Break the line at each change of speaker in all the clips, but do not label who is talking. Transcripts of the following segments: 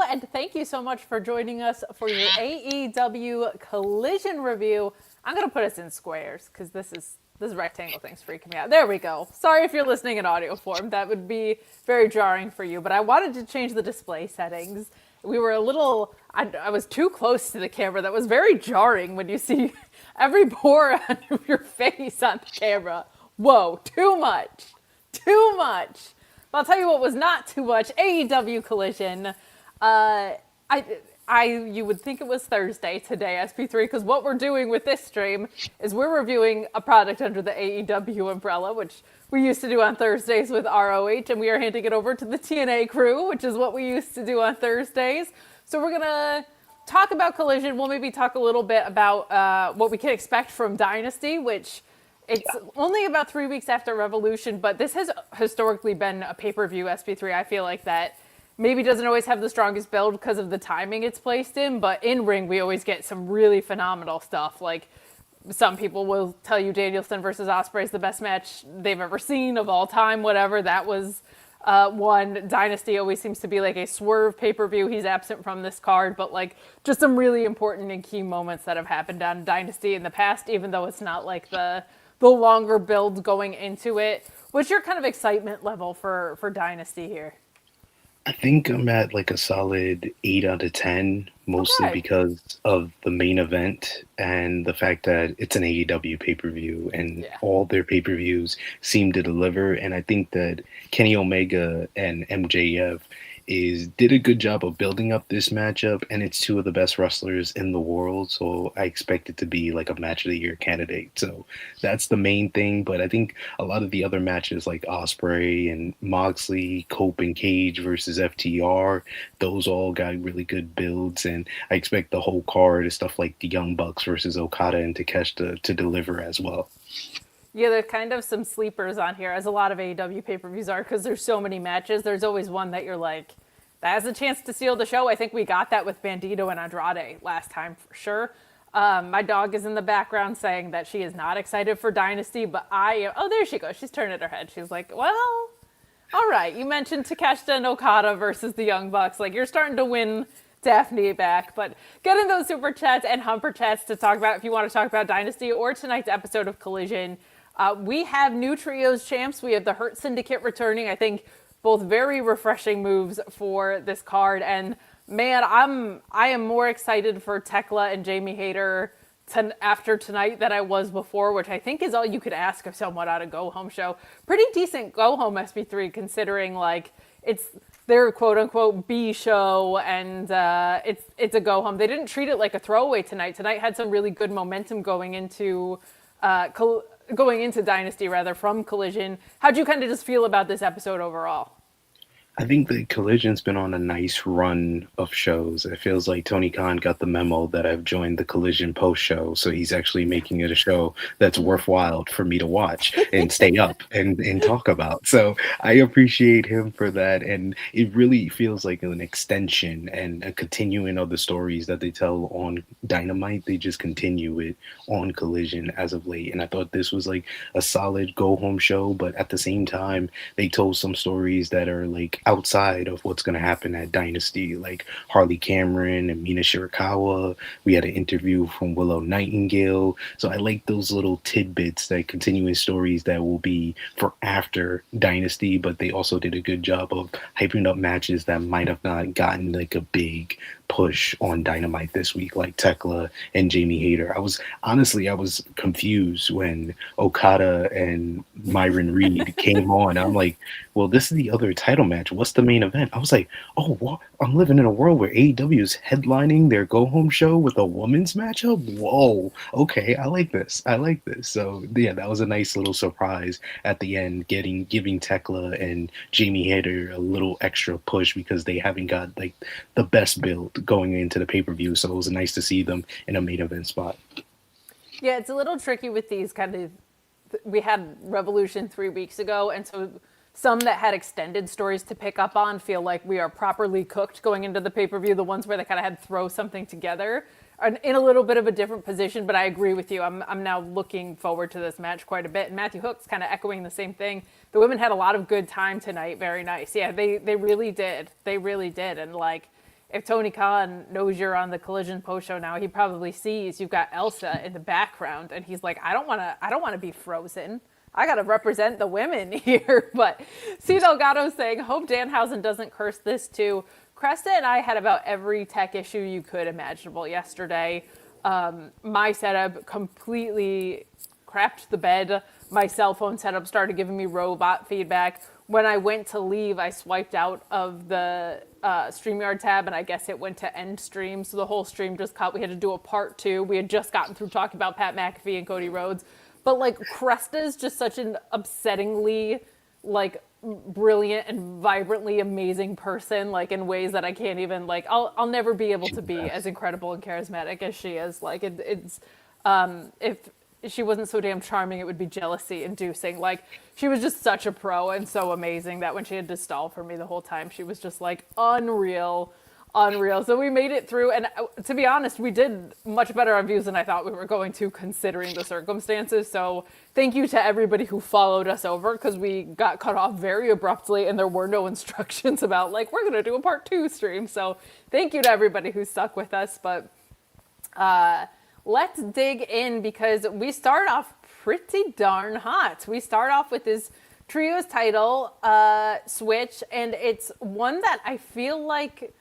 and thank you so much for joining us for your AEW Collision review. I'm going to put us in squares because this rectangle thing's freaking me out. There we go. Sorry if you're listening in audio form. That would be very jarring for you, but I wanted to change the display settings. We were I was too close to the camera. That was very jarring when you see every pore on your face on the camera. Whoa, too much. Too much. But I'll tell you what was not too much. AEW Collision. You would think it was Thursday today, SP3, because what we're doing with this stream is we're reviewing a product under the AEW umbrella, which we used to do on Thursdays with ROH, and we are handing it over to the TNA crew, which is what we used to do on Thursdays. So we're going to talk about Collision. We'll maybe talk a little bit about what we can expect from Dynasty, which it's only about 3 weeks after Revolution, but this has historically been a pay-per-view SP3. I feel like that maybe doesn't always have the strongest build because of the timing it's placed in, but in ring we always get some really phenomenal stuff. Like some people will tell you Danielson versus Ospreay is the best match they've ever seen of all time, whatever. That was one. Dynasty always seems to be like a swerve pay-per-view. He's absent from this card, but like just some really important and key moments that have happened on Dynasty in the past, even though it's not like the longer build going into it. What's your kind of excitement level for Dynasty here?
I think I'm at like a solid 8 out of 10, mostly because of the main event and the fact that it's an AEW pay-per-view and all their pay-per-views seem to deliver. And I think that Kenny Omega and MJF did a good job of building up this matchup, and it's two of the best wrestlers in the world, so I expect it to be like a match of the year candidate. So that's the main thing, but I think a lot of the other matches like Ospreay and Moxley, Cope and Cage versus FTR, those all got really good builds, and I expect the whole card is stuff like the Young Bucks versus Okada and Takeshita to deliver as well.
Yeah, there's kind of some sleepers on here, as a lot of AEW pay-per-views are, because there's so many matches. There's always one that you're like, that has a chance to steal the show. I think we got that with Bandito and Andrade last time for sure. My dog is in the background saying that she is not excited for Dynasty, but I am. Oh, there she goes. She's turning her head. She's like, well, all right. You mentioned Takeshita and Okada versus the Young Bucks. Like, you're starting to win Daphne back, but get in those super chats and humper chats to talk about if you want to talk about Dynasty or tonight's episode of Collision. We have new trios champs. We have the Hurt Syndicate returning. I think both very refreshing moves for this card. And man, I am more excited for Thekla and Jamie Hayter after tonight than I was before, which I think is all you could ask of someone on a go-home show. Pretty decent go-home SP3 considering like it's their quote-unquote B show and it's a go-home. They didn't treat it like a throwaway tonight. Tonight had some really good momentum going into Dynasty rather from Collision. How'd you kind of just feel about this episode overall?
I think the Collision's been on a nice run of shows. It feels like Tony Khan got the memo that I've joined the Collision post show, so he's actually making it a show that's worthwhile for me to watch and stay up and talk about. So I appreciate him for that, and it really feels like an extension and a continuing of the stories that they tell on Dynamite. They just continue it on Collision as of late, and I thought this was like a solid go-home show, but at the same time, they told some stories that are like outside of what's going to happen at Dynasty, like Harley Cameron and Mina Shirakawa. We had an interview from Willow Nightingale. So I like those little tidbits, that continuing stories that will be for after Dynasty, but they also did a good job of hyping up matches that might have not gotten like a big push on Dynamite this week, like Thekla and Jamie Hayter. I was confused when Okada and Myron Reed came on. I'm like, well, this is the other title match. What's the main event? I was like, oh, what? I'm living in a world where AEW is headlining their go-home show with a women's matchup? Whoa, okay, I like this. So yeah, that was a nice little surprise at the end, giving Thekla and Jamie Hayter a little extra push because they haven't got like the best build going into the pay-per-view, so it was nice to see them in a main event spot.
Yeah, it's a little tricky with these kind of. We had Revolution 3 weeks ago, and so some that had extended stories to pick up on feel like we are properly cooked going into the pay-per-view. The ones where they kind of had to throw something together are in a little bit of a different position, but I agree with you. I'm now looking forward to this match quite a bit. And Matthew Hook's kind of echoing the same thing. The women had a lot of good time tonight. Very nice. Yeah, they really did. They really did. And like, if Tony Khan knows you're on the Collision post show now, he probably sees you've got Elsa in the background, and he's like, I don't want to be frozen. I got to represent the women here. But C. Delgado saying, hope Danhausen doesn't curse this too. Cresta and I had about every tech issue you could imaginable yesterday. My setup completely crapped the bed. My cell phone setup started giving me robot feedback. When I went to leave, I swiped out of the StreamYard tab, and I guess it went to end stream. So the whole stream just cut. We had to do a part 2. We had just gotten through talking about Pat McAfee and Cody Rhodes. But, like, Cresta is just such an upsettingly, like, brilliant and vibrantly amazing person, like, in ways that I can't even, like, I'll never be able to be as incredible and charismatic as she is. Like, it's if she wasn't so damn charming, it would be jealousy inducing. Like, she was just such a pro and so amazing that when she had to stall for me the whole time, she was just, like, unreal. So we made it through, and to be honest, we did much better on views than I thought we were going to, considering the circumstances. So thank you to everybody who followed us over, because we got cut off very abruptly and there were no instructions about, like, we're going to do a part 2 stream. So thank you to everybody who stuck with us. But let's dig in, because we start off pretty darn hot. We start off with this trios title switch, and it's one that I feel like,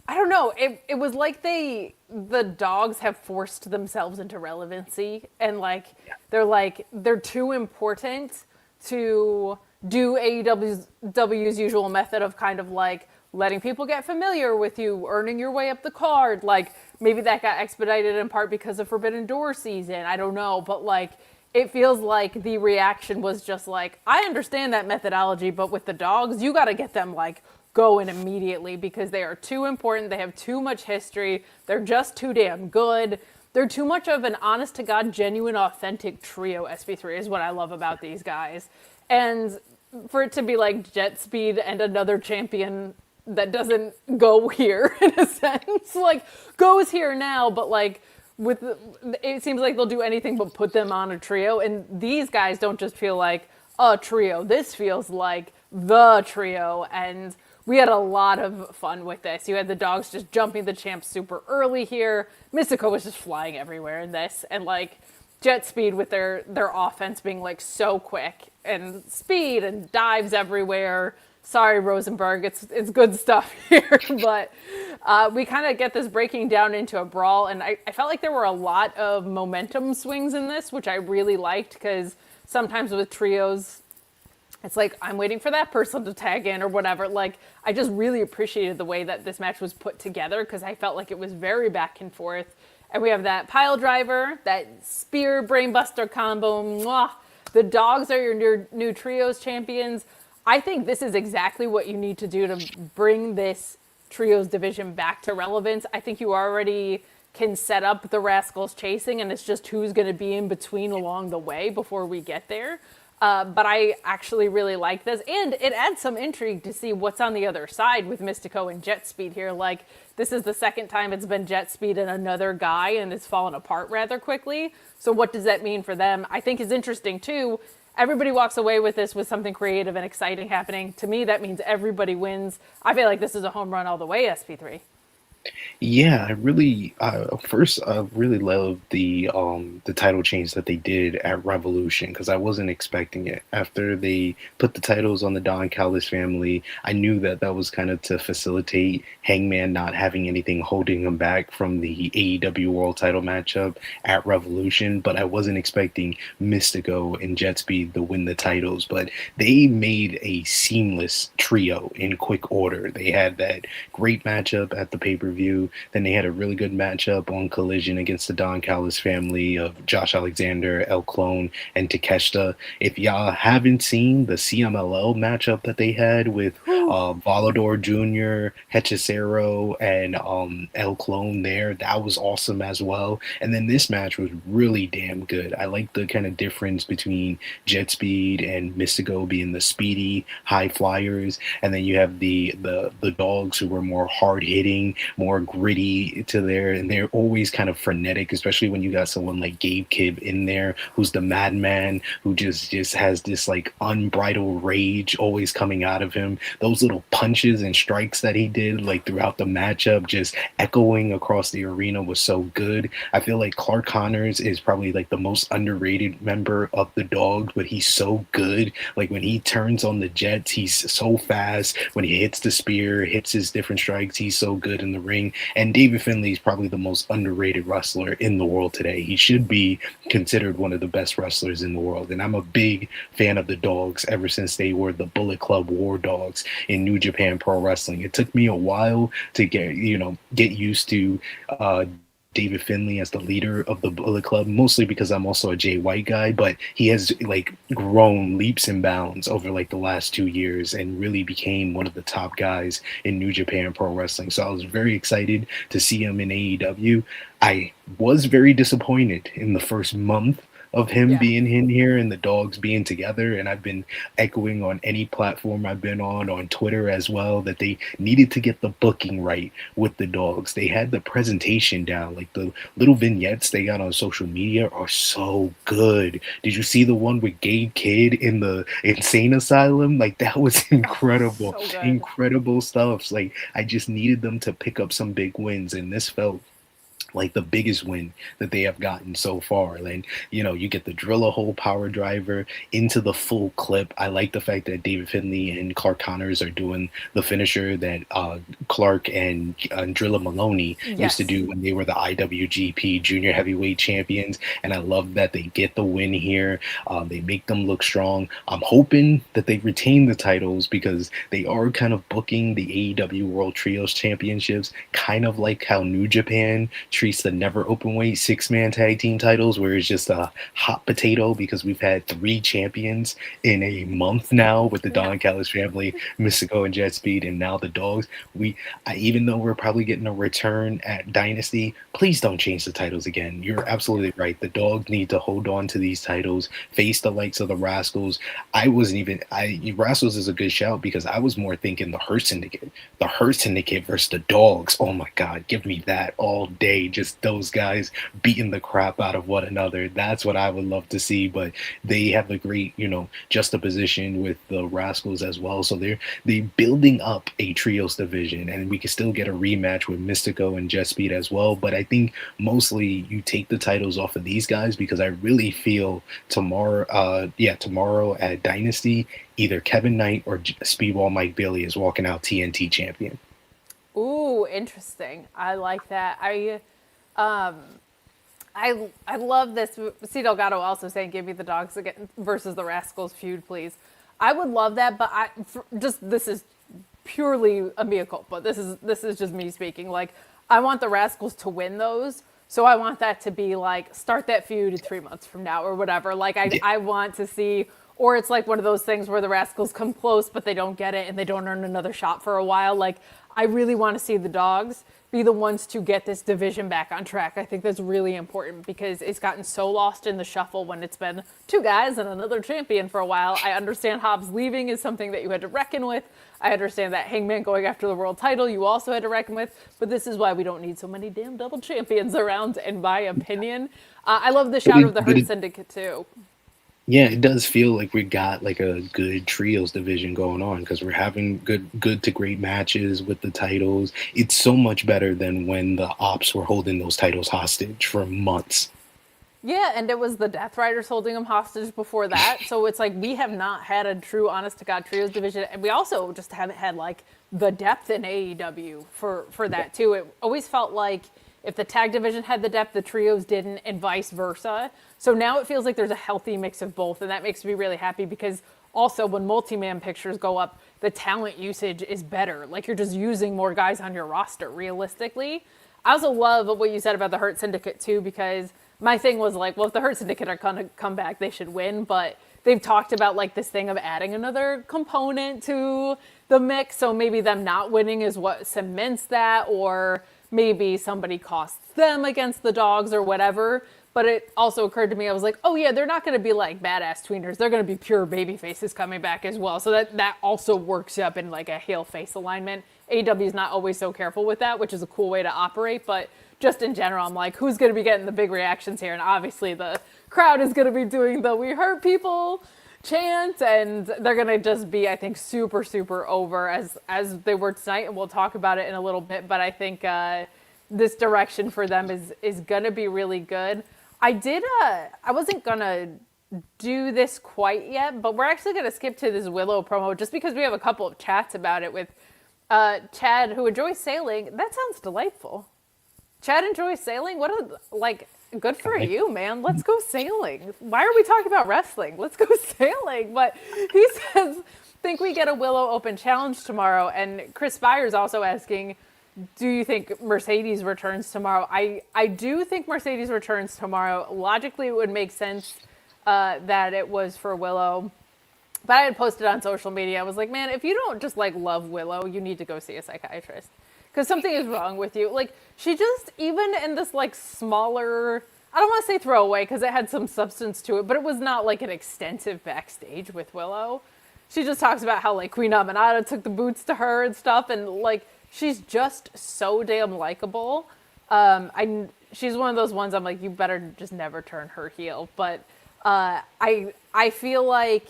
I don't know, it was like the dogs have forced themselves into relevancy, and like they're too important to do AEW's usual method of kind of like letting people get familiar with you, earning your way up the card. Like, maybe that got expedited in part because of Forbidden Door season, I don't know, but like it feels like the reaction was just like, I understand that methodology, but with the dogs, you got to get them like going immediately, because they are too important. They have too much history. They're just too damn good. They're too much of an honest to God, genuine, authentic trio. SP3 is what I love about these guys. And for it to be like JetSpeed and another champion that doesn't go here, in a sense, like goes here now, but like it seems like they'll do anything but put them on a trio. And these guys don't just feel like a trio. This feels like the trio. And we had a lot of fun with this. You had the dogs just jumping the champs super early here. Místico was just flying everywhere in this. And like JetSpeed with their offense being like so quick, and speed and dives everywhere. Sorry, Rosenberg, it's good stuff here. But we kind of get this breaking down into a brawl. And I felt like there were a lot of momentum swings in this, which I really liked, because sometimes with trios, it's like, I'm waiting for that person to tag in or whatever. Like, I just really appreciated the way that this match was put together, because I felt like it was very back and forth. And we have that pile driver, that spear brainbuster combo. Mwah. The dogs are your new trios champions. I think this is exactly what you need to do to bring this trios division back to relevance. I think you already can set up the Rascals chasing, and it's just who's going to be in between along the way before we get there. But I actually really like this, and it adds some intrigue to see what's on the other side with Místico and JetSpeed here. Like, this is the second time it's been JetSpeed and another guy, and it's fallen apart rather quickly. So what does that mean for them? I think is interesting too. Everybody walks away with this with something creative and exciting happening. To me, that means everybody wins. I feel like this is a home run all the way, SP3.
Yeah, I really first I really loved the title change that they did at Revolution, because I wasn't expecting it. After they put the titles on the Don Callis family, I knew that that was kind of to facilitate Hangman not having anything holding him back from the AEW World Title matchup at Revolution, but I wasn't expecting Místico and JetSpeed to win the titles. But they made a seamless trio in quick order. They had that great matchup at the pay-per-view. Then they had a really good matchup on Collision against the Don Callis family of Josh Alexander, El Clone, and Takeshita. If y'all haven't seen the CMLL matchup that they had with Volador Jr., Hechicero, and El Clone there, that was awesome as well. And then this match was really damn good. I like the kind of difference between JetSpeed and Místico being the speedy high flyers, and then you have the dogs who were more hard-hitting, more gritty to there, and they're always kind of frenetic, especially when you got someone like Gabe Kidd in there, who's the madman, who just has this like unbridled rage always coming out of him. Those those little punches and strikes that he did like throughout the matchup, just echoing across the arena, was so good. I feel like Clark Connors is probably like the most underrated member of the Dogs, but he's so good. Like when he turns on the jets, he's so fast. When he hits the spear, hits his different strikes, he's so good in the ring. And David Finlay is probably the most underrated wrestler in the world today. He should be considered one of the best wrestlers in the world. And I'm a big fan of the Dogs ever since they were the Bullet Club War Dogs in New Japan Pro Wrestling. It took me a while to get used to David Finlay as the leader of the Bullet Club, mostly because I'm also a Jay White guy, but he has like grown leaps and bounds over like the last 2 years and really became one of the top guys in New Japan Pro Wrestling. So I was very excited to see him in AEW. I was very disappointed in the first month of him being in here and the Dogs being together. And I've been echoing on any platform I've been on Twitter as well, that they needed to get the booking right with the Dogs. They had the presentation down. Like the little vignettes they got on social media are so good. Did you see the one with Gabe Kidd in the insane asylum? Like that was incredible. So incredible stuff. Like I just needed them to pick up some big wins, and this felt like the biggest win that they have gotten so far. And you get the drill a hole power driver into the full clip. I like the fact that David Finlay and Clark Connors are doing the finisher that Clark and Drilla Maloney used to do when they were the IWGP junior heavyweight champions. And I love that they get the win here. They make them look strong. I'm hoping that they retain the titles, because they are kind of booking the AEW World Trios Championships kind of like how New Japan treats the never open weight 6-man tag team titles, where it's just a hot potato, because we've had 3 champions in a month now with the Don Callis family, Mystico and JetSpeed, and now the Dogs. Even though we're probably getting a return at Dynasty, please don't change the titles again. You're absolutely right. The Dogs need to hold on to these titles, face the likes of the Rascals. Rascals is a good shout, because I was more thinking the Hurt Syndicate. The Hurt Syndicate versus the Dogs. Oh my God, give me that all day. Just those guys beating the crap out of one another. That's what I would love to see. But they have a great, juxtaposition with the Rascals as well. So they're building up a trios division, and we can still get a rematch with Mystico and JetSpeed as well. But I think mostly you take the titles off of these guys, because I really feel tomorrow at Dynasty, either Kevin Knight or Speedball Mike Bailey is walking out TNT champion.
Ooh, interesting. I like that. I love this. C. Delgado also saying, "Give me the Dogs again versus the Rascals feud, please." I would love that, but this is purely a mea culpa. This is just me speaking. Like, I want the Rascals to win those, so I want that to be like, start that feud 3 months from now or whatever. Like, I want to see, or it's like one of those things where the Rascals come close, but they don't get it and they don't earn another shot for a while. Like, I really want to see the Dogs be the ones to get this division back on track. I think that's really important, because it's gotten so lost in the shuffle when it's been 2 guys and another champion for a while. I understand Hobbs leaving is something that you had to reckon with. I understand that Hangman going after the world title you also had to reckon with, but this is why we don't need so many damn double champions around, in my opinion. I love the shout of the Hurt Syndicate too.
Yeah, it does feel like we got like a good trios division going on, because we're having good to great matches with the titles. It's so much better than when the Ops were holding those titles hostage for months.
Yeah, and it was the Death Riders holding them hostage before that. So it's like we have not had a true honest-to-God trios division. And we also just haven't had like the depth in AEW for that too. It always felt like if the tag division had the depth, the trios didn't, and vice versa. So now it feels like there's a healthy mix of both, and that makes me really happy, because also when multi-man pictures go up, the talent usage is better. Like, you're just using more guys on your roster, realistically. I also love what you said about the Hurt Syndicate too, because my thing was like, well, if the Hurt Syndicate are going to come back, they should win, but they've talked about like this thing of adding another component to the mix, so maybe them not winning is what cements that, or maybe somebody costs them against the Dogs or whatever. But it also occurred to me, I was like, oh yeah, they're not going to be like badass tweeners. They're going to be pure baby faces coming back as well. So that also works up in like a heel face alignment. AEW is not always so careful with that, which is a cool way to operate. But just in general, I'm like, who's going to be getting the big reactions here? And obviously the crowd is going to be doing the "we hurt people" chant, and they're gonna just be, I think, super, super over as they were tonight, and we'll talk about it in a little bit. But I think this direction for them is gonna be really good. I wasn't gonna do this quite yet, but we're actually gonna skip to this Willow promo just because we have a couple of chats about it with Chad, who enjoys sailing. That sounds delightful. Chad enjoys sailing. What good for you, man. Let's go sailing. Why are we talking about wrestling? Let's go sailing. But he says, think we get a Willow Open challenge tomorrow. And Chris Byers also asking, do you think Mercedes returns tomorrow? I do think Mercedes returns tomorrow. Logically, it would make sense that it was for Willow. But I had posted on social media, I was like, man, if you don't just love Willow, you need to go see a psychiatrist. Because something is wrong with you. She just, even in this smaller, I don't want to say throwaway because it had some substance to it, but it was not an extensive backstage with Willow. She just talks about how Queen Aminata took the boots to her and stuff, and she's just so damn likable. She's one of those ones I'm like, you better just never turn her heel. But I feel like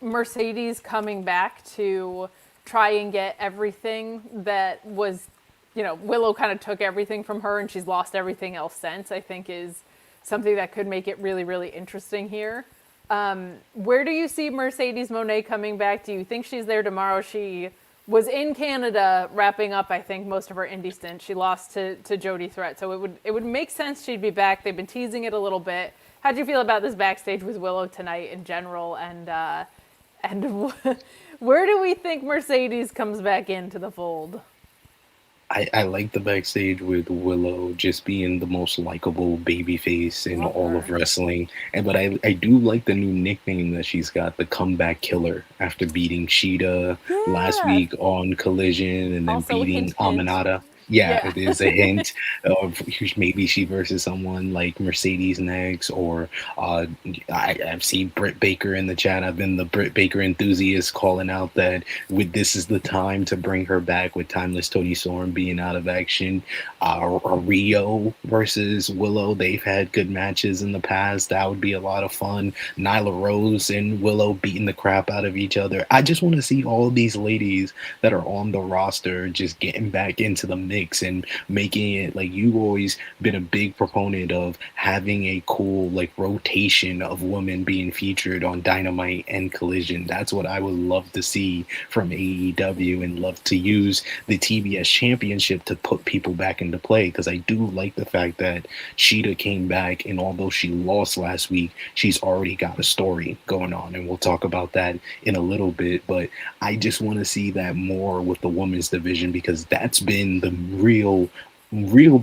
Mercedes coming back to try and get everything that was, Willow kind of took everything from her and she's lost everything else since, I think is something that could make it really, really interesting here. Where do you see Mercedes Moné coming back? Do you think she's there tomorrow? She was in Canada wrapping up, I think, most of her indie stint. She lost to Jody Threat, so it would make sense she'd be back. They've been teasing it a little bit. How do you feel about this backstage with Willow tonight in general? And where do we think Mercedes comes back into the fold?
I like the backstage with Willow just being the most likable babyface in all of wrestling. But I do like the new nickname that she's got, the Comeback Killer, after beating Shida last week on Collision and then also beating Aminata. Yeah, it is a hint of maybe she versus someone like Mercedes next, or I've seen Britt Baker in the chat. I've been the Britt Baker enthusiast calling out that this is the time to bring her back with Timeless Toni Storm being out of action. Rio versus Willow, they've had good matches in the past. That would be a lot of fun. Nyla Rose and Willow beating the crap out of each other. I just want to see all of these ladies that are on the roster just getting back into the mix and making it you've always been a big proponent of having a cool rotation of women being featured on Dynamite and Collision. That's what I would love to see from AEW, and love to use the TBS championship to put people back into play, because I do like the fact that Shida came back, and although she lost last week, she's already got a story going on, and we'll talk about that in a little bit. But I just want to see that more with the women's division, because that's been the real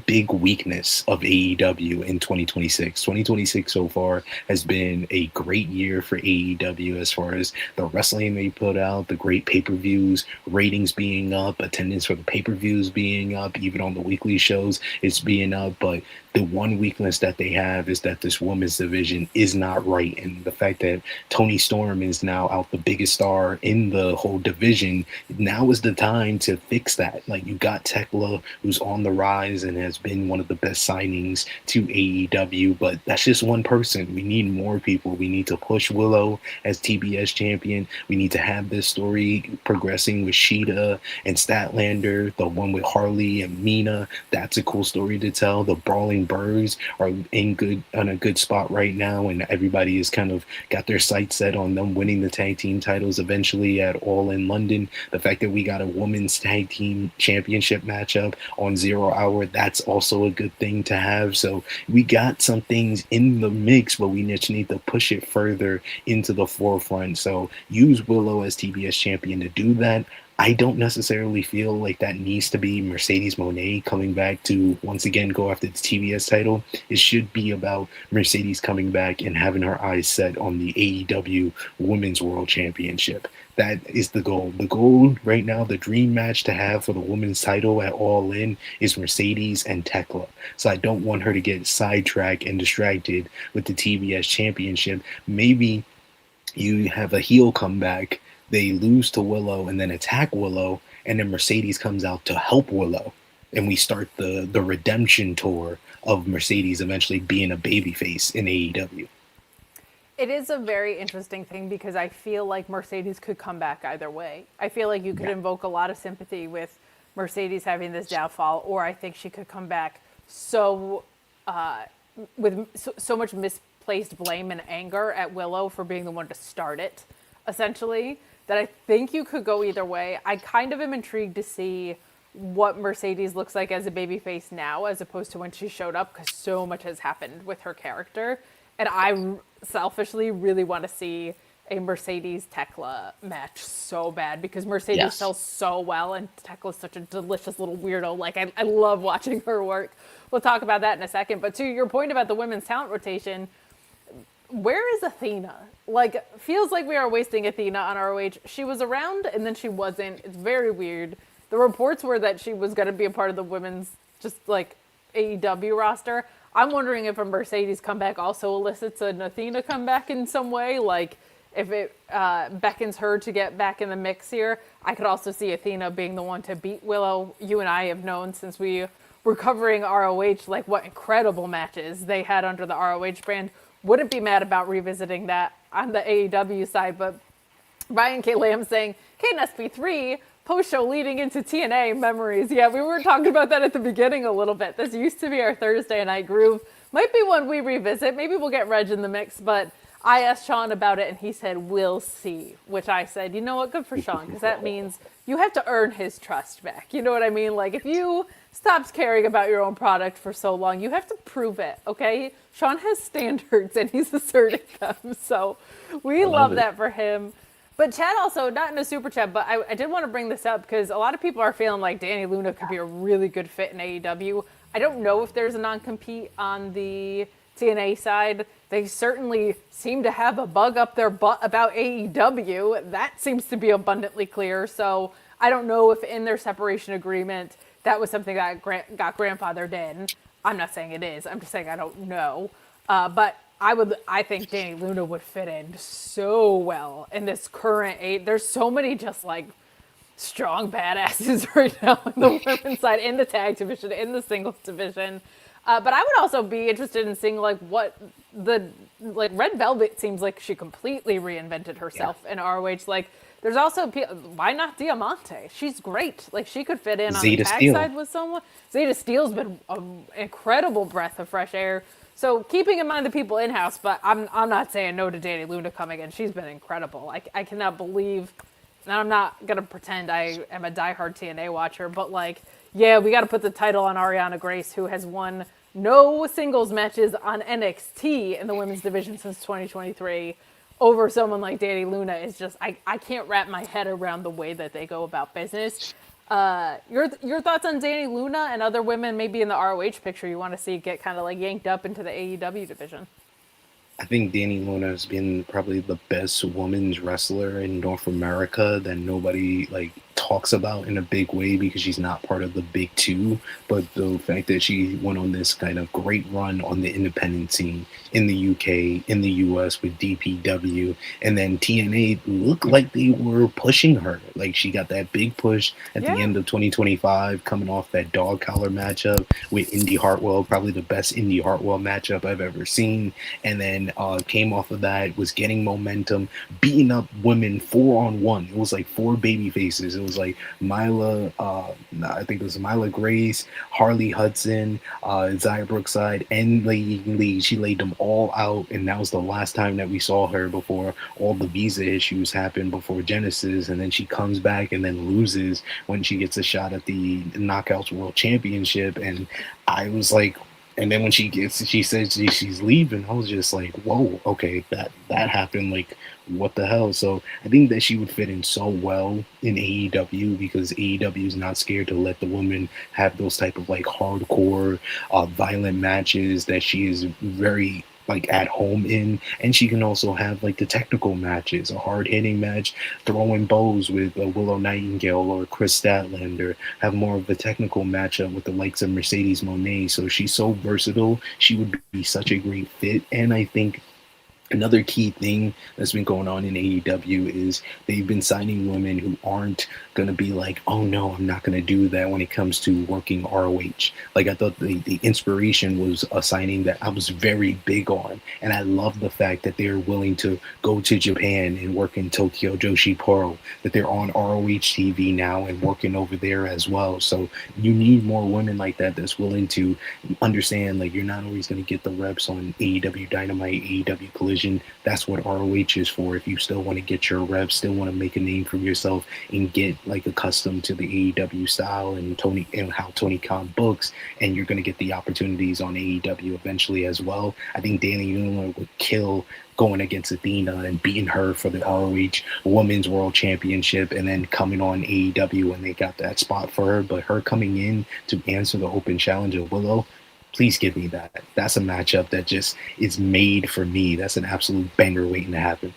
big weakness of AEW in 2026. 2026 so far has been a great year for AEW as far as the wrestling they put out, the great pay-per-views, ratings being up, attendance for the pay-per-views being up, even on the weekly shows it's being up. But the one weakness that they have is that this women's division is not right, and the fact that Toni Storm is now out the biggest star in the whole division, now is the time to fix that. You got Thekla, who's on the rise and has been one of the best signings to AEW, but that's just one person. We need more people. We need to push Willow as TBS champion. We need to have this story progressing with Shida and Statlander, the one with Harley and Mina. That's a cool story to tell. The Brawling Birds are on a good spot right now, and everybody has kind of got their sights set on them winning the tag team titles eventually at All in London. The fact that we got a women's tag team championship matchup on 0 Hour, that's also a good thing to have. So we got some things in the mix, but we just need to push it further into the forefront. So use Willow as TBS champion to do that. I don't necessarily feel like that needs to be Mercedes Moné coming back to once again go after the TBS title. It should be about Mercedes coming back and having her eyes set on the AEW Women's World Championship. That is the goal. The goal right now, the dream match to have for the women's title at All In is Mercedes and Thekla. So I don't want her to get sidetracked and distracted with the TBS Championship. Maybe you have a heel comeback, they lose to Willow and then attack Willow, and then Mercedes comes out to help Willow, and we start the redemption tour of Mercedes eventually being a babyface in AEW.
It is a very interesting thing because I feel like Mercedes could come back either way. I feel like you could invoke a lot of sympathy with Mercedes having this downfall, or I think she could come back with so much misplaced blame and anger at Willow for being the one to start it, essentially, that I think you could go either way. I kind of am intrigued to see what Mercedes looks like as a babyface now as opposed to when she showed up, because so much has happened with her character. And I selfishly really want to see a Mercedes Thekla match so bad because Mercedes sells so well and Tekla's such a delicious little weirdo. Like, I love watching her work. We'll talk about that in a second. But to your point about the women's talent rotation, where is Athena? Like, feels like we are wasting Athena on ROH. She was around and then she wasn't. It's very weird. The reports were that she was going to be a part of the women's just like AEW roster. I'm wondering if a Mercedes comeback also elicits an Athena comeback in some way. Like, if it beckons her to get back in the mix here, I could also see Athena being the one to beat Willow. You and I have known since we were covering ROH, like, what incredible matches they had under the ROH brand. Wouldn't be mad about revisiting that on the AEW side. But Ryan K. Lamb saying, KNSP3, post-show leading into TNA memories. Yeah, we were talking about that at the beginning a little bit. This used to be our Thursday Night Groove. Might be one we revisit. Maybe we'll get Reg in the mix, but I asked Sean about it, and he said, we'll see, which I said, you know what, good for Sean, because that means you have to earn his trust back. You know what I mean? Like, if you stopped caring about your own product for so long, you have to prove it, okay? Sean has standards, and he's asserting them, so we love that for him. But Chad also, not in a super chat, but I did want to bring this up because a lot of people are feeling like Danny Luna could be a really good fit in AEW. I don't know if there's a non-compete on the TNA side. They certainly seem to have a bug up their butt about AEW. That seems to be abundantly clear. So I don't know if in their separation agreement that was something that got grandfathered in. I'm not saying it is. I'm just saying I don't know. But I think Danny Luna would fit in so well in this current there's so many just like strong badasses right now in the women's side, in the tag division, in the singles division. But I would also be interested in seeing like what like Red Velvet seems like she completely reinvented herself in ROH. Like, there's also why not Diamante? She's great. Like, she could fit in on the tag side with someone. Zeta Steele's been an incredible breath of fresh air. So keeping in mind the people in-house, but I'm not saying no to Danny Luna coming in. She's been incredible. I cannot believe, and I'm not going to pretend I am a diehard TNA watcher, but like, yeah, we got to put the title on Ariana Grace, who has won no singles matches on NXT in the women's division since 2023, over someone like Danny Luna. Is just, I can't wrap my head around the way that they go about business. Your thoughts on Danny Luna and other women maybe in the ROH picture you want to see get kind of like yanked up into the AEW division?
I think Danny Luna has been probably the best women's wrestler in North America that nobody like talks about in a big way because she's not part of the big two. But the fact that she went on this kind of great run on the independent scene in the UK, in the US with DPW, and then TNA looked like they were pushing her. Like, she got that big push at the end of 2025, coming off that dog collar matchup with Indy Hartwell, probably the best Indy Hartwell matchup I've ever seen. And then came off of that, was getting momentum, beating up women 4-on-1. It was like 4 baby faces. It was like Myla, I think it was Myla Grace, Harley Hudson, Zaya Brookside, and Lady Lee. She laid them all out, and that was the last time that we saw her before all the visa issues happened before Genesis. And then she comes back and then loses when she gets a shot at the Knockouts World Championship. And I was like, and then when she says she's leaving, I was just like, whoa, okay, that happened. Like, what the hell? So I think that she would fit in so well in AEW because AEW is not scared to let the woman have those type of like hardcore, violent matches that she is very like at home in. And she can also have like the technical matches, a hard hitting match, throwing bows with Willow Nightingale or Kris Statlander, have more of a technical matchup with the likes of Mercedes Moné. So she's so versatile. She would be such a great fit. And I think Another key thing that's been going on in AEW is they've been signing women who aren't going to be like, oh no, I'm not going to do that when it comes to working ROH. Like, I thought the inspiration was a signing that I was very big on. And I love the fact that they're willing to go to Japan and work in Tokyo Joshi Pro, that they're on ROH TV now and working over there as well. So you need more women like that that's willing to understand, like, you're not always going to get the reps on AEW Dynamite, AEW Collision. That's what ROH is for. If you still want to get your reps, still want to make a name for yourself and get like accustomed to the AEW style and how Tony Khan books, and you're going to get the opportunities on AEW eventually as well. I think Danny Luna would kill going against Athena and beating her for the ROH Women's World Championship, and then coming on AEW when they got that spot for her. But her coming in to answer the open challenge of Willow, please give me that. That's a matchup that just is made for me. That's an absolute banger waiting to happen.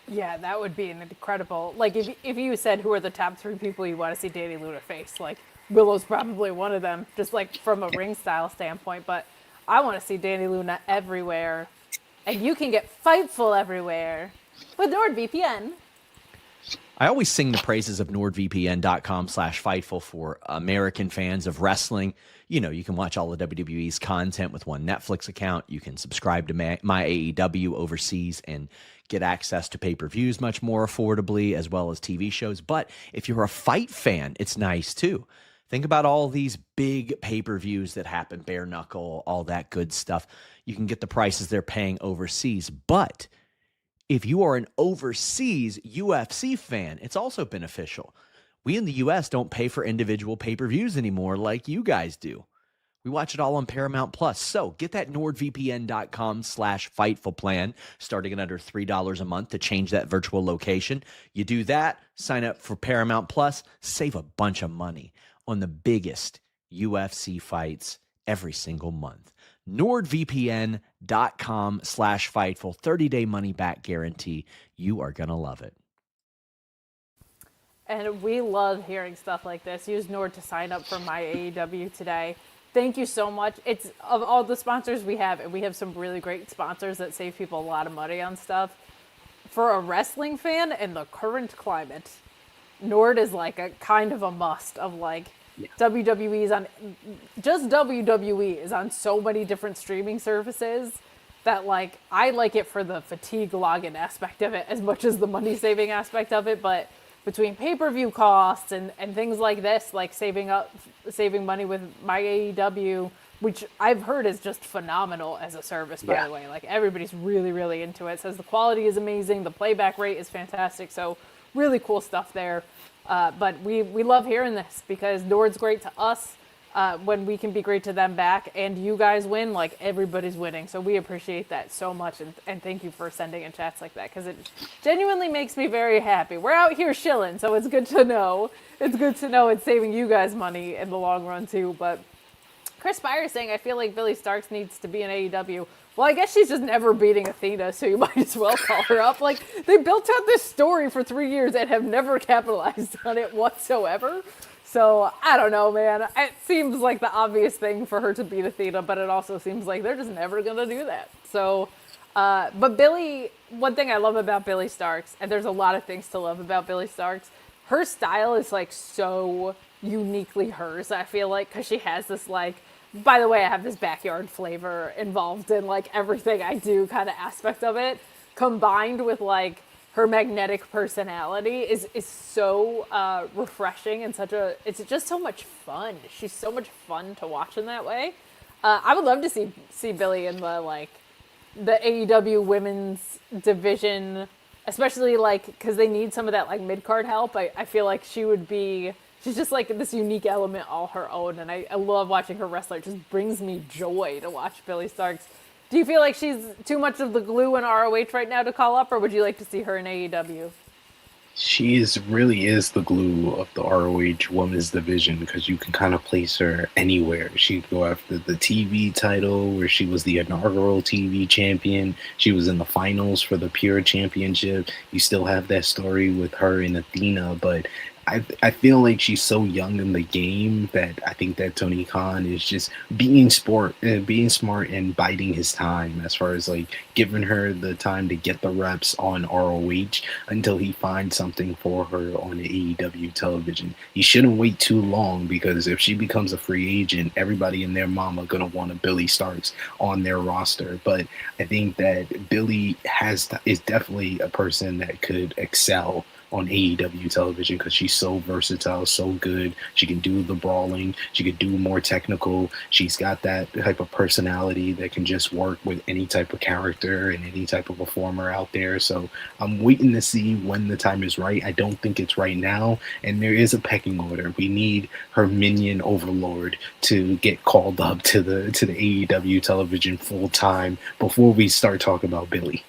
Yeah, that would be an incredible. Like, if you said who are the top 3 people you want to see Danny Luna face, like, Willow's probably one of them, just like from a ring style standpoint. But I want to see Danny Luna everywhere, and you can get Fightful everywhere with NordVPN.
I always sing the praises of NordVPN.com/Fightful for American fans of wrestling. You know, you can watch all of WWE's content with one Netflix account. You can subscribe to my AEW overseas and get access to pay-per-views much more affordably, as well as TV shows. But if you're a fight fan, it's nice too. Think about all these big pay-per-views that happen, bare knuckle, all that good stuff. You can get the prices they're paying overseas. But if you are an overseas UFC fan, it's also beneficial. We in the U.S. don't pay for individual pay-per-views anymore like you guys do. We watch it all on Paramount Plus. So get that NordVPN.com/Fightful plan, starting at under $3 a month to change that virtual location. You do that, sign up for Paramount Plus, save a bunch of money on the biggest UFC fights every single month. NordVPN.com/Fightful, 30-day money-back guarantee. You are going to love it.
And we love hearing stuff like this. Use Nord to sign up for my AEW today. Thank you so much. It's of all the sponsors we have, and we have some really great sponsors that save people a lot of money on stuff. For a wrestling fan in the current climate, Nord is like a kind of a must of like WWE's on, just WWE is on so many different streaming services that like, I like it for the fatigue login aspect of it as much as the money saving aspect of it. But between pay-per-view costs and things like this, like saving money with my AEW, which I've heard is just phenomenal as a service, by the way. Like, everybody's really, really into it. Says the quality is amazing. The playback rate is fantastic. So really cool stuff there. But we love hearing this because Nord's great to us when we can be great to them back, and you guys win, like everybody's winning. So we appreciate that so much, and thank you for sending in chats like that because it genuinely makes me very happy. We're out here shilling, so it's good to know. It's good to know it's saving you guys money in the long run too. But Chris Spire is saying, I feel like Billie Starks needs to be in AEW. Well, I guess she's just never beating Athena, so you might as well call her up. Like, they built out this story for 3 years and have never capitalized on it whatsoever. So, I don't know, man. It seems like the obvious thing for her to beat Athena, but it also seems like they're just never going to do that. So, but Billie, one thing I love about Billie Starks, and there's a lot of things to love about Billie Starks, her style is like so uniquely hers, I feel like, because she has this like, by the way, I have this backyard flavor involved in like everything I do kind of aspect of it, combined with like her magnetic personality is so refreshing and it's just so much fun. She's so much fun to watch in that way. I would love to see Billie in the AEW women's division, especially like because they need some of that like mid card help. I feel like she's just like this unique element all her own, and I love watching her wrestle. It just brings me joy to watch Billie Starks. Do you feel like she's too much of the glue in ROH right now to call up, or would you like to see her in AEW?
She really is the glue of the ROH women's division because you can kind of place her anywhere. She could go after the TV title where she was the inaugural TV champion. She was in the finals for the Pure Championship. You still have that story with her and Athena, but I feel like she's so young in the game that I think that Tony Khan is just being smart and biding his time as far as like giving her the time to get the reps on ROH until he finds something for her on AEW television. He shouldn't wait too long because if she becomes a free agent, everybody and their mama gonna want a Billie Starks on their roster. But I think that Billie is definitely a person that could excel on AEW television because she's so versatile, so good. She can do the brawling. She could do more technical. She's got that type of personality that can just work with any type of character and any type of performer out there. So I'm waiting to see when the time is right. I don't think it's right now. And there is a pecking order. We need her minion overlord to get called up to the AEW television full time before we start talking about Billie.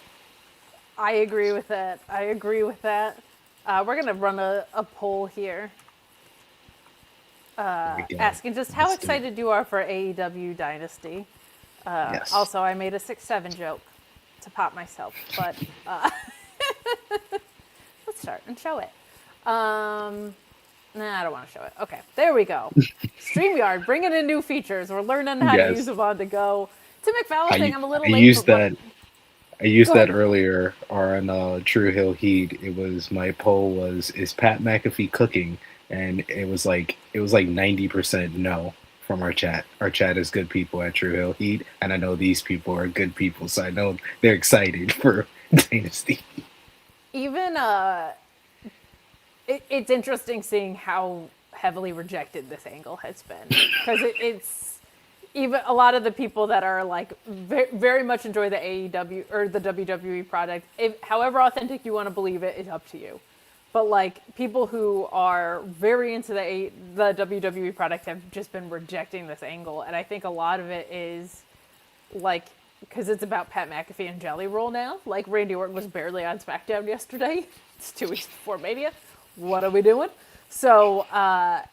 I agree with that. We're going to run a poll here asking just how excited you are for AEW Dynasty.
Yes.
Also, I made a 6'7" joke to pop myself, but let's start and show it. Nah, I don't want to show it. Okay, there we go. StreamYard, bringing in new features. We're learning how to use them on the go. Tim McFarland saying I'm a little late.
I used that earlier on True Hill Heat. My poll was, is Pat McAfee cooking? And it was like 90% no from our chat. Our chat is good people at True Hill Heat, and I know these people are good people, so I know they're excited for Dynasty.
Even it's interesting seeing how heavily rejected this angle has been because it's. Even a lot of the people that are like very much enjoy the AEW or the WWE product, however authentic you want to believe it, it's up to you. But like people who are very into the WWE product have just been rejecting this angle, and I think a lot of it is like because it's about Pat McAfee and Jelly Roll now. Like Randy Orton was barely on SmackDown yesterday. It's 2 weeks before Mania. What are we doing? So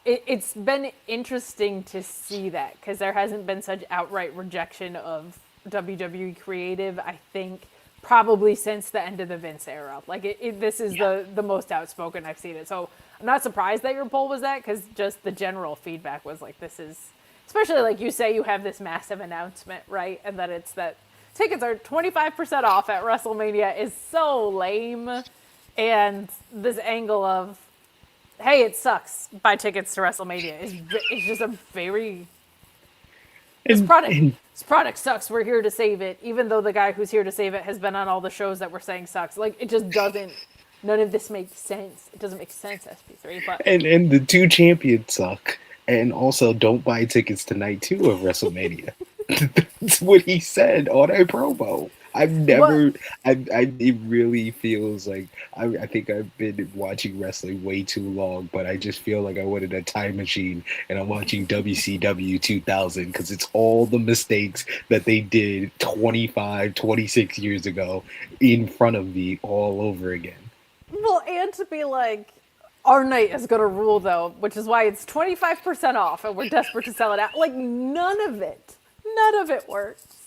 it's been interesting to see that because there hasn't been such outright rejection of WWE creative, I think, probably since the end of the Vince era. Like this is the most outspoken I've seen it. So I'm not surprised that your poll was that because just the general feedback was like this is, especially like you say you have this massive announcement, right? And that it's that tickets are 25% off at WrestleMania is so lame. And this angle of, hey, it sucks. Buy tickets to WrestleMania. It's just a very... This product sucks. We're here to save it. Even though the guy who's here to save it has been on all the shows that we're saying sucks. Like, it just doesn't... None of this makes sense. It doesn't make sense, SP3. But
And the two champions suck. And also, don't buy tickets to night 2 of WrestleMania. That's what he said on a promo. It really feels like I think I've been watching wrestling way too long, but I just feel like I went in a time machine and I'm watching WCW 2000 because it's all the mistakes that they did 25, 26 years ago in front of me all over again.
Well, and to be like, our night is going to rule, though, which is why it's 25% off and we're desperate to sell it out. Like, none of it works.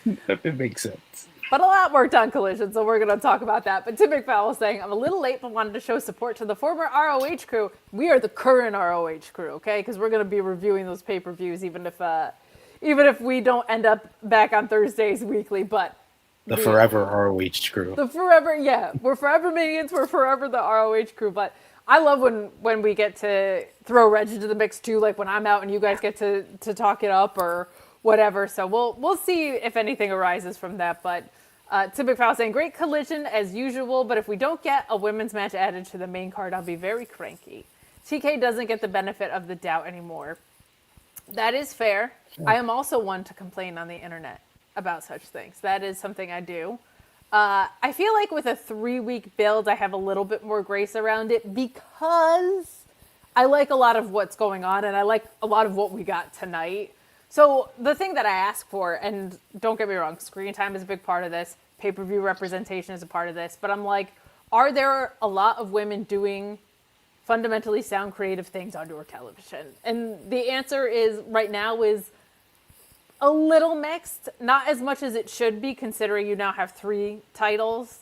It makes sense.
But a lot worked on Collision, so we're going to talk about that. But Tim McFarland was saying, I'm a little late, but wanted to show support to the former ROH crew. We are the current ROH crew, okay? Because we're going to be reviewing those pay-per-views, even if we don't end up back on Thursdays weekly. But
the forever ROH crew.
We're forever minions. We're forever the ROH crew. But I love when we get to throw Reg into the mix too, like when I'm out and you guys get to talk it up or whatever. So we'll see if anything arises from that. But Tim McFarland saying, great Collision as usual, but if we don't get a women's match added to the main card, I'll be very cranky. TK doesn't get the benefit of the doubt anymore. That is fair. I am also one to complain on the internet about such things. That is something I do. I feel like with a 3-week build, I have a little bit more grace around it because I like a lot of what's going on and I like a lot of what we got tonight. So the thing that I ask for, and don't get me wrong, screen time is a big part of this. Pay-per-view representation is a part of this. But I'm like, are there a lot of women doing fundamentally sound creative things on your television? And the answer is right now is a little mixed. Not as much as it should be, considering you now have 3 titles.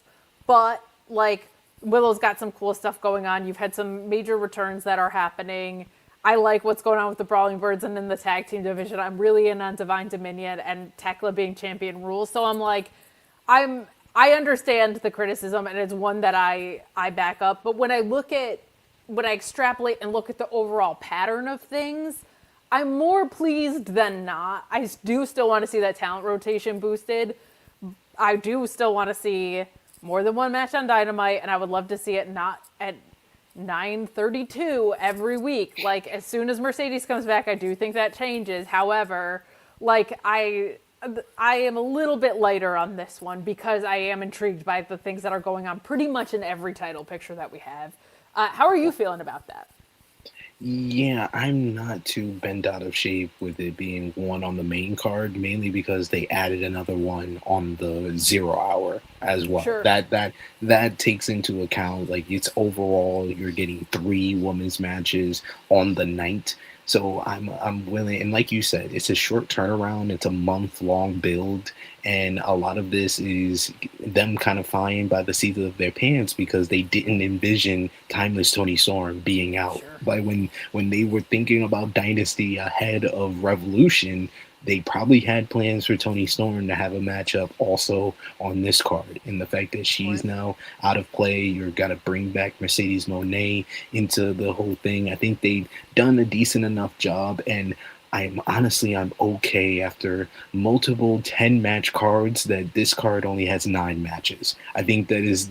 But like Willow's got some cool stuff going on. You've had some major returns that are happening. I like what's going on with the Brawling Birds and in the tag team division. I'm really in on Divine Dominion and Thekla being champion rules. So I'm like, I understand the criticism, and it's one that I back up. But when I extrapolate and look at the overall pattern of things, I'm more pleased than not. I do still want to see that talent rotation boosted. I do still want to see more than one match on Dynamite, and I would love to see it not at 9:32 every week. Like, as soon as Mercedes comes back, I do think that changes. However, like, I am a little bit lighter on this one because I am intrigued by the things that are going on pretty much in every title picture that we have. How are you feeling about that?
Yeah, I'm not too bent out of shape with it being one on the main card, mainly because they added another one on the 0 hour as well.
Sure.
That takes into account, like, it's overall you're getting 3 women's matches on the night. So I'm willing, and like you said, it's a short turnaround. It's a month-long build, and a lot of this is them kind of flying by the seat of their pants because they didn't envision Timeless Tony Storm being out.
Sure.
Like when they were thinking about Dynasty ahead of Revolution, they probably had plans for Tony Storm to have a matchup also on this card. And the fact that she's now out of play, you're got to bring back Mercedes Moné into the whole thing. I think they've done a decent enough job, and I'm okay after multiple 10-match cards that this card only has 9 matches. I think this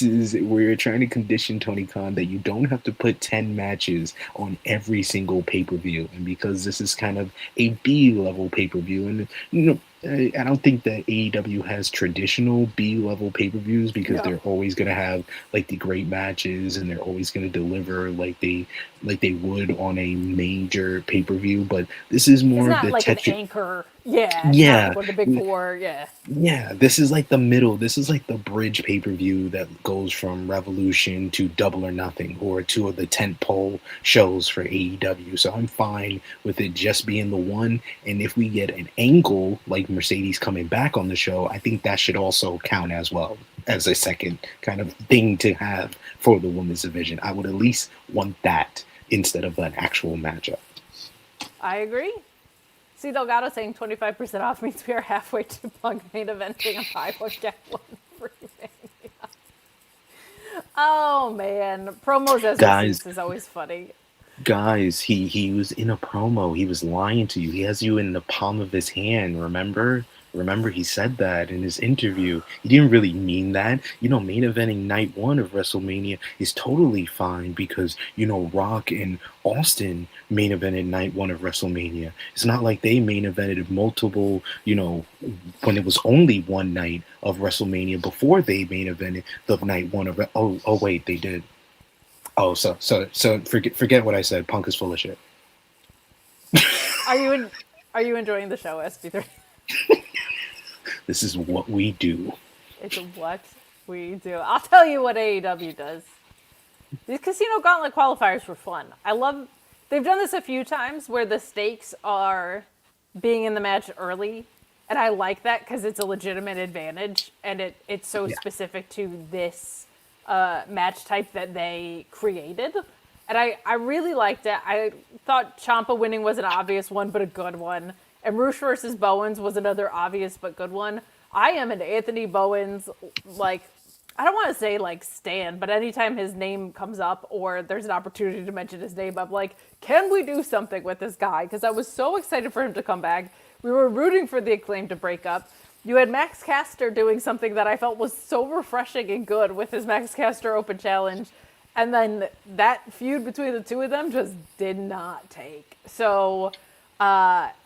is we're trying to condition Tony Khan that you don't have to put 10 matches on every single pay-per-view. And because this is kind of a B-level pay-per-view, and I don't think that AEW has traditional B-level pay-per-views because they're always going to have like the great matches, and they're always going to deliver like they would on a major pay-per-view. But this is more
it's not
the
like an anchor. Yeah.
Yeah.
Not like the big 4. Yeah.
Yeah, this is like the middle. This is like the bridge pay-per-view that goes from Revolution to Double or Nothing, or 2 of the tentpole shows for AEW. So I'm fine with it just being the one. And if we get an angle like Mercedes coming back on the show, I think that should also count as well as a second kind of thing to have for the women's division. I would at least want that instead of an actual matchup.
I agree. See, Delgado saying 25% off means we are halfway to Punk main eventing a 5-1 get 1 free Mania. Oh, man. Promos as receipts is always funny.
Guys, he was in a promo. He was lying to you. He has you in the palm of his hand, remember? Remember, he said that in his interview. He didn't really mean that. Main eventing night 1 of WrestleMania is totally fine because, Rock and Austin main evented night 1 of WrestleMania. It's not like they main evented multiple, when it was only one night of WrestleMania before they main evented the night 1 of... Oh, wait, they did. Oh, so forget what I said. Punk is full of shit.
Are you enjoying the show, SB3?
This is what we do.
It's what we do. I'll tell you what AEW does. These Casino Gauntlet qualifiers were fun. They've done this a few times where the stakes are being in the match early, and I like that because it's a legitimate advantage, and it's so specific to this match type that they created. And I really liked it. I thought Ciampa winning was an obvious one, but a good one. And Rush versus Bowens was another obvious but good one. I am an Anthony Bowens, like, I don't want to say, like, stan, but anytime his name comes up or there's an opportunity to mention his name, I'm like, can we do something with this guy? Because I was so excited for him to come back. We were rooting for the Acclaim to break up. You had Max Caster doing something that I felt was so refreshing and good with his Max Caster Open Challenge. And then that feud between the two of them just did not take. So,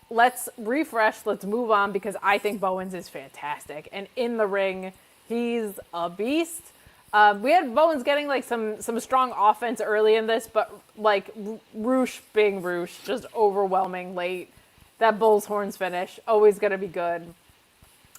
let's refresh. Let's move on because I think Bowens is fantastic. And in the ring, he's a beast. We had Bowens getting like some strong offense early in this, but like Roosh being Roosh, just overwhelming late. That Bull's Horns finish, always going to be good.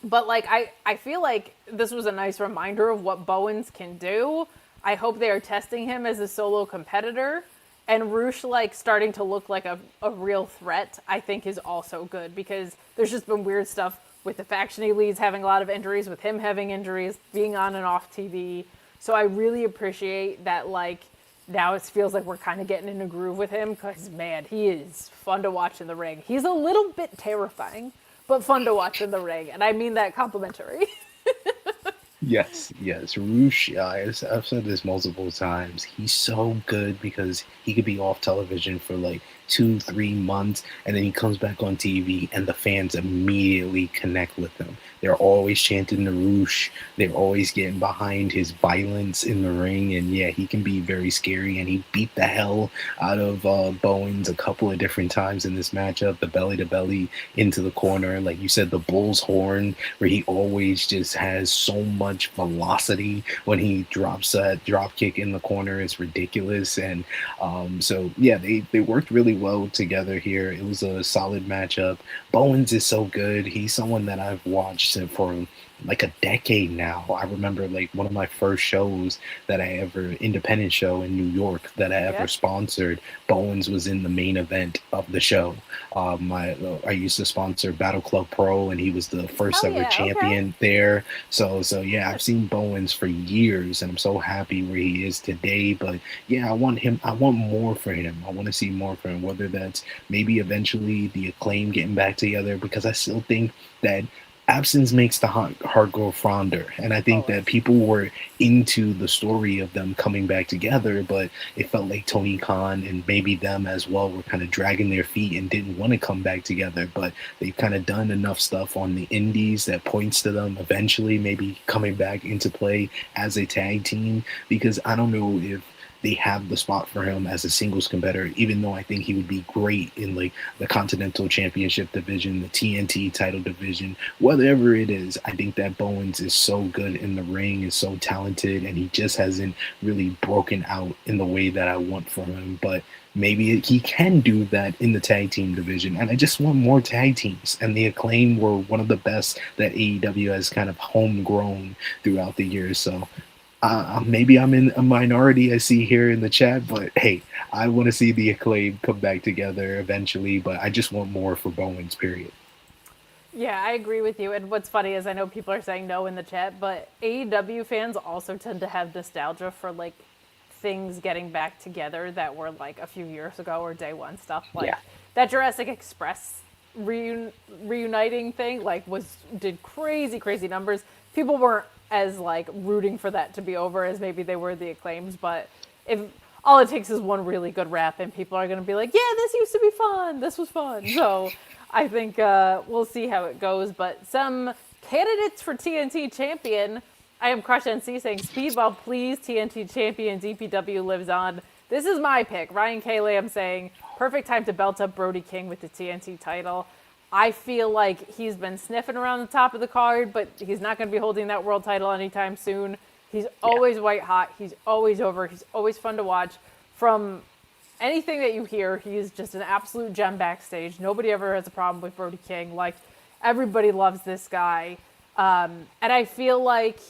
But like I feel like this was a nice reminder of what Bowens can do. I hope they are testing him as a solo competitor. And Roosh, like, starting to look like a real threat, I think is also good because there's just been weird stuff with the faction he leads having a lot of injuries, with him having injuries, being on and off TV. So I really appreciate that, like, now it feels like we're kind of getting in a groove with him because, man, he is fun to watch in the ring. He's a little bit terrifying, but fun to watch in the ring. And I mean that complimentary.
Yes, Roosh, I've said this multiple times. He's so good because he could be off television for like 2-3 months, and then he comes back on TV, and the fans immediately connect with him. They're always chanting the Roosh. They're always getting behind his violence in the ring, and yeah, he can be very scary. And he beat the hell out of Bowens a couple of different times in this matchup. The belly to belly into the corner, like you said, the bull's horn, where he always just has so much velocity when he drops that drop kick in the corner. It's ridiculous. And so yeah, they worked really well together here. It was a solid matchup. Bowens is so good. He's someone that I've watched for like a decade now. I remember like one of my first shows that I ever, independent show in New York that I ever sponsored, Bowens was in the main event of the show. I used to sponsor Battle Club Pro, and he was the first ever champion there. So yeah, I've seen Bowens for years, and I'm so happy where he is today. But yeah, I want more for him. I want to see more for him, whether that's maybe eventually the Acclaim getting back together, because I still think that absence makes the heart grow fonder. And I think that people were into the story of them coming back together, but it felt like Tony Khan and maybe them as well were kind of dragging their feet and didn't want to come back together. But they've kind of done enough stuff on the indies that points to them eventually maybe coming back into play as a tag team, because I don't know if they have the spot for him as a singles competitor, even though I think he would be great in like the Continental Championship division, the TNT title division, whatever it is. I think that Bowens is so good in the ring, is so talented, and he just hasn't really broken out in the way that I want from him. But maybe he can do that in the tag team division. And I just want more tag teams. And the Acclaim were one of the best that AEW has kind of homegrown throughout the years. So maybe I'm in a minority, I see here in the chat, but hey, I want to see the Acclaim come back together eventually, but I just want more for Bowens, period.
Yeah, I agree with you. And what's funny is I know people are saying no in the chat, but AEW fans also tend to have nostalgia for like things getting back together that were like a few years ago or day one stuff. Like that Jurassic Express reuniting thing did crazy numbers. People weren't as like rooting for that to be over as maybe they were the Acclaims, but if all it takes is one really good rap and people are going to be like, yeah, this used to be fun, this was fun. So I think we'll see how it goes. But some candidates for TNT champion, I am Crush NC saying Speedball please, TNT champion, DPW lives on. This is my pick. Ryan K. Lamb saying perfect time to belt up Brody King with the TNT title. I feel like he's been sniffing around the top of the card, but he's not going to be holding that world title anytime soon. He's always white hot. He's always over. He's always fun to watch. From anything that you hear, he's just an absolute gem backstage. Nobody ever has a problem with Brody King. Like, everybody loves this guy. And I feel like,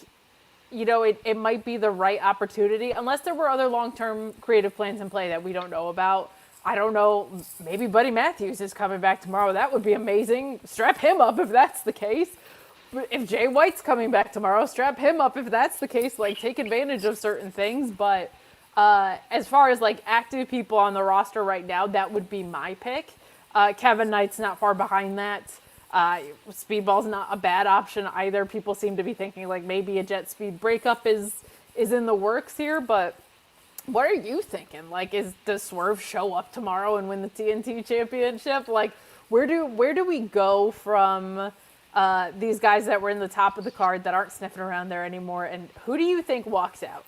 you know, it might be the right opportunity, unless there were other long-term creative plans in play that we don't know about. I don't know, maybe Buddy Matthews is coming back tomorrow. That would be amazing. Strap him up if that's the case. If Jay White's coming back tomorrow, strap him up if that's the case. Like, take advantage of certain things. But as far as, like, active people on the roster right now, that would be my pick. Kevin Knight's not far behind that. Speedball's not a bad option either. People seem to be thinking, like, maybe a JetSpeed breakup is in the works here, but what are you thinking? Like, does Swerve show up tomorrow and win the TNT championship? Like, where do we go from these guys that were in the top of the card that aren't sniffing around there anymore? And who do you think walks out?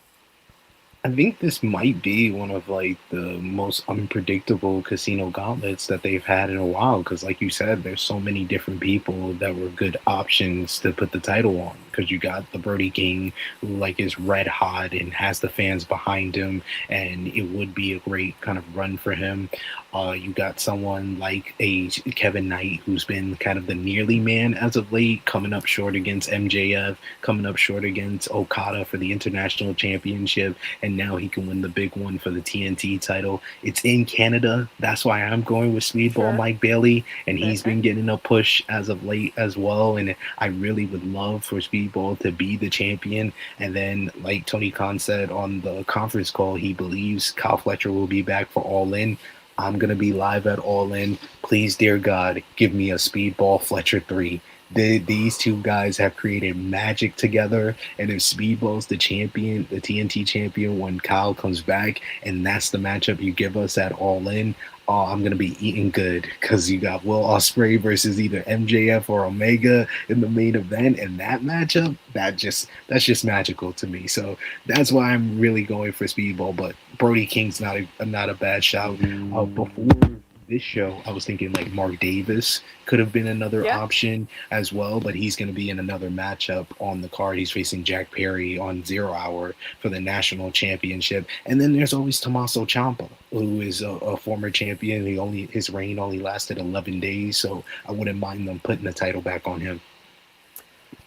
I think this might be one of like the most unpredictable casino gauntlets that they've had in a while. Because like you said, there's so many different people that were good options to put the title on. Because you got the Brody King, who like is red hot and has the fans behind him, and it would be a great kind of run for him. You got someone like a Kevin Knight, who's been kind of the nearly man as of late, coming up short against MJF, coming up short against Okada for the international championship, and and now he can win the big one for the TNT title. It's in Canada. That's why I'm going with Speedball
Sure.
Mike Bailey, and
Fair,
he's
fair.
been getting a push as of late as well. And I really would love for Speedball to be the champion. And then, like Tony Khan said on the conference call, he believes Kyle Fletcher will be back for All In. I'm going to be live at All In. Please, dear God, give me a Speedball Fletcher 3. These two guys have created magic together, and if Speedball's the champion, the TNT champion, when Kyle comes back, and that's the matchup you give us at All In, oh, I'm gonna be eating good, because you got Will Ospreay versus either MJF or Omega in the main event, and that matchup, that's just magical to me. So that's why I'm really going for Speedball. But Brody King's not a bad shout. Before this show, I was thinking like Mark Davis could have been another option as well, but he's going to be in another matchup on the card. He's facing Jack Perry on 0 Hour for the national championship. And then there's always Tommaso Ciampa, who is a former champion. His reign only lasted 11 days, so I wouldn't mind them putting the title back on him.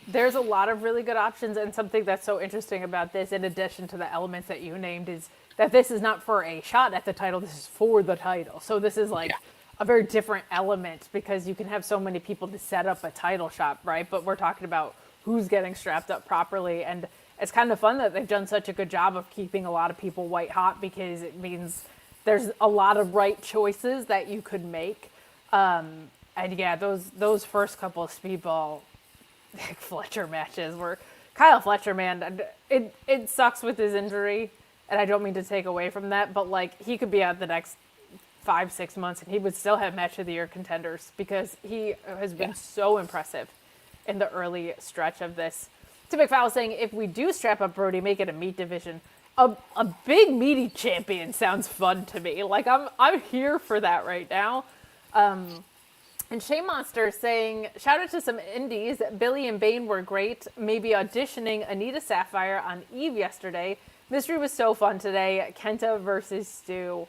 There's a lot of really good options, and something that's so interesting about this, in addition to the elements that you named, is that this is not for a shot at the title, this is for the title. So this is like a very different element, because you can have so many people to set up a title shot, right? But we're talking about who's getting strapped up properly, and it's kind of fun that they've done such a good job of keeping a lot of people white hot, because it means there's a lot of right choices that you could make. And yeah, those first couple of Speedball Fletcher matches were Kyle Fletcher, man. It sucks with his injury, and I don't mean to take away from that, but like he could be out the next 5-6 months and he would still have match of the year contenders, because he has been so impressive in the early stretch of this. Tim McFowle saying, if we do strap up Brody, make it a meat division. A big meaty champion sounds fun to me. Like I'm here for that right now. And Shea Monster saying, shout out to some indies. Billy and Bane were great. Maybe auditioning Anita Sapphire on Eve yesterday. Mystery was so fun today. Kenta versus Stu.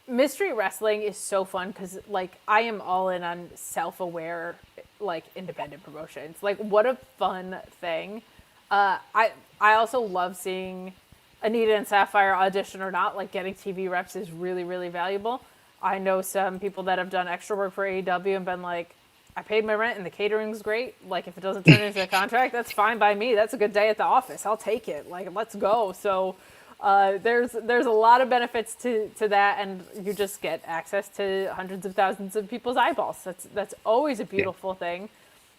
Mystery wrestling is so fun, because like I am all in on self-aware, like independent promotions. Like what a fun thing. I also love seeing Anita and Sapphire audition or not. Like getting TV reps is really, really valuable. I know some people that have done extra work for AEW and been like, I paid my rent and the catering's great. Like, if it doesn't turn into a contract, that's fine by me. That's a good day at the office. I'll take it. Like, let's go. So there's a lot of benefits to that, and you just get access to hundreds of thousands of people's eyeballs. That's always a beautiful thing.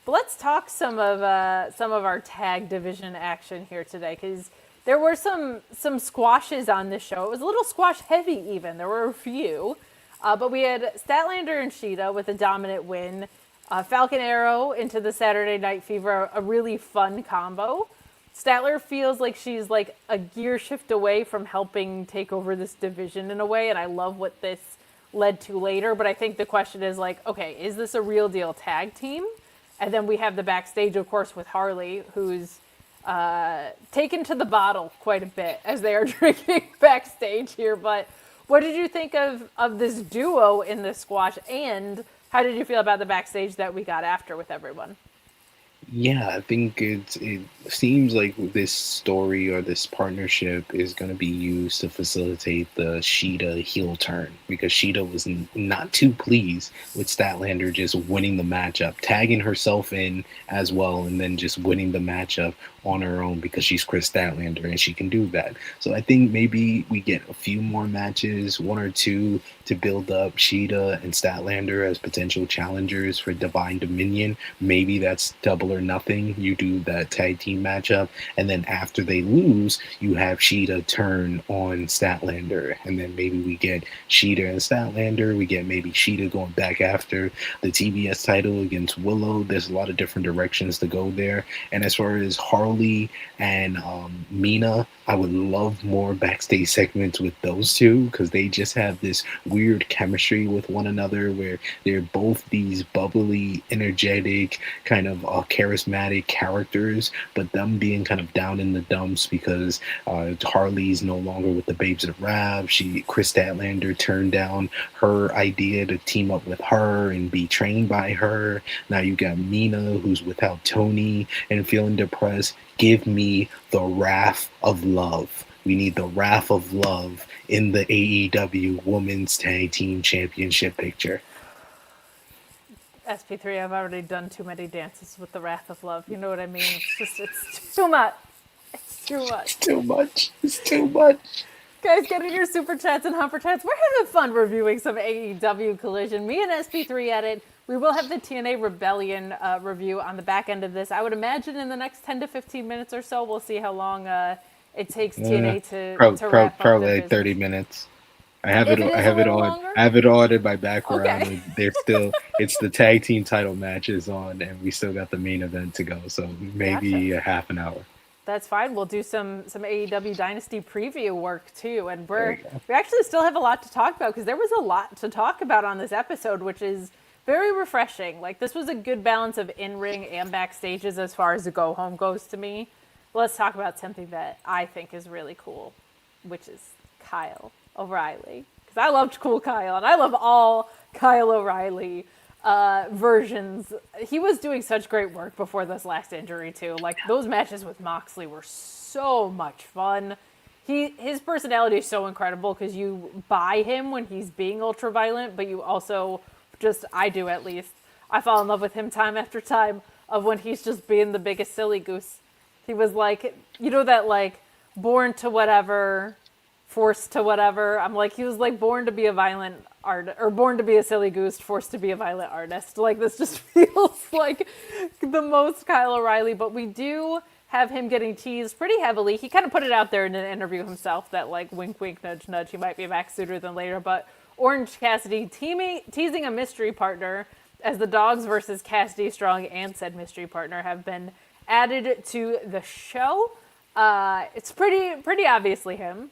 But let's talk some of our tag division action here today, because there were some squashes on this show. It was a little squash heavy even. There were a few. But we had Statlander and Shida with a dominant win. Falcon Arrow into the Saturday Night Fever, a really fun combo. Statler feels like she's like a gear shift away from helping take over this division in a way, and I love what this led to later. But I think the question is like, okay, is this a real deal tag team? And then we have the backstage, of course, with Harley, who's taken to the bottle quite a bit as they are drinking backstage here. But what did you think of this duo in the squash, and how did you feel about the backstage that we got after with everyone?
Yeah, I think it seems like this story or this partnership is going to be used to facilitate the Shida heel turn, because Shida was not too pleased with Statlander just winning the matchup, tagging herself in as well, and then just winning the matchup on her own, because she's Kris Statlander and she can do that. So I think maybe we get a few more matches, 1 or 2, to build up Shida and Statlander as potential challengers for Divine Dominion. Maybe that's double or nothing. You do that tag team matchup, and then after they lose, you have Shida turn on Statlander, and then maybe we get Shida and Statlander. We get maybe Shida going back after the TBS title against Willow. There's a lot of different directions to go there. And as far as Harley and Mina, I would love more backstage segments with those two, because they just have this weird chemistry with one another, where they're both these bubbly, energetic, kind of charismatic characters, but them being kind of down in the dumps because Harley's no longer with the Babes of Wrath. Kris Statlander turned down her idea to team up with her and be trained by her. Now you got Mina, who's without Tony and feeling depressed. Give me the wrath of love. We need the Wrath of Love in the AEW Women's Tag Team Championship picture.
SP3, I've already done too many dances with the Wrath of Love. You know what I mean? It's too much. It's too much.
It's too much. It's too much.
Guys, get in your super chats and humper chats. We're having fun reviewing some AEW Collision. Me and SP3 at it. We will have the TNA Rebellion review on the back end of this. I would imagine in the next 10 to 15 minutes or so, we'll see how long it takes TNA to wrap up
probably
their
like 30
business.
minutes. I have it on in my background.
Okay.
There's still it's the tag team title matches on, and we still got the main event to go. So maybe a half an hour.
That's fine. We'll do some AEW Dynasty preview work too, and we actually still have a lot to talk about because there was a lot to talk about on this episode, which is very refreshing. Like, this was a good balance of in-ring and backstages as far as the go-home goes to me. Let's talk about something that I think is really cool, which is Kyle O'Reilly. Because I loved Cool Kyle, and I love all Kyle O'Reilly versions. He was doing such great work before this last injury, too. Like, those matches with Moxley were so much fun. His personality is so incredible because you buy him when he's being ultra-violent, but you also... I do at least. I fall in love with him time after time of when he's just being the biggest silly goose. He was like, you know that like born to whatever, forced to whatever. I'm like, he was like born to be a violent art or born to be a silly goose, forced to be a violent artist. Like this just feels like the most Kyle O'Reilly, but we do have him getting teased pretty heavily. He kind of put it out there in an interview himself that like wink, wink, nudge, nudge. He might be back sooner than later, but Orange Cassidy teasing a mystery partner as the Dogs versus Cassidy Strong and said mystery partner have been added to the show. It's pretty obviously him.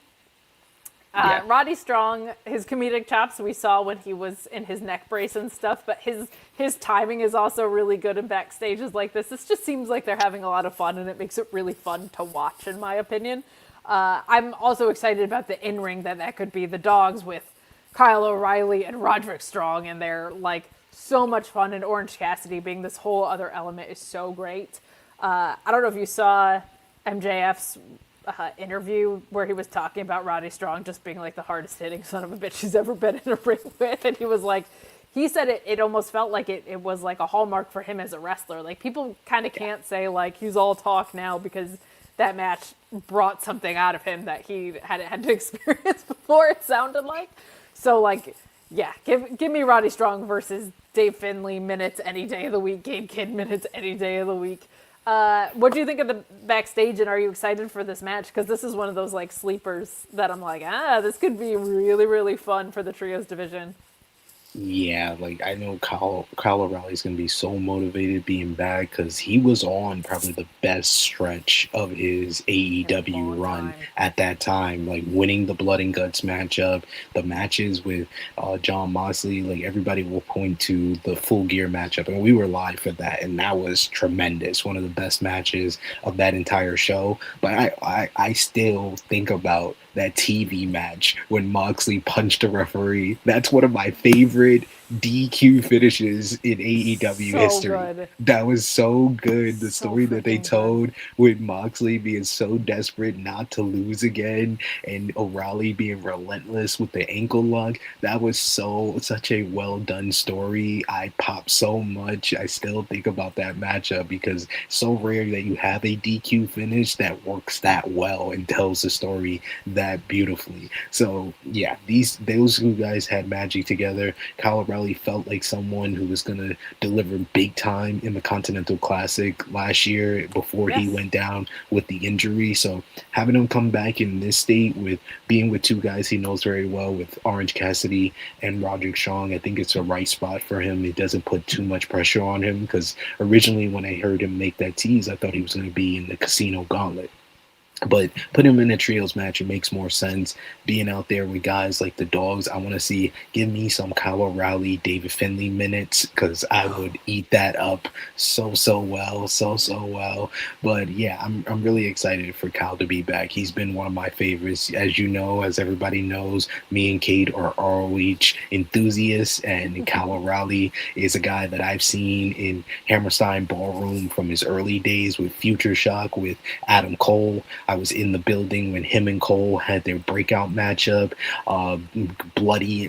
Roddy Strong, his comedic chops we saw when he was in his neck brace and stuff, but his timing is also really good in backstages like this. This just seems like they're having a lot of fun, and it makes it really fun to watch, in my opinion. I'm also excited about the in-ring that could be the Dogs with Kyle O'Reilly and Roderick Strong, and they're like so much fun, and Orange Cassidy being this whole other element is so great. I don't know if you saw MJF's interview where he was talking about Roddy Strong just being like the hardest hitting son of a bitch he's ever been in a ring with, and he was like, he said it almost felt like it was like a hallmark for him as a wrestler. Like people kind of can't say like he's all talk now because that match brought something out of him that he hadn't had to experience before, it sounded like. So, like, yeah, give me Roddy Strong versus Dave Finlay minutes any day of the week, Gabe Kidd minutes any day of the week. What do you think of the backstage, and are you excited for this match? Because this is one of those, like, sleepers that I'm like, this could be really, really fun for the trios division.
Yeah, like I know Kyle O'Reilly's gonna be so motivated being back because he was on probably the best stretch of his AEW run at that time, like winning the Blood and Guts matchup, the matches with Jon Moxley. Like everybody will point to the Full Gear matchup, and we were live for that, and that was tremendous, one of the best matches of that entire show. But I still think about that TV match when Moxley punched a referee. That's one of my favorite DQ finishes in AEW history. Good. That was so good. The story that they told with Moxley being so desperate not to lose again and O'Reilly being relentless with the ankle lock. That was such a well done story. I popped so much. I still think about that matchup because it's so rare that you have a DQ finish that works that well and tells the story that beautifully. So yeah, those two guys had magic together. Kyle O'Reilly felt like someone who was going to deliver big time in the Continental Classic last year before he went down with the injury. So having him come back in this state with being with two guys he knows very well with Orange Cassidy and Roderick Strong, I think it's a right spot for him. It doesn't put too much pressure on him because originally when I heard him make that tease, I thought he was going to be in the Casino Gauntlet. But put him in a trios match, it makes more sense. Being out there with guys like the Dogs, I want to see, give me some Kyle O'Reilly, David Finlay minutes, because I would eat that up so well. But yeah, I'm really excited for Kyle to be back. He's been one of my favorites. As you know, as everybody knows, me and Kate are ROH enthusiasts, and Kyle O'Reilly is a guy that I've seen in Hammerstein Ballroom from his early days with Future Shock, with Adam Cole. I was in the building when him and Cole had their breakout matchup, bloody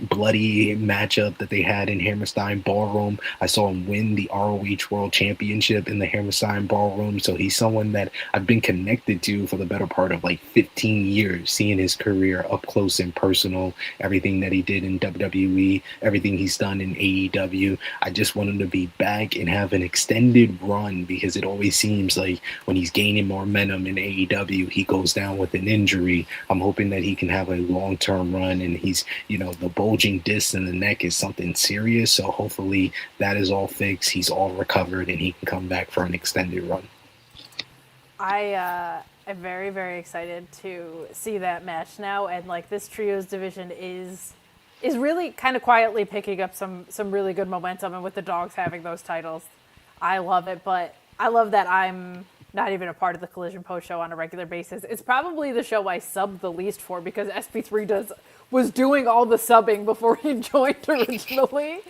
matchup that they had in Hammerstein Ballroom. I saw him win the ROH World Championship in the Hammerstein Ballroom. So he's someone that I've been connected to for the better part of like 15 years, seeing his career up close and personal, everything that he did in WWE, everything he's done in AEW. I just want him to be back and have an extended run, because it always seems like when he's gaining momentum in AEW, he goes down with an injury. I'm hoping that he can have a long-term run, and he's, the bulging disc in the neck is something serious. So hopefully that is all fixed. He's all recovered and he can come back for an extended run.
I am very, very excited to see that match now, and like this trios division is really kind of quietly picking up some really good momentum, and with the dogs having those titles, I love it. But I love that I'm not even a part of the Collision post show on a regular basis. It's probably the show I subbed the least for, because SP3 was doing all the subbing before he joined originally.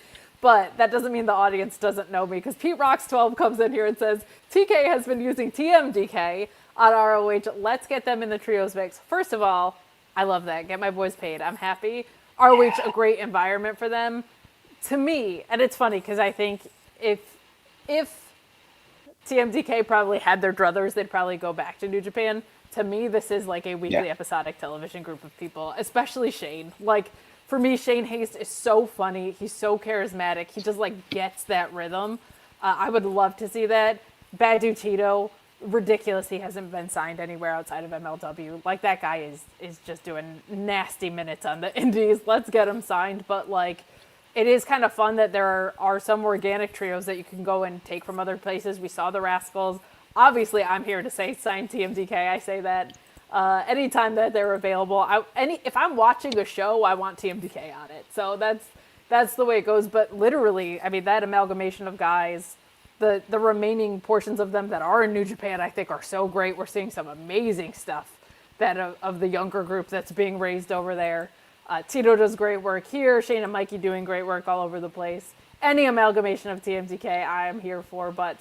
But that doesn't mean the audience doesn't know me, because Pete Rocks 12 comes in here and says, TK has been using TMDK on ROH. Let's get them in the trios mix. First of all, I love that. Get my boys paid. I'm happy. ROH, a great environment for them. To me, and it's funny because I think if TMDK probably had their druthers, they'd probably go back to New Japan. To me, this is like a weekly episodic television group of people, especially Shane. Like, for me, Shane Haste is so funny. He's so charismatic. He just like gets that rhythm. I would love to see that. Badu Tito, ridiculous. He hasn't been signed anywhere outside of MLW. Like, that guy is just doing nasty minutes on the indies. Let's get him signed. But like, it is kind of fun that there are some organic trios that you can go and take from other places. We saw the Rascals. Obviously, I'm here to say sign TMDK. I say that anytime that they're available. If I'm watching a show, I want TMDK on it. So that's the way it goes. But literally, I mean, that amalgamation of guys, the remaining portions of them that are in New Japan, I think are so great. We're seeing some amazing stuff of the younger group that's being raised over there. Tito does great work here. Shane and Mickie doing great work all over the place. Any amalgamation of TMDK, I am here for. But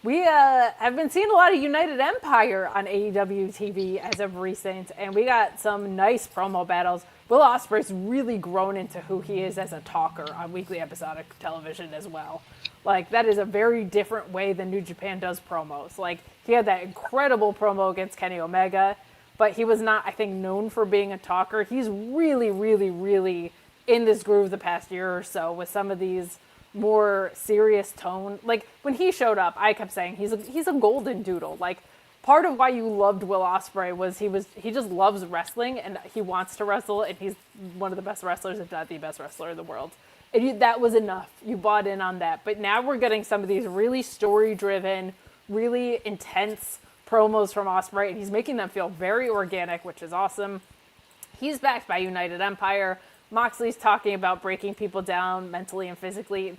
we have been seeing a lot of United Empire on AEW TV as of recent, and we got some nice promo battles. Will Ospreay's really grown into who he is as a talker on weekly episodic television as well. Like, that is a very different way than New Japan does promos. Like, he had that incredible promo against Kenny Omega, but he was not, I think, known for being a talker. He's really, really, really in this groove the past year or so with some of these more serious tone. Like, when he showed up, I kept saying he's a golden doodle. Like, part of why you loved Will Ospreay was he just loves wrestling, and he wants to wrestle, and he's one of the best wrestlers, if not the best wrestler in the world. And that was enough. You bought in on that. But now we're getting some of these really story-driven, really intense promos from Ospreay, and he's making them feel very organic, which is awesome. He's backed by United Empire. Moxley's talking about breaking people down mentally and physically.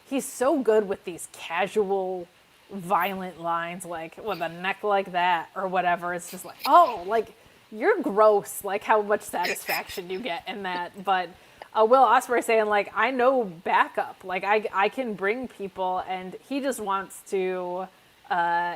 He's so good with these casual, violent lines, like with a neck like that or whatever. It's just like, oh, like, you're gross, like how much satisfaction you get in that. But Will Ospreay saying, like, I know backup. Like, I can bring people, and he just wants to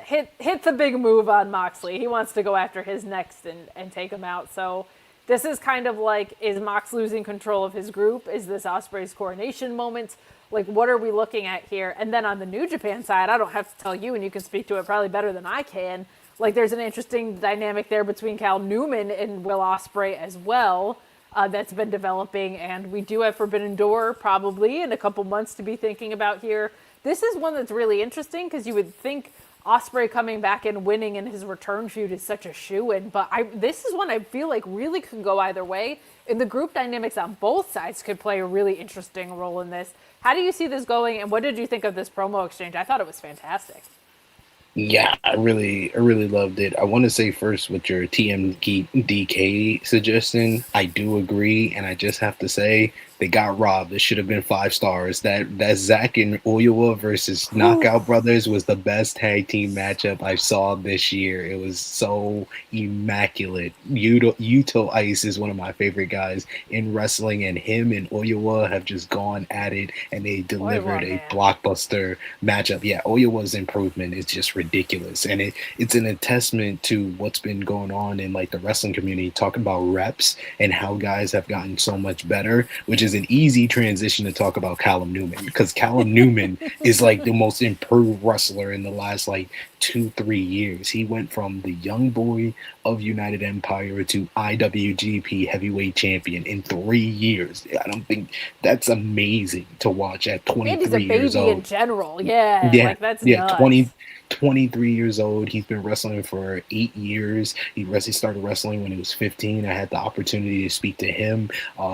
hit the big move on Moxley. He wants to go after his next and take him out. So this is kind of like, is Mox losing control of his group? Is this Ospreay's coronation moment? Like, what are we looking at here? And then on the New Japan side, I don't have to tell you, and you can speak to it probably better than I can. Like, there's an interesting dynamic there between Cal Newman and Will Ospreay as well. That's been developing, and we do have Forbidden Door probably in a couple months to be thinking about here. This is one that's really interesting because you would think Ospreay coming back and winning in his return feud is such a shoo-in, but this is one I feel like really could go either way, and the group dynamics on both sides could play a really interesting role in this. How do you see this going, and what did you think of this promo exchange? I thought it was fantastic.
Yeah, I really loved it. I want to say first with your TMDK suggestion, I do agree, and I just have to say They got robbed. It should have been 5 stars. That Zack and Oyowa versus Knockout Brothers was the best tag team matchup I saw this year. It was so immaculate. Yuto Ice is one of my favorite guys in wrestling, and him and Oyowa have just gone at it, and they delivered a blockbuster matchup. Yeah, Oyowa's improvement is just ridiculous, and it's an testament to what's been going on in like the wrestling community, talking about reps and how guys have gotten so much better, which is an easy transition to talk about Callum Newman, because Callum Newman is like the most improved wrestler in the last like 2-3 years. He went from the young boy of United Empire to IWGP heavyweight champion in 3 years. I don't think that's amazing to watch at 23 years old.
In general, like that's nuts.
23 years old. He's been wrestling for 8 years. He started wrestling when he was 15. I had the opportunity to speak to him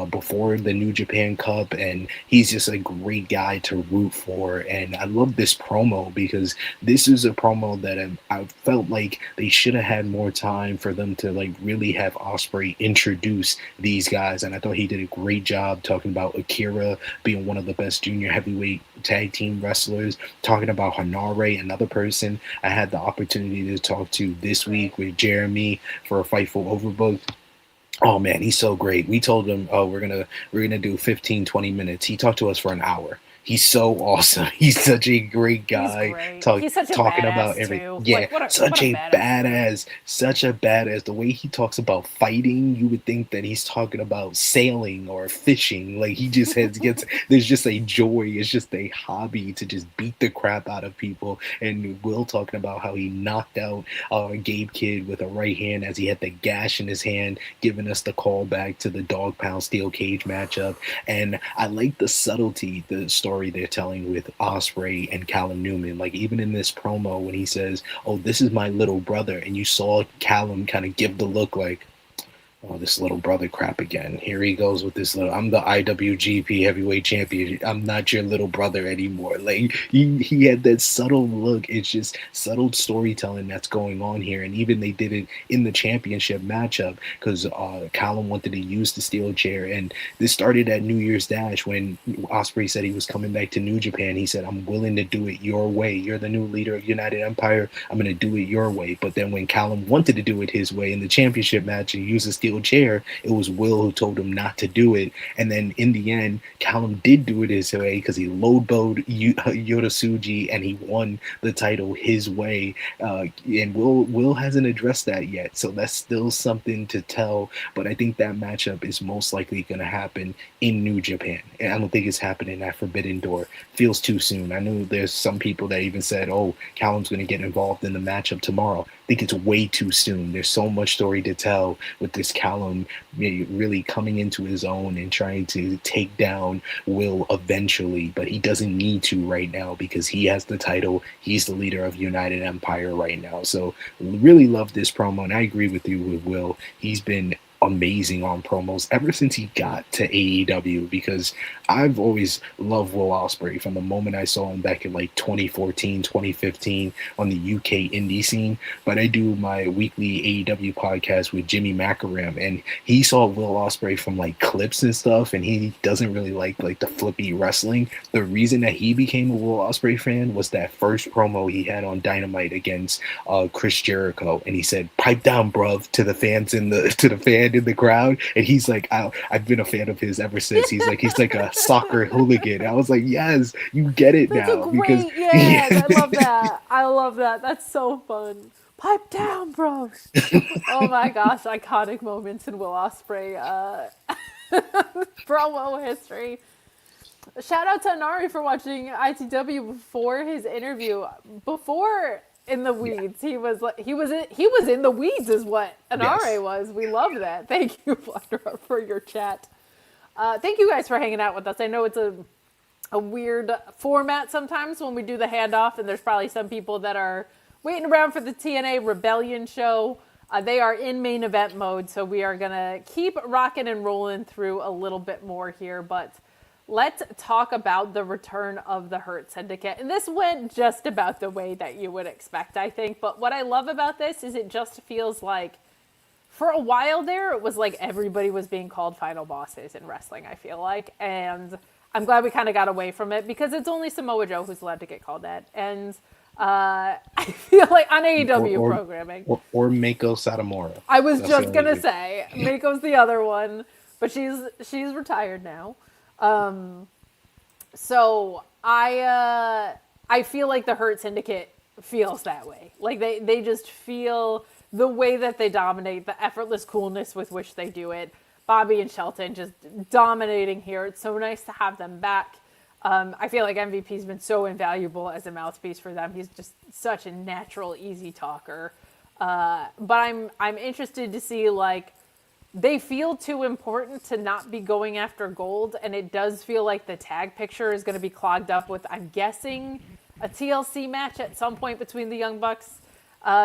before the New Japan Cup, and he's just a great guy to root for. And I love this promo because this is a promo that I felt like they should have had more time for them to like really have Ospreay introduce these guys. And I thought he did a great job talking about Akira being one of the best junior heavyweight tag team wrestlers, talking about Hanare, another person I had the opportunity to talk to this week with Jeremy for a Fightful Overbook. Oh man, he's so great. We told him, oh, we're gonna do 15-20 minutes. He talked to us for an hour. He's so awesome. He's such a great guy.
He's such a
talking
badass
about everything.
too.
Yeah,
like,
such a badass. Such a badass. The way he talks about fighting, you would think that he's talking about sailing or fishing. Like he just gets there's just a joy. It's just a hobby to just beat the crap out of people. And Will talking about how he knocked out Gabe Kidd with a right hand as he had the gash in his hand, giving us the call back to the Dog Pound Steel Cage matchup. And I like the subtlety, the story they're telling with Ospreay and Callum Newman. Like even in this promo when he says, oh, this is my little brother, and you saw Callum kind of give the look like, oh, this little brother crap again. Here he goes with this little, I'm the IWGP heavyweight champion. I'm not your little brother anymore. Like he had that subtle look. It's just subtle storytelling that's going on here. And even they did it in the championship matchup because Callum wanted to use the steel chair. And this started at New Year's Dash when Ospreay said he was coming back to New Japan. He said, I'm willing to do it your way. You're the new leader of United Empire. I'm going to do it your way. But then when Callum wanted to do it his way in the championship match and use the steel chair, it was Will who told him not to do it. And then in the end, Callum did do it his way because he low-bowed Yota Tsuji and he won the title his way. And Will hasn't addressed that yet, so that's still something to tell. But I think that matchup is most likely going to happen in New Japan. And I don't think it's happening at Forbidden Door. Feels too soon. I know there's some people that even said, oh, Callum's going to get involved in the matchup tomorrow. I think it's way too soon. There's so much story to tell with this Callum really coming into his own and trying to take down Will eventually, but he doesn't need to right now because he has the title. He's the leader of United Empire right now. So really love this promo, and I agree with you with Will. He's been amazing on promos ever since he got to AEW, because I've always loved Will Ospreay from the moment I saw him back in like 2014, 2015 on the UK indie scene. But I do my weekly AEW podcast with Jimmy Macaram, and he saw Will Ospreay from like clips and stuff, and he doesn't really like the flippy wrestling. The reason that he became a Will Ospreay fan was that first promo he had on Dynamite against Chris Jericho, and he said, "Pipe down, bruv," to the fans in the crowd, and he's like, I've been a fan of his ever since. He's like a soccer hooligan. I was like, yes, you get it now. Because
I love that. I love that. That's so fun. Pipe down, bro. Oh my gosh, iconic moments in Will Ospreay promo history. Shout out to Anari for watching ITW before his interview. Before in the weeds, he was in the weeds is what Anare was. We love that. Thank you, Flutter, for your chat. Thank you guys for hanging out with us. I know it's a weird format sometimes when we do the handoff, and there's probably some people that are waiting around for the TNA Rebellion show. They are in main event mode, so we are gonna keep rocking and rolling through a little bit more here, but let's talk about the return of the Hurt Syndicate. And this went just about the way that you would expect, I think. But what I love about this is it just feels like for a while there, it was like everybody was being called final bosses in wrestling, I feel like. And I'm glad we kind of got away from it because it's only Samoa Joe who's allowed to get called that. And I feel like on AEW programming.
Or Mako Satomura.
I was just going to say, Mako's the other one, but she's retired now. So I feel like the Hurt Syndicate feels that way. Like they just feel the way that they dominate, the effortless coolness with which they do it. Bobby and Shelton just dominating here. It's so nice to have them back. I feel like MVP's been so invaluable as a mouthpiece for them. He's just such a natural, easy talker. But I'm interested to see, like, they feel too important to not be going after gold, and it does feel like the tag picture is going to be clogged up with, I'm guessing, a TLC match at some point between the Young Bucks,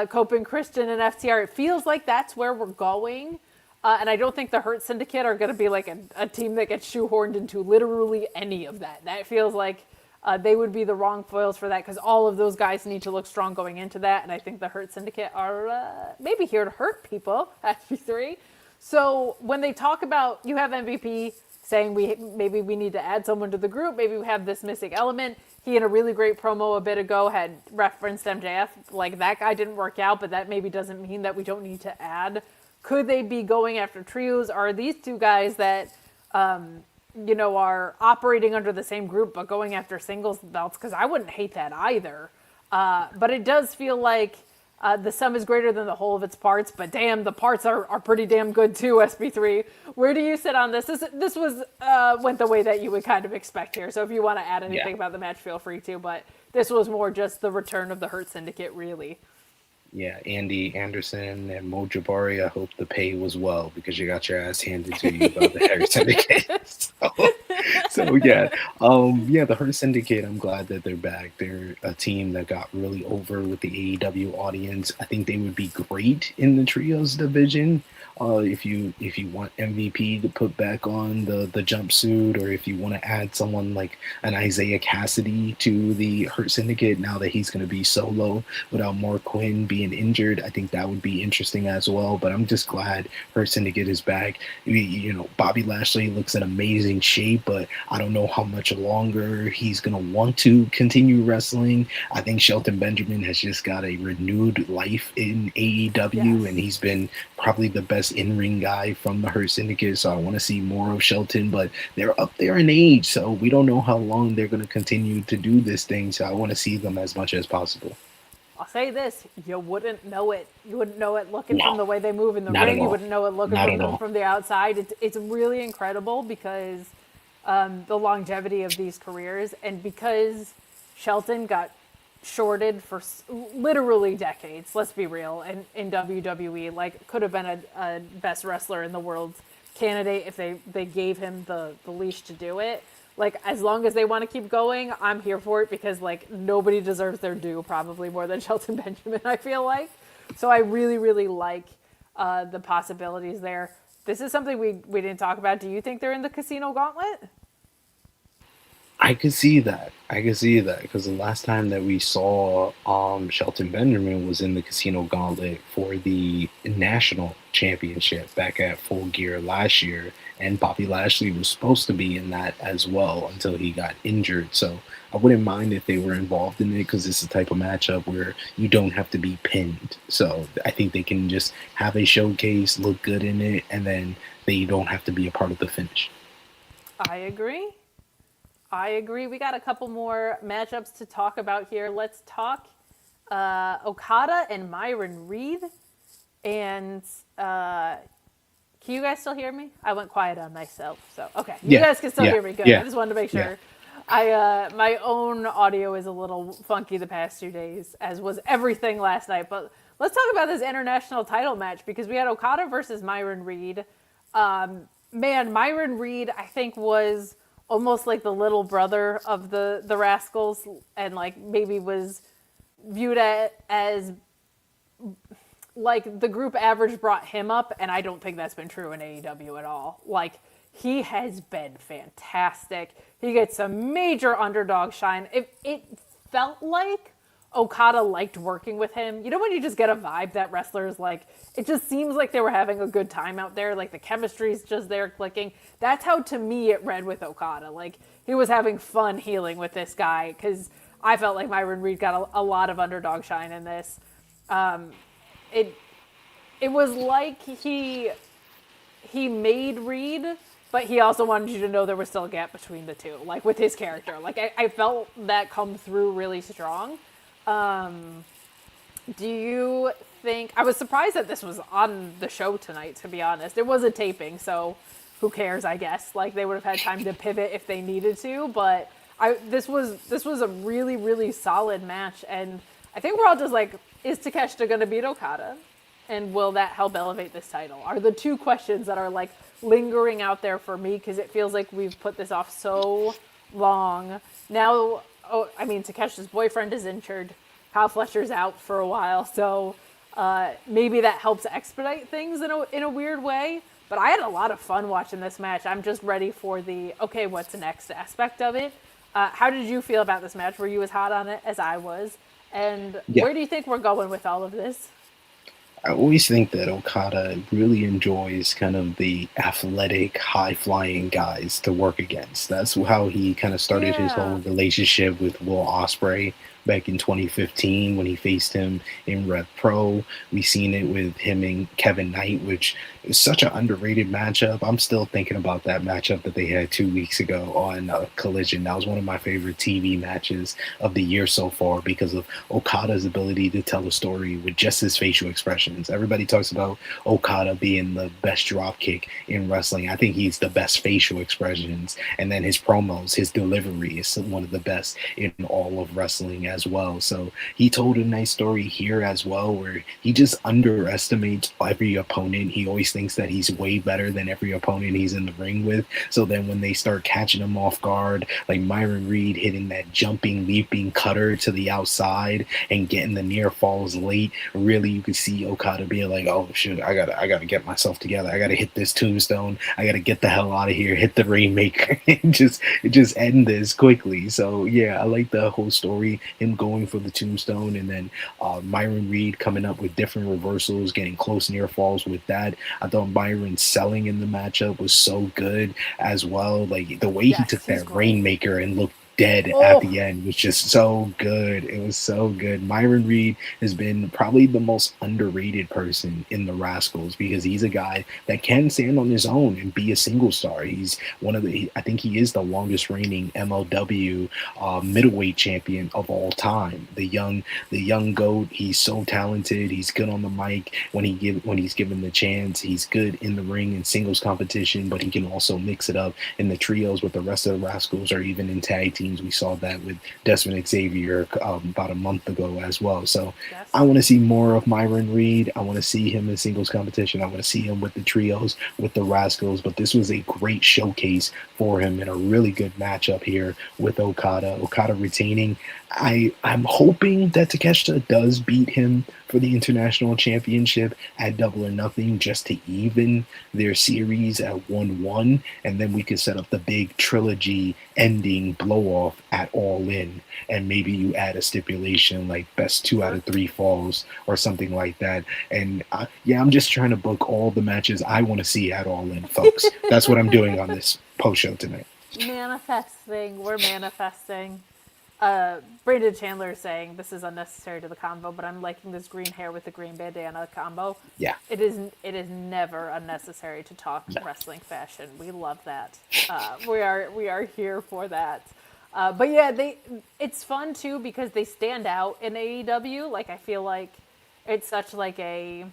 Cope and Christian and FTR. It feels like that's where we're going. And I don't think the Hurt Syndicate are going to be like a team that gets shoehorned into literally any of that. That feels like they would be the wrong foils for that because all of those guys need to look strong going into that. And I think the Hurt Syndicate are maybe here to hurt people at P3. So when they talk about, you have MVP saying maybe we need to add someone to the group, maybe we have this missing element. He in a really great promo a bit ago had referenced MJF. Like, that guy didn't work out, but that maybe doesn't mean that we don't need to add. Could they be going after trios? Are these two guys that, are operating under the same group but going after singles belts? Because I wouldn't hate that either. But it does feel like the sum is greater than the whole of its parts. But damn, the parts are pretty damn good too, SB3. Where do you sit on this? This was went the way that you would kind of expect here. So if you want to add anything about the match, feel free to. But this was more just the return of the Hurt Syndicate, really.
Yeah, Andy Anderson and Mo Jabari, I hope the pay was well because you got your ass handed to you by the Hurt Syndicate. The Hurt Syndicate, I'm glad that they're back. They're a team that got really over with the AEW audience. I think they would be great in the trios division. If you want MVP to put back on the jumpsuit, or if you want to add someone like an Isaiah Cassidy to the Hurt Syndicate now that he's going to be solo without Mark Quinn being injured, I think that would be interesting as well. But I'm just glad Hurt Syndicate is back. Bobby Lashley looks in amazing shape, but I don't know how much longer he's going to want to continue wrestling. I think Shelton Benjamin has just got a renewed life in AEW, and he's been probably the best in-ring guy from the Hurt Syndicate, so I want to see more of Shelton, but they're up there in age, so we don't know how long they're going to continue to do this thing, so I want to see them as much as possible.
I'll say this, you wouldn't know it. You wouldn't know it looking from the way they move in the ring. You wouldn't know it looking from the outside. It's really incredible because the longevity of these careers, and because Shelton got shorted for literally decades, let's be real, in WWE, like, could have been a best wrestler in the world candidate if they gave him the leash to do it. Like, as long as they want to keep going, I'm here for it because, like, nobody deserves their due probably more than Shelton Benjamin, I feel like. So I really, really like the possibilities there. This is something we didn't talk about. Do you think they're in the Casino Gauntlet?
I could see that because the last time that we saw Shelton Benjamin was in the Casino Gauntlet for the National Championship back at Full Gear last year, and Bobby Lashley was supposed to be in that as well until he got injured. So I wouldn't mind if they were involved in it because it's the type of matchup where you don't have to be pinned. So I think they can just have a showcase, look good in it, and then they don't have to be a part of the finish.
I agree. We got a couple more matchups to talk about here. Let's talk Okada and Myron Reed. And can you guys still hear me? I went quiet on myself. So, okay. You guys can still hear me. Good. Yeah. I just wanted to make sure. Yeah. My own audio is a little funky the past 2 days, as was everything last night. But let's talk about this international title match because we had Okada versus Myron Reed. Myron Reed, I think, was almost like the little brother of the Rascals, and like maybe was viewed as like the group average brought him up, and I don't think that's been true in AEW at all. Like, he has been fantastic. He gets a major underdog shine. It felt like Okada liked working with him. You know when you just get a vibe that wrestlers like, it just seems like they were having a good time out there. Like the chemistry's just there clicking. That's how to me it read with Okada. Like he was having fun healing with this guy because I felt like Myron Reed got a lot of underdog shine in this. It was like he made Reed, but he also wanted you to know there was still a gap between the two, like with his character. Like I felt that come through really strong. Do you think, I was surprised that this was on the show tonight, to be honest. It was a taping, so who cares, I guess. Like they would have had time to pivot if they needed to, but this was a really, really solid match, and I think we're all just like, is Takeshita going to beat Okada? And will that help elevate this title? Are the two questions that are like lingering out there for me, because it feels like we've put this off so long. Now, Takeshita's boyfriend is injured. Kyle Fletcher's out for a while, so maybe that helps expedite things in a weird way. But I had a lot of fun watching this match. I'm just ready for the, okay, what's next aspect of it. How did you feel about this match? Were you as hot on it as I was? And where do you think we're going with all of this?
I always think that Okada really enjoys kind of the athletic, high-flying guys to work against. That's how he kind of started his whole relationship with Will Ospreay back in 2015 when he faced him in Rev Pro. We've seen it with him and Kevin Knight, which is such an underrated matchup. I'm still thinking about that matchup that they had 2 weeks ago on Collision. That was one of my favorite TV matches of the year so far because of Okada's ability to tell a story with just his facial expressions. Everybody talks about Okada being the best dropkick in wrestling. I think he's the best facial expressions, and then his promos, his delivery is one of the best in all of wrestling as well. So he told a nice story here as well, where he just underestimates every opponent. He always thinks that he's way better than every opponent he's in the ring with. So then when they start catching him off guard, like Myron Reed hitting that jumping, leaping cutter to the outside and getting the near falls late, really you could see Okada being like, oh shit, I gotta get myself together. I gotta hit this tombstone. I gotta get the hell out of here, hit the Rainmaker, and just end this quickly. So yeah, I like the whole story, him going for the tombstone, and then Myron Reed coming up with different reversals, getting close near falls with that. I thought Myron selling in the matchup was so good as well. Like the way he took that Rainmaker and looked dead at the end was just so good. It was so good. Myron Reed has been probably the most underrated person in the Rascals because he's a guy that can stand on his own and be a single star. He's I think he is the longest reigning MLW middleweight champion of all time. The young goat. He's so talented. He's good on the mic when he's given the chance. He's good in the ring in singles competition, but he can also mix it up in the trios with the rest of the Rascals or even in tag teams. We saw that with Desmond Xavier about a month ago as well. So I want to see more of Myron Reed. I want to see him in singles competition. I want to see him with the trios, with the Rascals. But this was a great showcase for him and a really good matchup here with Okada. Okada retaining. I'm hoping that Takeshita does beat him for the International Championship at Double or Nothing just to even their series at 1-1, and then we could set up the big trilogy ending blow-off at All In, and maybe you add a stipulation like best 2 out of 3 falls or something like that. And I'm just trying to book all the matches I want to see at All In, folks. That's what I'm doing on this post-show tonight.
Manifesting. We're manifesting. Brandon Chandler is saying this is unnecessary to the combo, but I'm liking this green hair with the green bandana combo. Yeah. It is never unnecessary to talk wrestling fashion. We love that. We are here for that. But yeah, it's fun too because they stand out in AEW. Like I feel like it's such like a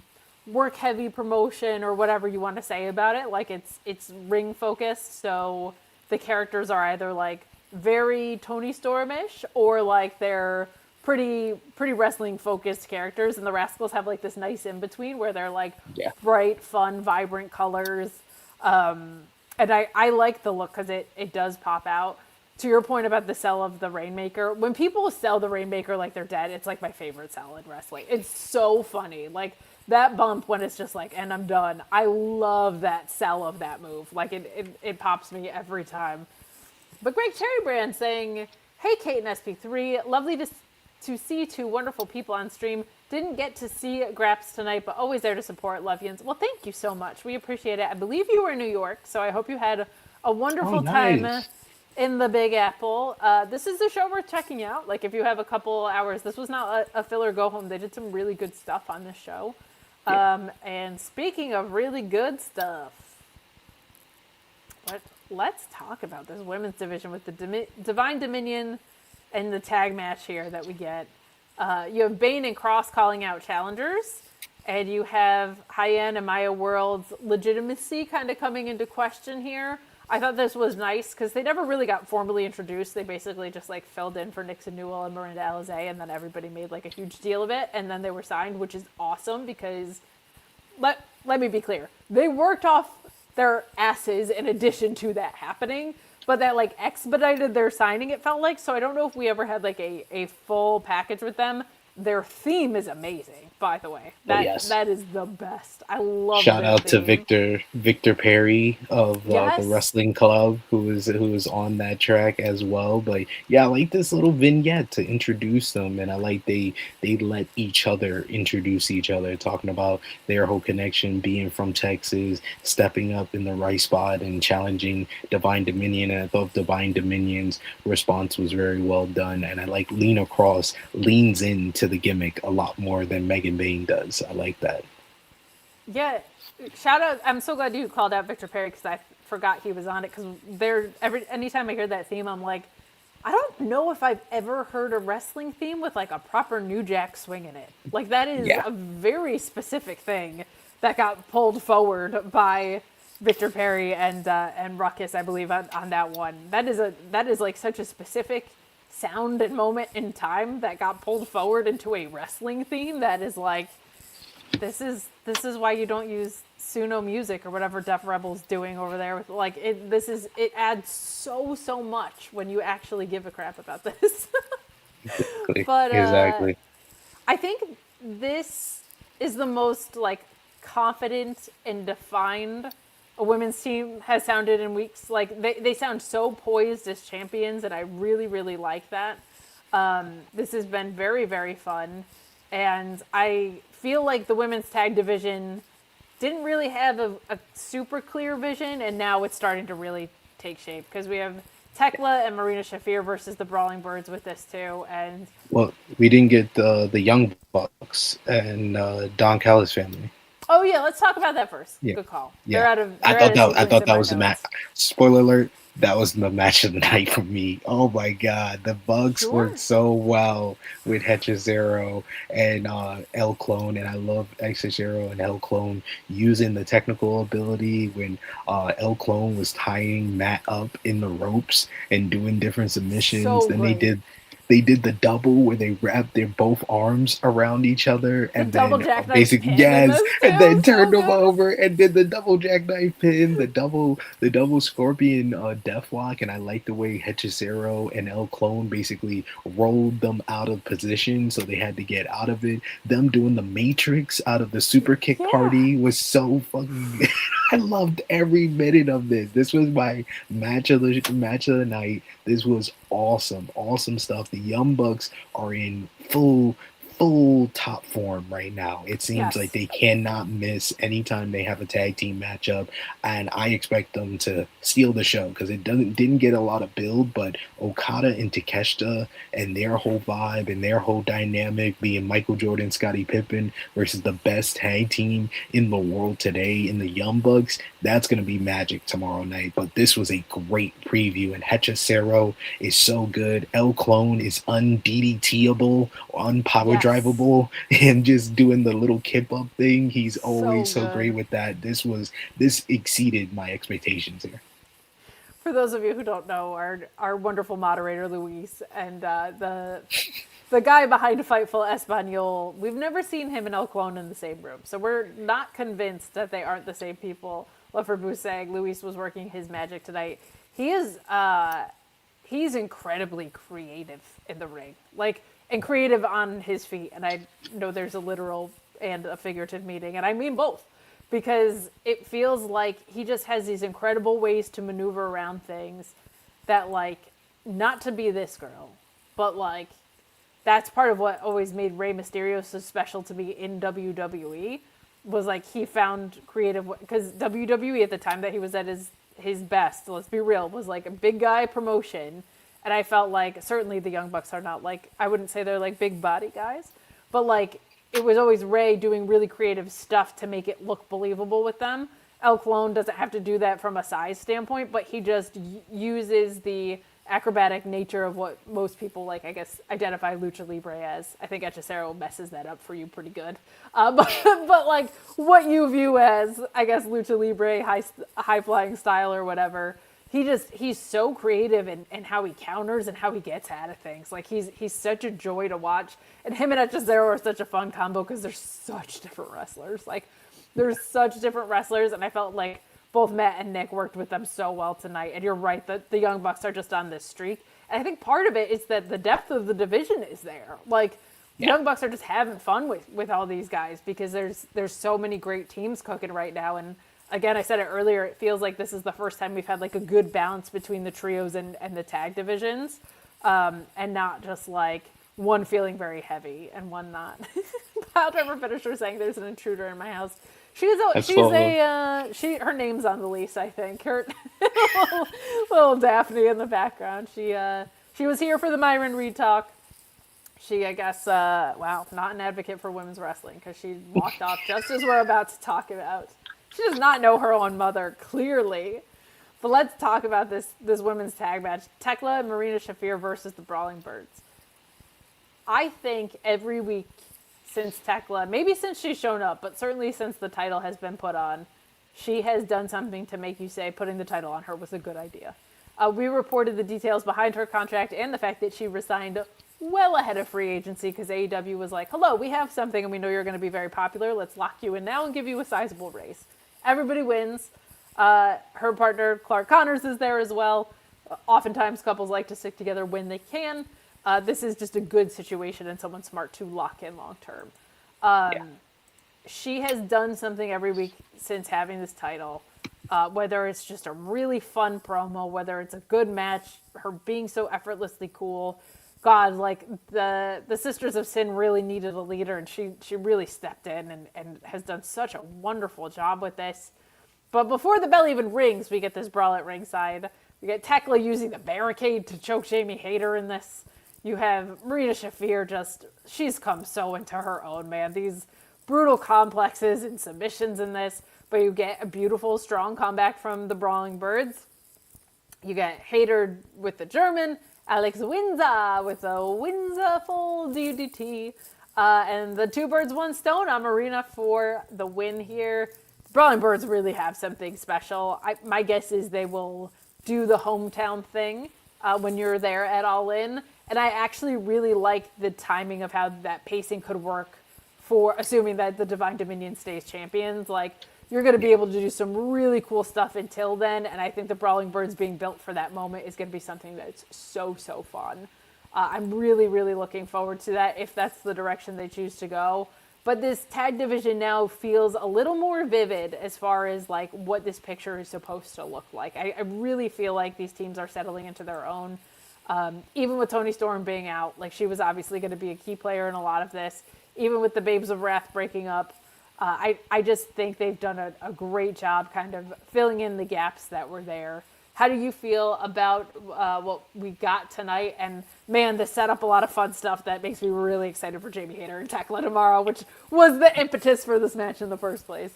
work heavy promotion or whatever you want to say about it. Like it's ring focused, so the characters are either like very Tony Stormish or like they're pretty wrestling focused characters, and the Rascals have like this nice in between where they're like bright, fun, vibrant colors, and I like the look because it does pop out. To your point about the sell of the Rainmaker, when people sell the Rainmaker like they're dead, it's like my favorite sell in wrestling. It's so funny, like that bump when it's just like, and I'm done. I love that sell of that move. Like it pops me every time. But Greg Cherrybrand saying, hey, Kate and SP3, lovely to to see two wonderful people on stream. Didn't get to see Graps tonight, but always there to support Lovians. Well, thank you so much. We appreciate it. I believe you were in New York, so I hope you had a wonderful time in the Big Apple. This is a show worth checking out. Like, if you have a couple hours, this was not a filler go home. They did some really good stuff on this show. Yeah. And speaking of really good stuff, let's talk about this women's division with the Divine Dominion and the tag match here that we get. You have Bane and Cross calling out challengers, and you have Hyen and Maya World's legitimacy kind of coming into question here. I thought this was nice because they never really got formally introduced. They basically just like filled in for Nixon Newell and Miranda Alizé, and then everybody made like a huge deal of it, and then they were signed, which is awesome because let me be clear. They worked off their asses in addition to that happening, but that like expedited their signing, it felt like. So I don't know if we ever had like a full package with them. Their theme is amazing, by the way. That is the best. I love it.
Shout out to Victor Perry of the Wrestling Club, who was on that track as well. But yeah, I like this little vignette to introduce them, and I like they let each other introduce each other, talking about their whole connection, being from Texas, stepping up in the right spot and challenging Divine Dominion. And I thought Divine Dominion's response was very well done, and I like Lena Cross leans into the gimmick a lot more than Megan Bayne does. I like that.
Yeah, shout out. I'm so glad you called out Victor Perry because I forgot he was on it, because anytime I hear that theme, I'm like, I don't know if I've ever heard a wrestling theme with like a proper New Jack swing in it. Like, that is a very specific thing that got pulled forward by Victor Perry and Ruckus, I believe, on that one. That is like such a specific sound and moment in time that got pulled forward into a wrestling theme that is like, this is why you don't use Suno music or whatever Def Rebel's doing over there with like it. It adds so much when you actually give a crap about this. But
exactly.
I think this is the most like confident and defined a women's team has sounded in weeks. Like, they sound so poised as champions, and I really, really like that. This has been very, very fun. And I feel like the women's tag division didn't really have a super clear vision, and now it's starting to really take shape, because we have Thekla and Marina Shafir versus the Brawling Birds with this too. And
well, we didn't get the Young Bucks and Don Callis family.
Oh yeah, let's talk about that first.
Yeah.
Good call.
Yeah. I thought that was the match. Spoiler alert, that was the match of the night for me. Oh my god, the Bucks worked so well with Hechicero and El Clone, and I love Hechicero and El Clone using the technical ability when El Clone was tying Matt up in the ropes and doing different submissions.
So
then
great.
They did the double where they wrapped their both arms around each other and then basically and then turned them over and did the double jackknife pin, the double scorpion deathlock. And I like the way Hechicero and El Clone basically rolled them out of position, so they had to get out of it. Them doing the Matrix out of the super kick party was so fucking good. I loved every minute of this. This was my match of the night. This was awesome stuff. The Young Bucks are in full top form right now. It seems like they cannot miss anytime they have a tag team matchup, and I expect them to steal the show because it didn't get a lot of build, but Okada and Takeshita and their whole vibe and their whole dynamic, being Michael Jordan, Scottie Pippen versus the best tag team in the world today in the Young Bucks, that's going to be magic tomorrow night. But this was a great preview, and Hechicero is so good. El Clone is un-DDT-able, unpower drivable, and just doing the little kip up thing. He's always so great with that. This exceeded my expectations here.
For those of you who don't know, our wonderful moderator Luis and the guy behind Fightful Espanol, we've never seen him and El Clone in the same room, so we're not convinced that they aren't the same people. Lefer Buseg, Luis was working his magic tonight. He is he's incredibly creative in the ring, and creative on his feet. And I know there's a literal and a figurative meaning, and I mean both, because it feels like he just has these incredible ways to maneuver around things that, not to be this girl, but that's part of what always made Rey Mysterio so special to me in WWE, was like he found creative, because WWE at the time that he was at his best, let's be real, was like a big guy promotion. And I felt like certainly the Young Bucks are not like, I wouldn't say they're like big body guys, but like it was always Rey doing really creative stuff to make it look believable with them. El Clone doesn't have to do that from a size standpoint, but he just uses the acrobatic nature of what most people, like, I guess, identify Lucha Libre as. I think Hechicero messes that up for you pretty good. But like what you view as, I guess, Lucha Libre, high flying style or whatever, he's so creative in how he counters and how he gets out of things. Like he's such a joy to watch. And him and Hechicero are such a fun combo because they're such different wrestlers. Like there's such different wrestlers, and I felt like both Matt and Nick worked with them so well tonight. And you're right, the Young Bucks are just on this streak. And I think part of it is that the depth of the division is there. Like, the Young Bucks are just having fun with all these guys because there's so many great teams cooking right now. And again, I said it earlier, it feels like this is the first time we've had like a good balance between the trios and the tag divisions, and not just like one feeling very heavy and one not. Pile driver finisher saying there's an intruder in my house. Her name's on the lease, I think. Her little Daphne in the background. She was here for the Myron Reed talk. She, I guess, not an advocate for women's wrestling because she walked off just as we're about to talk about. She does not know her own mother, clearly. But let's talk about this women's tag match. Thekla and Marina Shafir versus the Brawling Birds. I think every week since Thekla, maybe since she's shown up, but certainly since the title has been put on, she has done something to make you say putting the title on her was a good idea. We reported the details behind her contract and the fact that she resigned well ahead of free agency because AEW was like, hello, we have something and we know you're going to be very popular. Let's lock you in now and give you a sizable raise. Everybody wins. Her partner, Clark Connors, is there as well. Oftentimes couples like to stick together when they can. This is just a good situation and someone smart to lock in long term. She has done something every week since having this title, whether it's just a really fun promo, whether it's a good match, her being so effortlessly cool. God, like the Sisters of Sin really needed a leader, and she really stepped in and has done such a wonderful job with this. But before the bell even rings, we get this brawl at ringside. We get Thekla using the barricade to choke Jamie Hayter in this. You have Marina Shafir she's come so into her own, man. These brutal complexes and submissions in this, but you get a beautiful, strong comeback from the Brawling Birds. You get Hayter with the German, Alex Windsor with a Windsorful DDT, and the two birds, one stone on Marina for the win here. The Brawling Birds really have something special. My guess is they will do the hometown thing when you're there at All In. And I actually really like the timing of how that pacing could work for assuming that the Divine Dominion stays champions. Like, you're going to be able to do some really cool stuff until then. And I think the Brawling Birds being built for that moment is going to be something that's so, so fun. I'm really, really looking forward to that if that's the direction they choose to go. But this tag division now feels a little more vivid as far as like what this picture is supposed to look like. I really feel like these teams are settling into their own. Even with Toni Storm being out, like she was obviously going to be a key player in a lot of this. Even with the Babes of Wrath breaking up, I just think they've done a great job kind of filling in the gaps that were there. How do you feel about what we got tonight? And man, this set up a lot of fun stuff that makes me really excited for Jamie Hayter and Thekla tomorrow, which was the impetus for this match in the first place.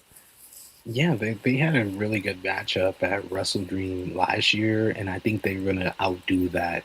Yeah, they had a really good matchup at Wrestle Dream last year, and I think they're gonna outdo that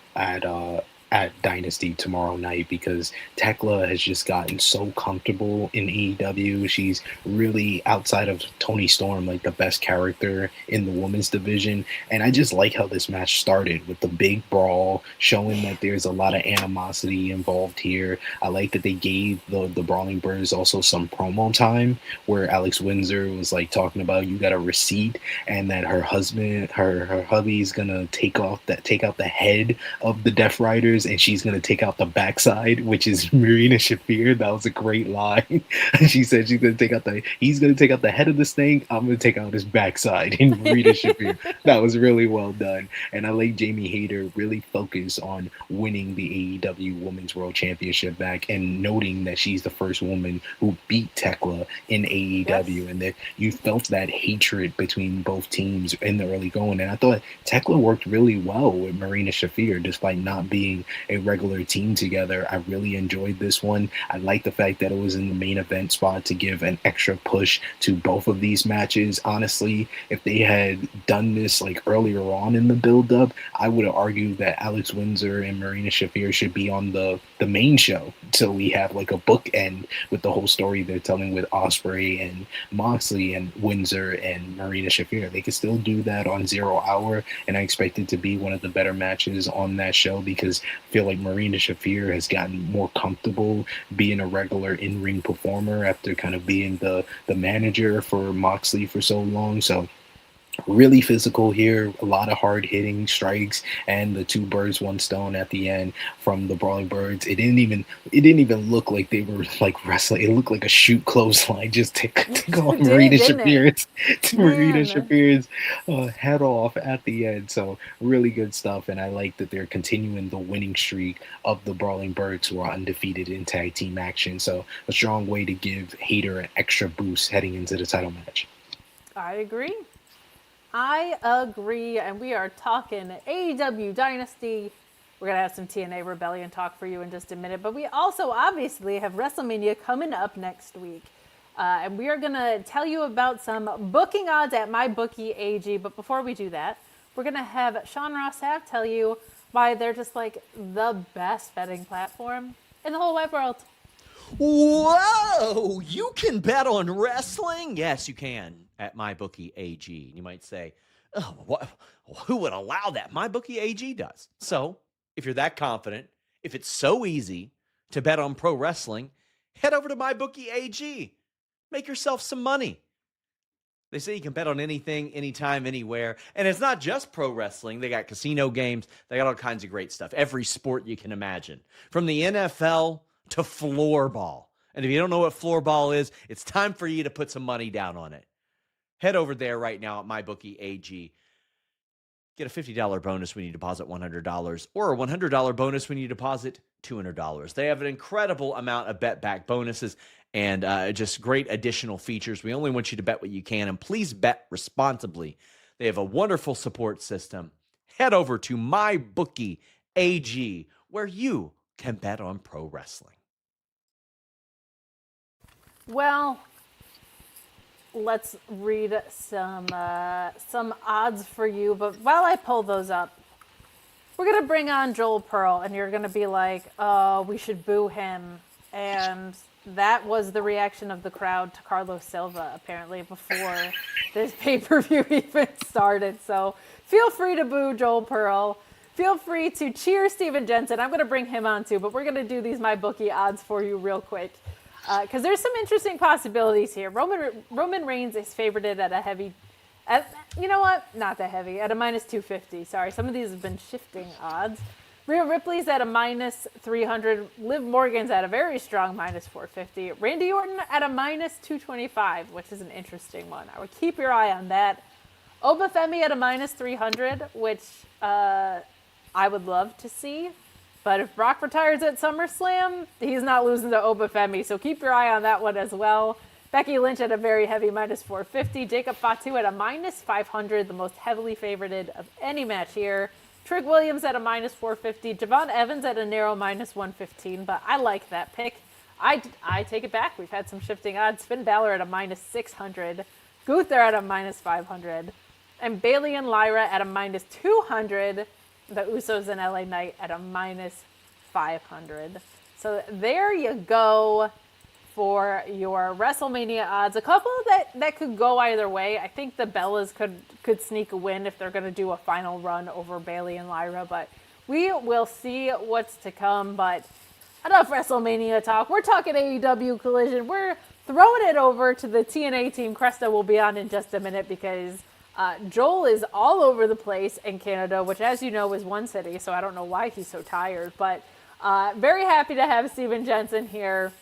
at Dynasty tomorrow night because Thekla has just gotten so comfortable in AEW. She's really, outside of Toni Storm, like the best character in the women's division. And I just like how this match started with the big brawl, showing that there's a lot of animosity involved here. I like that they gave the Brawling Birds also some promo time where Alex Windsor was like talking about you got a receipt and that her husband, her hubby's gonna take out the head of the Death Riders fingers and she's going to take out the backside, which is Marina Shafir. That was a great line. She said he's going to take out the head of this thing. I'm going to take out his backside in Marina Shafir. That was really well done. And I like Jamie Hayter really focus on winning the AEW Women's World Championship back and noting that she's the first woman who beat Thekla in AEW, and that you felt that hatred between both teams in the early going. And I thought Thekla worked really well with Marina Shafir despite not being a regular team together. I really enjoyed this one. I like the fact that it was in the main event spot to give an extra push to both of these matches. Honestly, if they had done this like earlier on in the build-up, I would have argued that Alex Windsor and Marina Shafir should be on the main show, so we have like a bookend with the whole story they're telling with Ospreay and Moxley and Windsor and Marina Shafir. They could still do that on 0 Hour, and I expect it to be one of the better matches on that show because I feel like Marina Shafir has gotten more comfortable being a regular in-ring performer after kind of being the manager for Moxley for so long. So really physical here, a lot of hard-hitting strikes, and the 2 birds, 1 stone at the end from the Brawling Birds. It didn't even look like they were like wrestling. It looked like a shoot clothesline just to go Marina Shafir's head off at the end. So really good stuff, and I like that they're continuing the winning streak of the Brawling Birds, who are undefeated in tag team action. So a strong way to give Hayter an extra boost heading into the title match.
I agree. And we are talking AEW Dynasty. We're going to have some TNA Rebellion talk for you in just a minute, but we also obviously have WrestleMania coming up next week. And we are going to tell you about some booking odds at MyBookieAG. But before we do that, we're going to have Sean Ross Sapp tell you why they're just like the best betting platform in the whole wide world.
Whoa! You can bet on wrestling? Yes, you can at MyBookieAG. You might say, oh, who would allow that? MyBookieAG does. So, if you're that confident, if it's so easy to bet on pro wrestling, head over to MyBookieAG. Make yourself some money. They say you can bet on anything, anytime, anywhere. And it's not just pro wrestling. They got casino games. They got all kinds of great stuff. Every sport you can imagine. From the NFL to floorball. And if you don't know what floorball is, it's time for you to put some money down on it. Head over there right now at MyBookieAG. Get a $50 bonus when you deposit $100 or a $100 bonus when you deposit $200. They have an incredible amount of bet back bonuses and just great additional features. We only want you to bet what you can, and please bet responsibly. They have a wonderful support system. Head over to MyBookieAG, where you can bet on pro wrestling.
Well, let's read some odds for you. But while I pull those up, we're going to bring on Joel Pearl, and you're going to be like, oh, we should boo him. And that was the reaction of the crowd to Carlos Silva, apparently, before this pay-per-view even started. So feel free to boo Joel Pearl. Feel free to cheer Stephen Jensen. I'm going to bring him on too, but we're going to do these MyBookie odds for you real quick. Because there's some interesting possibilities here. Roman Reigns is favorited at a heavy, you know what? Not that heavy, at a minus 250. Sorry, some of these have been shifting odds. Rhea Ripley's at a minus 300. Liv Morgan's at a very strong minus 450. Randy Orton at a minus 225, which is an interesting one. I would keep your eye on that. Obafemi at a minus 300, which I would love to see. But if Brock retires at SummerSlam, he's not losing to Obafemi, so keep your eye on that one as well. Becky Lynch at a very heavy minus 450. Jacob Fatu at a minus 500, the most heavily favorited of any match here. Trick Williams at a minus 450. Javon Evans at a narrow minus 115, but I like that pick. I take it back. We've had some shifting odds. Finn Balor at a minus 600. Gunther at a minus 500. And Bayley and Lyra at a minus 200. The Usos and LA Knight at a minus 500. So there you go for your WrestleMania odds. A couple that could go either way. I think the Bellas could sneak a win if they're going to do a final run over Bayley and Lyra. But we will see what's to come. But enough WrestleMania talk. We're talking AEW Collision. We're throwing it over to the TNA team. Cresta will be on in just a minute because Joel is all over the place in Canada, which, as you know, is one city, so I don't know why he's so tired. But very happy to have Stephen Jensen here.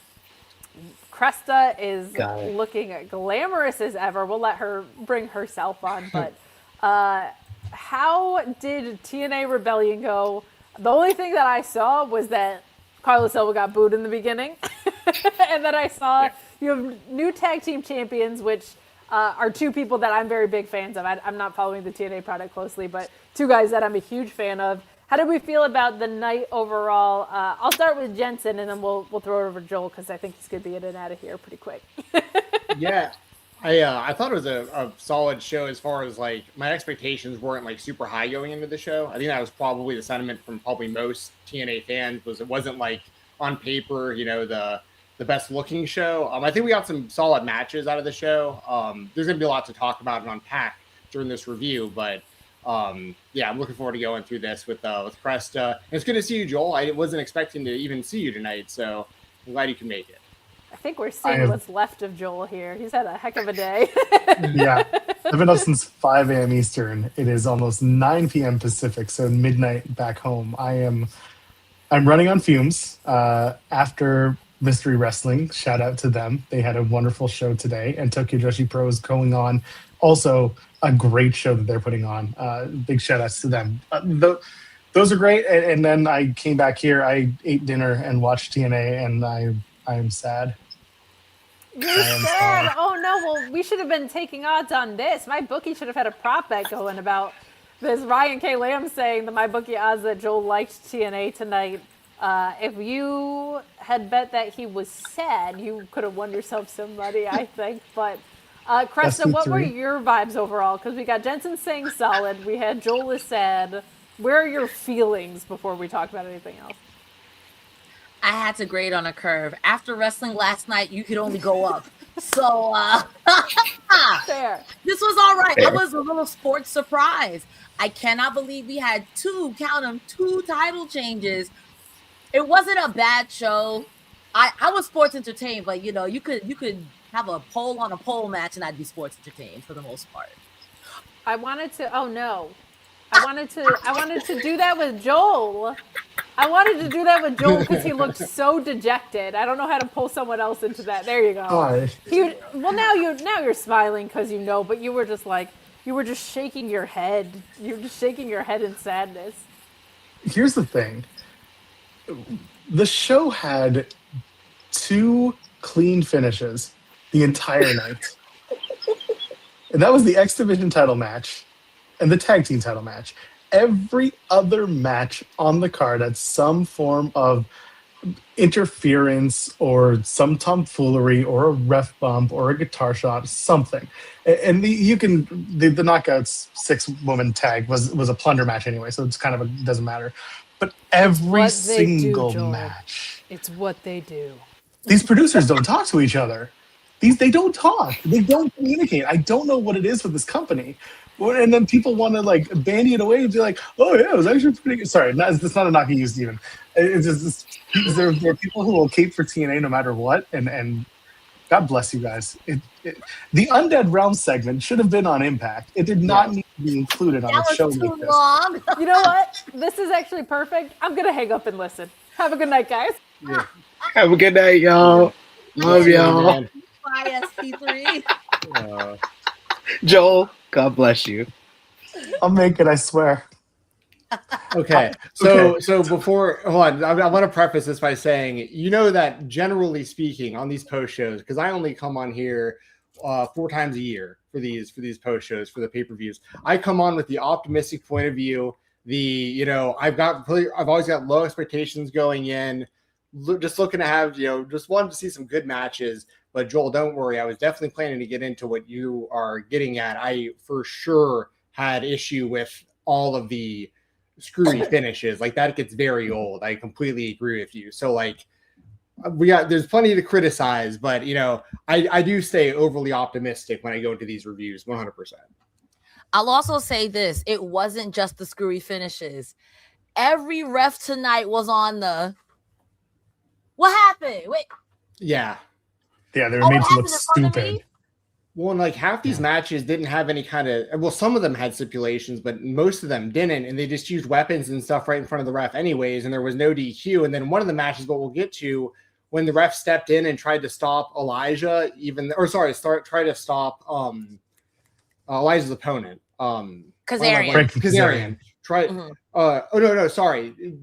Cresta is looking glamorous as ever. We'll let her bring herself on. But how did TNA Rebellion go? The only thing that I saw was that Carlos Silva got booed in the beginning. And then I saw you have new tag team champions, which are two people that I'm very big fans of. I'm not following the TNA product closely, but two guys that I'm a huge fan of. How did we feel about the night overall? I'll start with Jensen, and then we'll throw it over to Joel, because I think he's going to be in and out of here pretty quick.
Yeah, I thought it was a solid show as far as, like, my expectations weren't, like, super high going into the show. I think that was probably the sentiment from probably most TNA fans, was it wasn't, like, on paper, you know, the best looking show. I think we got some solid matches out of the show. There's going to be a lot to talk about and unpack during this review, but yeah, I'm looking forward to going through this with Cresta. And it's good to see you, Joel. I wasn't expecting to even see you tonight, so I'm glad you can make it.
I think we're seeing what's left of Joel here. He's had a heck of a day.
Yeah, I've been up since 5 a.m. Eastern. It is almost 9 p.m. Pacific, so midnight back home. I'm running on fumes after Mystery Wrestling. Shout out to them. They had a wonderful show today, and Tokyo Joshi Pro is going on. Also, a great show that they're putting on. Big shout outs to them. Those are great. And then I came back here. I ate dinner and watched TNA, and I am sad.
You're sad. Oh no. Well, we should have been taking odds on this. My bookie should have had a prop bet going about this. Ryan K. Lamb saying that my bookie odds that Joel liked TNA tonight. If you had bet that he was sad, you could have won yourself some money, I think. But Cresta, what were your vibes overall? Because we got Jensen saying solid. We had Joel is sad. Where are your feelings before we talk about anything else?
I had to grade on a curve. After wrestling last night, you could only go up. So
Fair.
This was all right.
Fair.
I was a little sports surprised. I cannot believe we had two title changes. It wasn't a bad show. I was sports entertained, but you know, you could have a pole on a pole match and I'd be sports entertained for the most part.
I wanted to do that with Joel. I wanted to do that with Joel because he looked so dejected. I don't know how to pull someone else into that. There you go. Now you're smiling because you know, but you were just shaking your head. You were just shaking your head in sadness.
Here's the thing. The show had 2 clean finishes the entire night. And that was the X Division title match and the tag team title match. Every other match on the card had some form of interference or some tomfoolery or a ref bump or a guitar shot, something. And the Knockouts 6-woman tag was a plunder match anyway, so it's kind of doesn't matter. But every single match.
It's what they do.
These producers don't talk to each other. They don't talk. They don't communicate. I don't know what it is with this company. And then people want to like bandy it away and be like, "Oh yeah, it was actually pretty good." Sorry, it's not a knock at you, Steven. It's just there are people who will cape for TNA no matter what, and God bless you guys. The Undead Realm segment should have been on Impact. It did not need to be included on a show like this.
Long.
You know what? This is actually perfect. I'm gonna hang up and listen. Have a good night, guys.
Yeah.
Have a good night, y'all. Love y'all.
Bye, SP3.
Joel, God bless you.
I'll make it, I swear.
Okay. So before, hold on, I want to preface this by saying, you know that generally speaking on these post shows, because I only come on here 4 times a year for these post shows, for the pay-per-views. I come on with the optimistic point of view. I've always got low expectations going in, just looking to have, just wanted to see some good matches. But Joel, don't worry. I was definitely planning to get into what you are getting at. I for sure had issue with all of the screwy finishes. Like that gets very old. I completely agree with you. So like there's plenty to criticize, but I do stay overly optimistic when I go into these reviews 100%.
I'll also say this. It wasn't just the screwy finishes. Every ref tonight was on the what happened? Wait.
Yeah.
Yeah, they were made to look stupid.
Well, and like half these matches didn't have any kind of, well, some of them had stipulations, but most of them didn't. And they just used weapons and stuff right in front of the ref anyways. And there was no DQ. And then one of the matches, what we'll get to, when the ref stepped in and tried to stop tried to stop Elijah's opponent.
Kazarian.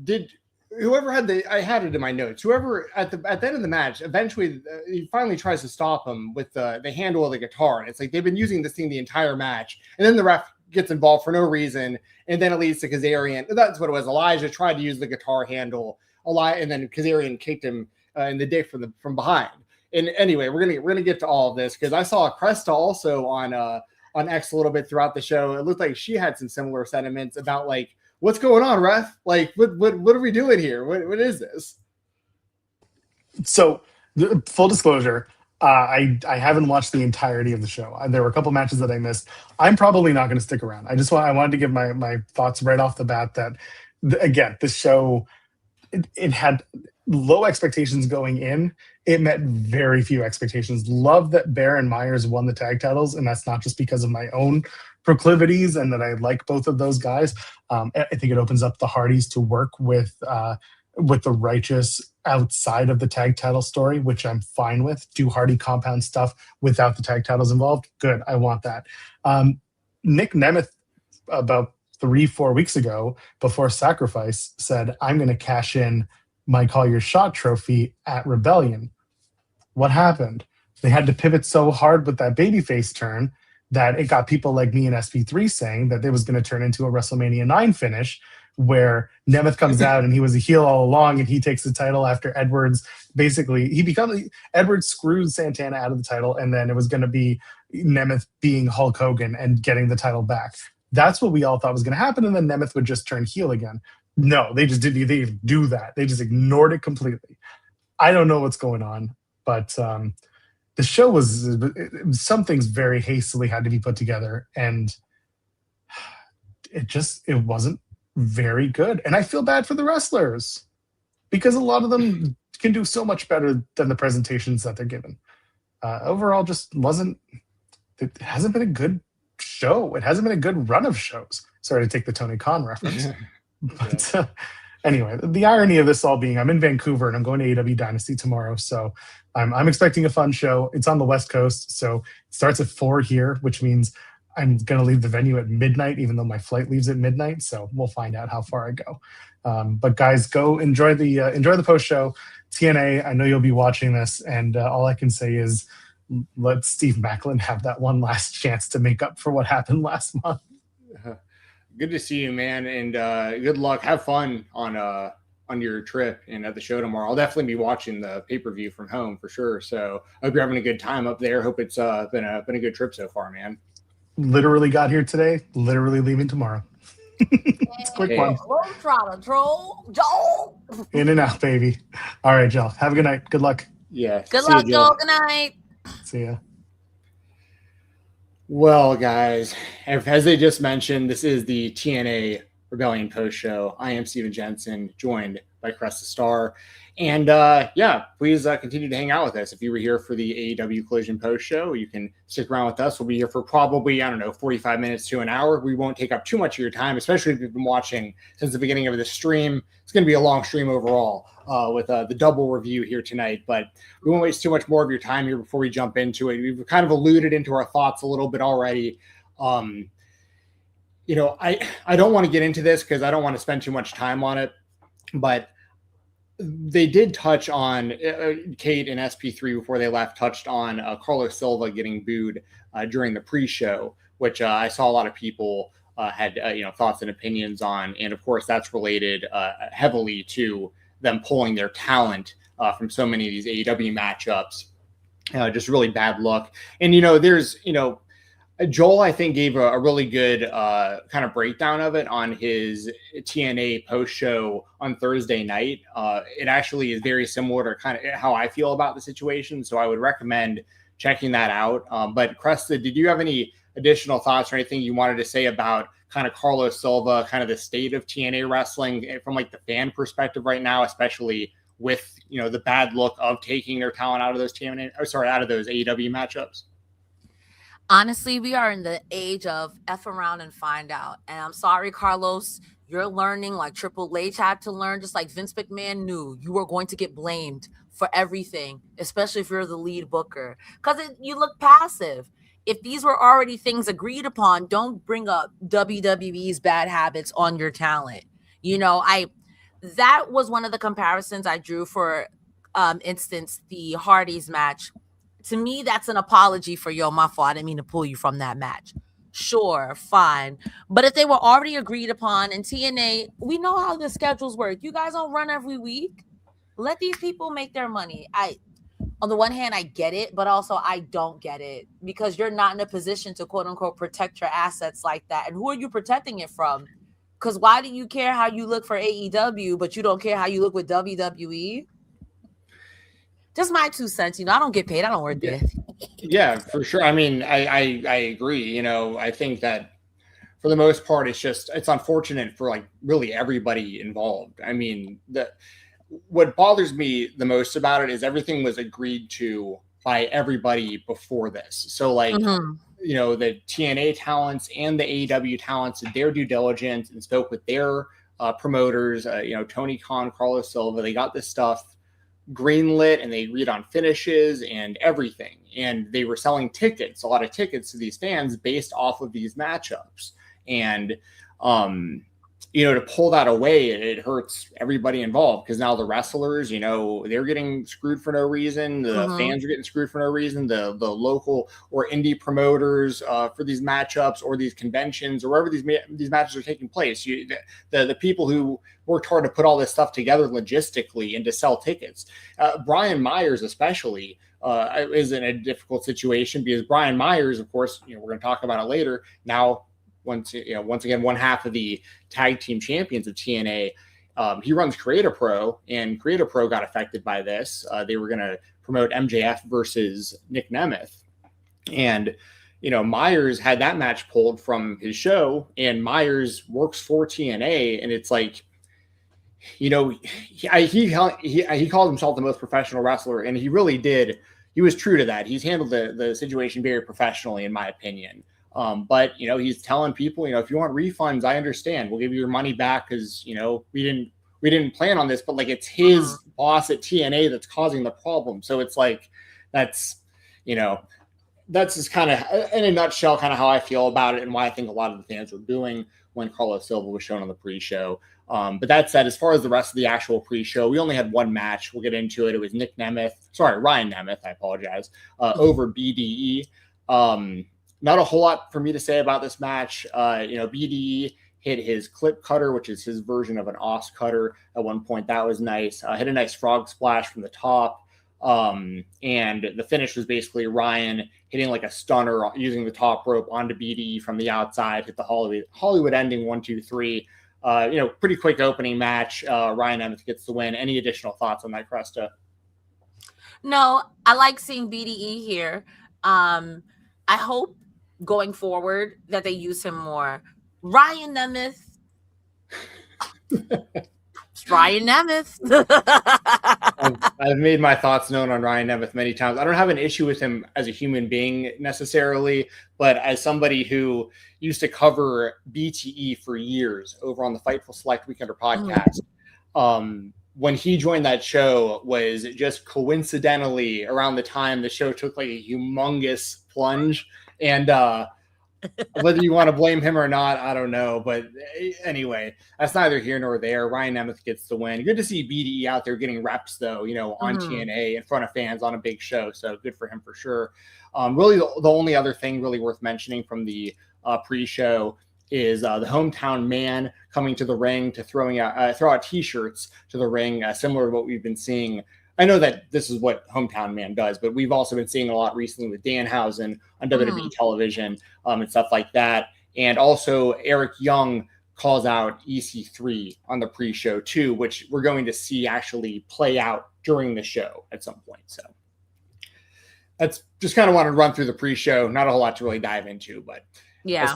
Did whoever I had it in my notes. Whoever at the end of the match, eventually he finally tries to stop him with the handle of the guitar, and it's like they've been using this thing the entire match, and then the ref gets involved for no reason, and then it leads to Kazarian. That's what it was. Elijah tried to use the guitar handle, and then Kazarian kicked him in the dick from behind. And anyway, we're gonna get to all of this because I saw Cresta also on X a little bit throughout the show. It looked like she had some similar sentiments about like, what's going on, ref? Like, what are we doing here? What is this?
So, full disclosure, I haven't watched the entirety of the show. There were a couple matches that I missed. I'm probably not going to stick around. I wanted to give my thoughts right off the bat that, again, this show, it had low expectations going in. It met very few expectations. Love that Bear and Myers won the tag titles, and that's not just because of my own proclivities and that I like both of those guys. I think it opens up the Hardys to work with the Righteous outside of the tag title story, which I'm fine with. Do Hardy compound stuff without the tag titles involved. Good. I want that. Nic Nemeth, about 3-4 weeks ago, before Sacrifice, said, I'm going to cash in my Call Your Shot trophy at Rebellion. What happened? They had to pivot so hard with that babyface turn that it got people like me and SP3 saying that it was going to turn into a WrestleMania 9 finish where Nemeth comes out and he was a heel all along and he takes the title after Edwards. Basically, Edwards screwed Santana out of the title, and then it was going to be Nemeth being Hulk Hogan and getting the title back. That's what we all thought was going to happen, and then Nemeth would just turn heel again. No, they just didn't do that. They just ignored it completely. I don't know what's going on, but the show was some things very hastily had to be put together, and it wasn't very good. And I feel bad for the wrestlers because a lot of them can do so much better than the presentations that they're given. Overall, it hasn't been a good show. It hasn't been a good run of shows. Sorry to take the Tony Khan reference. But anyway, the irony of this all being I'm in Vancouver and I'm going to AEW Dynasty tomorrow. So I'm expecting a fun show. It's on the West Coast. So it starts at 4 here, which means I'm going to leave the venue at midnight, even though my flight leaves at midnight. So we'll find out how far I go. But guys, go enjoy the post show. TNA, I know you'll be watching this. And all I can say is let Steve Macklin have that one last chance to make up for what happened last month.
Good to see you, man, and good luck. Have fun on your trip and at the show tomorrow. I'll definitely be watching the pay-per-view from home for sure. So I hope you're having a good time up there. Hope it's been a good trip so far, man.
Literally got here today. Literally leaving tomorrow. It's a quick one.
Joel.
In and out, baby. All right, Joel. Have a good night. Good luck.
Yeah.
Good luck, Joel. Good night.
See ya.
Well, guys, as they just mentioned, this is the TNA Rebellion post show. I am Stephen Jensen, joined by Cresta Star. And please continue to hang out with us. If you were here for the AEW Collision post show, you can stick around with us. We'll be here for probably, 45 minutes to an hour. We won't take up too much of your time, especially if you've been watching since the beginning of the stream. It's going to be a long stream overall with the double review here tonight, but we won't waste too much more of your time here before we jump into it. We've kind of alluded into our thoughts a little bit already. I don't want to get into this because I don't want to spend too much time on it, but they did touch on Kate and SP3 before they left, touched on Carlos Silva getting booed during the pre-show, which I saw a lot of people had thoughts and opinions on. And of course, that's related heavily to them pulling their talent from so many of these AEW matchups. Just really bad luck. And, Joel, I think, gave a really good kind of breakdown of it on his TNA post show on Thursday night. It actually is very similar to kind of how I feel about the situation. So I would recommend checking that out. But Cresta, did you have any additional thoughts or anything you wanted to say about kind of Carlos Silva, kind of the state of TNA wrestling from like the fan perspective right now, especially with, the bad look of taking their talent out of those AEW matchups?
Honestly, we are in the age of F around and find out. And I'm sorry, Carlos, you're learning like Triple H had to learn, just like Vince McMahon knew you were going to get blamed for everything, especially if you're the lead booker, because you look passive. If these were already things agreed upon, don't bring up WWE's bad habits on your talent. That was one of the comparisons I drew for instance, the Hardys match. To me, that's an apology for, my fault. I didn't mean to pull you from that match. Sure, fine. But if they were already agreed upon in TNA, we know how the schedules work. You guys don't run every week. Let these people make their money. On the one hand, I get it, but also I don't get it, because you're not in a position to quote unquote protect your assets like that. And who are you protecting it from? Because why do you care how you look for AEW, but you don't care how you look with WWE? Just my 2 cents. I don't get paid. I don't work there.
Yeah, for sure. I mean, I agree. I think that for the most part, it's unfortunate for like really everybody involved. I mean, what bothers me the most about it is everything was agreed to by everybody before this. So like, the TNA talents and the AEW talents did their due diligence and spoke with their promoters, Tony Khan, Carlos Silva. They got this stuff greenlit and they agreed on finishes and everything. And they were selling tickets, a lot of tickets to these fans based off of these matchups. And, to pull that away, it hurts everybody involved, because now the wrestlers, they're getting screwed for no reason. The fans are getting screwed for no reason. The local or indie promoters for these matchups or these conventions or wherever these matches are taking place, the people who worked hard to put all this stuff together logistically and to sell tickets. Brian Myers especially is in a difficult situation, because Brian Myers, of course, we're going to talk about it later, now once again, one half of the tag team champions of TNA. He runs Creator Pro, and Creator Pro got affected by this. They were going to promote MJF versus Nic Nemeth. And, Myers had that match pulled from his show, and Myers works for TNA. And it's like, he called himself the most professional wrestler, and he really did. He was true to that. He's handled the situation very professionally, in my opinion. But he's telling people, if you want refunds, I understand. We'll give you your money back, because we didn't plan on this, but like it's his boss at TNA that's causing the problem. So it's like that's just kind of in a nutshell kind of how I feel about it, and why I think a lot of the fans were booing when Carlos Silva was shown on the pre-show. But that said, as far as the rest of the actual pre-show, we only had one match. We'll get into it. It was Ryan Nemeth, I apologize, over BDE. Not a whole lot for me to say about this match. BDE hit his clip cutter, which is his version of an os cutter at one point. That was nice. Hit a nice frog splash from the top. And the finish was basically Ryan hitting like a stunner using the top rope onto BDE from the outside, hit the Hollywood ending 1, 2, 3. Pretty quick opening match. Ryan Nemeth gets the win. Any additional thoughts on that, Cresta?
No, I like seeing BDE here. I hope going forward that they use him more. Ryan Nemeth. Ryan Nemeth.
I've made my thoughts known on Ryan Nemeth many times. I don't have an issue with him as a human being necessarily, but as somebody who used to cover BTE for years over on the Fightful Select Weekender podcast, when he joined that show was just coincidentally around the time the show took like a humongous plunge. And whether you want to blame him or not, I don't know. But anyway, that's neither here nor there. Ryan Nemeth gets the win. Good to see BDE out there getting reps, though, on TNA in front of fans on a big show. So good for him for sure. Really, the only other thing really worth mentioning from the pre-show is the hometown man coming to the ring to throw out T-shirts to the ring, similar to what we've been seeing. I know that this is what Hometown Man does, but we've also been seeing a lot recently with Danhausen on WWE television and stuff like that. And also Eric Young calls out EC3 on the pre-show too, which we're going to see actually play out during the show at some point. So that's just kind of want to run through the pre-show. Not a whole lot to really dive into, but yeah. As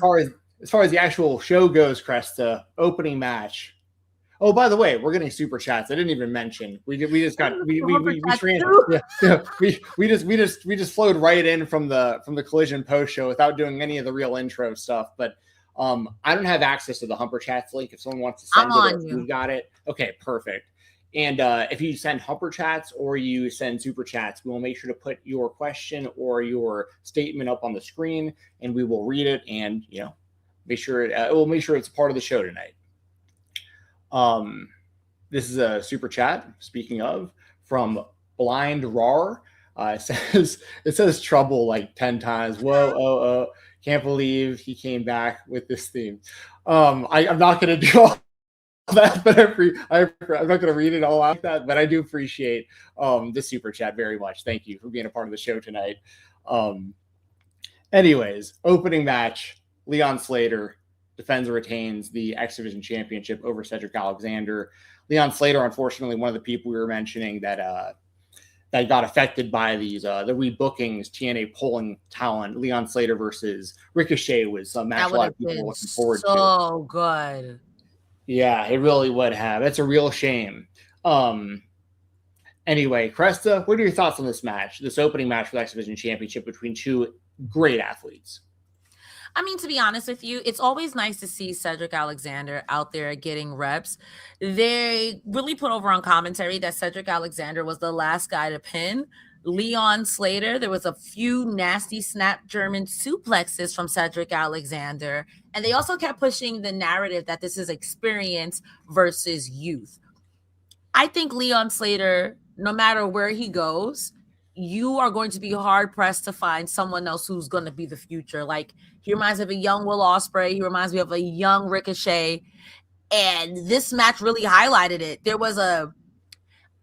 far as the actual show goes, Cresta, opening match. Oh, by the way, we're getting super chats. I didn't even mention. We just flowed right in from the Collision post show without doing any of the real intro stuff. But I don't have access to the Humper Chats link. If someone wants to send you got it. Okay, perfect. And if you send Humper Chats or you send Super Chats, we will make sure to put your question or your statement up on the screen, and we will read it and make sure we'll make sure it's part of the show tonight. This is a Super Chat. Speaking of, from Blind Rar, it says trouble like 10 times. Whoa, can't believe he came back with this theme. I'm not going to do all that, but I'm not going to read it all out that, but I do appreciate the super chat very much. Thank you for being a part of the show tonight. Anyways, opening match, Leon Slater defends and retains the X Division Championship over Cedric Alexander. Leon Slater, unfortunately, one of the people we were mentioning that got affected by these the rebookings, TNA pulling talent. Leon Slater versus Ricochet was a match a lot of people were looking forward to.
So good.
Yeah, it really would have. It's a real shame. Anyway, Cresta, what are your thoughts on this match, this opening match for the X Division Championship between two great athletes?
I mean, to be honest with you, it's always nice to see Cedric Alexander out there getting reps. They really put over on commentary that Cedric Alexander was the last guy to pin Leon Slater. There was a few nasty snap German suplexes from Cedric Alexander. And they also kept pushing the narrative that this is experience versus youth. I think Leon Slater, no matter where he goes, you are going to be hard-pressed to find someone else who's going to be the future. Like, he reminds me of a young Will Ospreay. He reminds me of a young Ricochet. And this match really highlighted it. There was I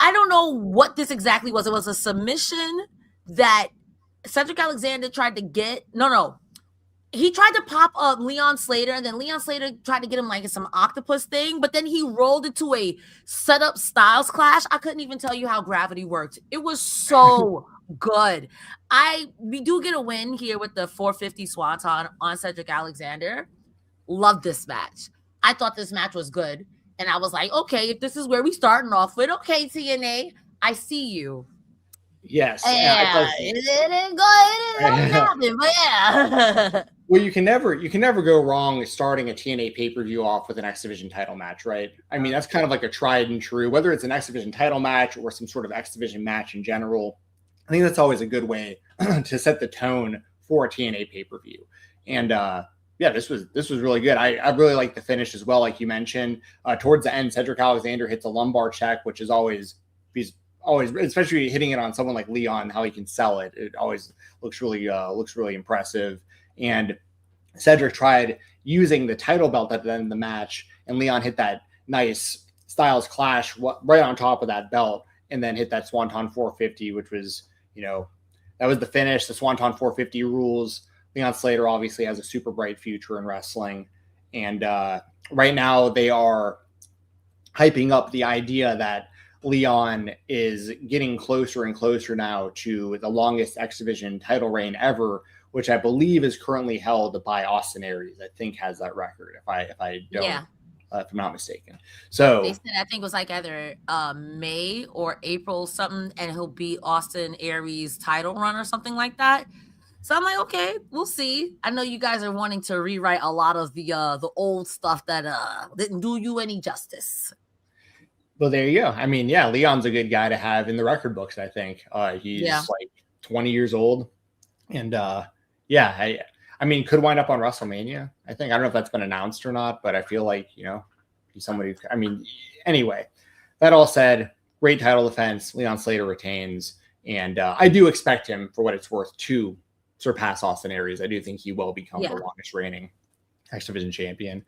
don't know what this exactly was. It was a submission that Cedric Alexander tried to get. No. He tried to pop up Leon Slater, and then Leon Slater tried to get him like some octopus thing, but then he rolled into a setup styles clash. I couldn't even tell you how gravity worked. It was so good. We do get a win here with the 450 Swanton on Cedric Alexander. Love this match. I thought this match was good, and I was like, okay, if this is where we starting off with, okay, TNA, I see you.
Yes.
Yeah, it didn't happen, but yeah.
Well, you can never go wrong starting a TNA pay-per-view off with an X Division title match, right? I mean, that's kind of like a tried and true, whether it's an X Division title match or some sort of X Division match in general. I think that's always a good way to set the tone for a TNA pay-per-view. And this was really good. I really like the finish as well, like you mentioned. Towards the end, Cedric Alexander hits a lumbar check, which is always, especially hitting it on someone like Leon, how he can sell it. It always looks really impressive. And Cedric tried using the title belt at the end of the match, and Leon hit that nice Styles Clash right on top of that belt, and then hit that Swanton 450, which was, that was the finish. The Swanton 450 rules. Leon Slater obviously has a super bright future in wrestling. And right now they are hyping up the idea that Leon is getting closer and closer now to the longest X Division title reign ever, which I believe is currently held by Austin Aries. I think has that record, if I'm not mistaken. So
they said, I think it was like either May or April something, and he'll beat Austin Aries' title run or something like that. So I'm like, okay, we'll see. I know you guys are wanting to rewrite a lot of the old stuff that didn't do you any justice.
Well, there you go. I mean, yeah, Leon's a good guy to have in the record books, I think. He's like 20 years old. And I mean, could wind up on WrestleMania. I think. I don't know if that's been announced or not, but I feel like, he's somebody. I mean, anyway, that all said, great title defense. Leon Slater retains. And I do expect him, for what it's worth, to surpass Austin Aries. I do think he will become the longest reigning X Division champion.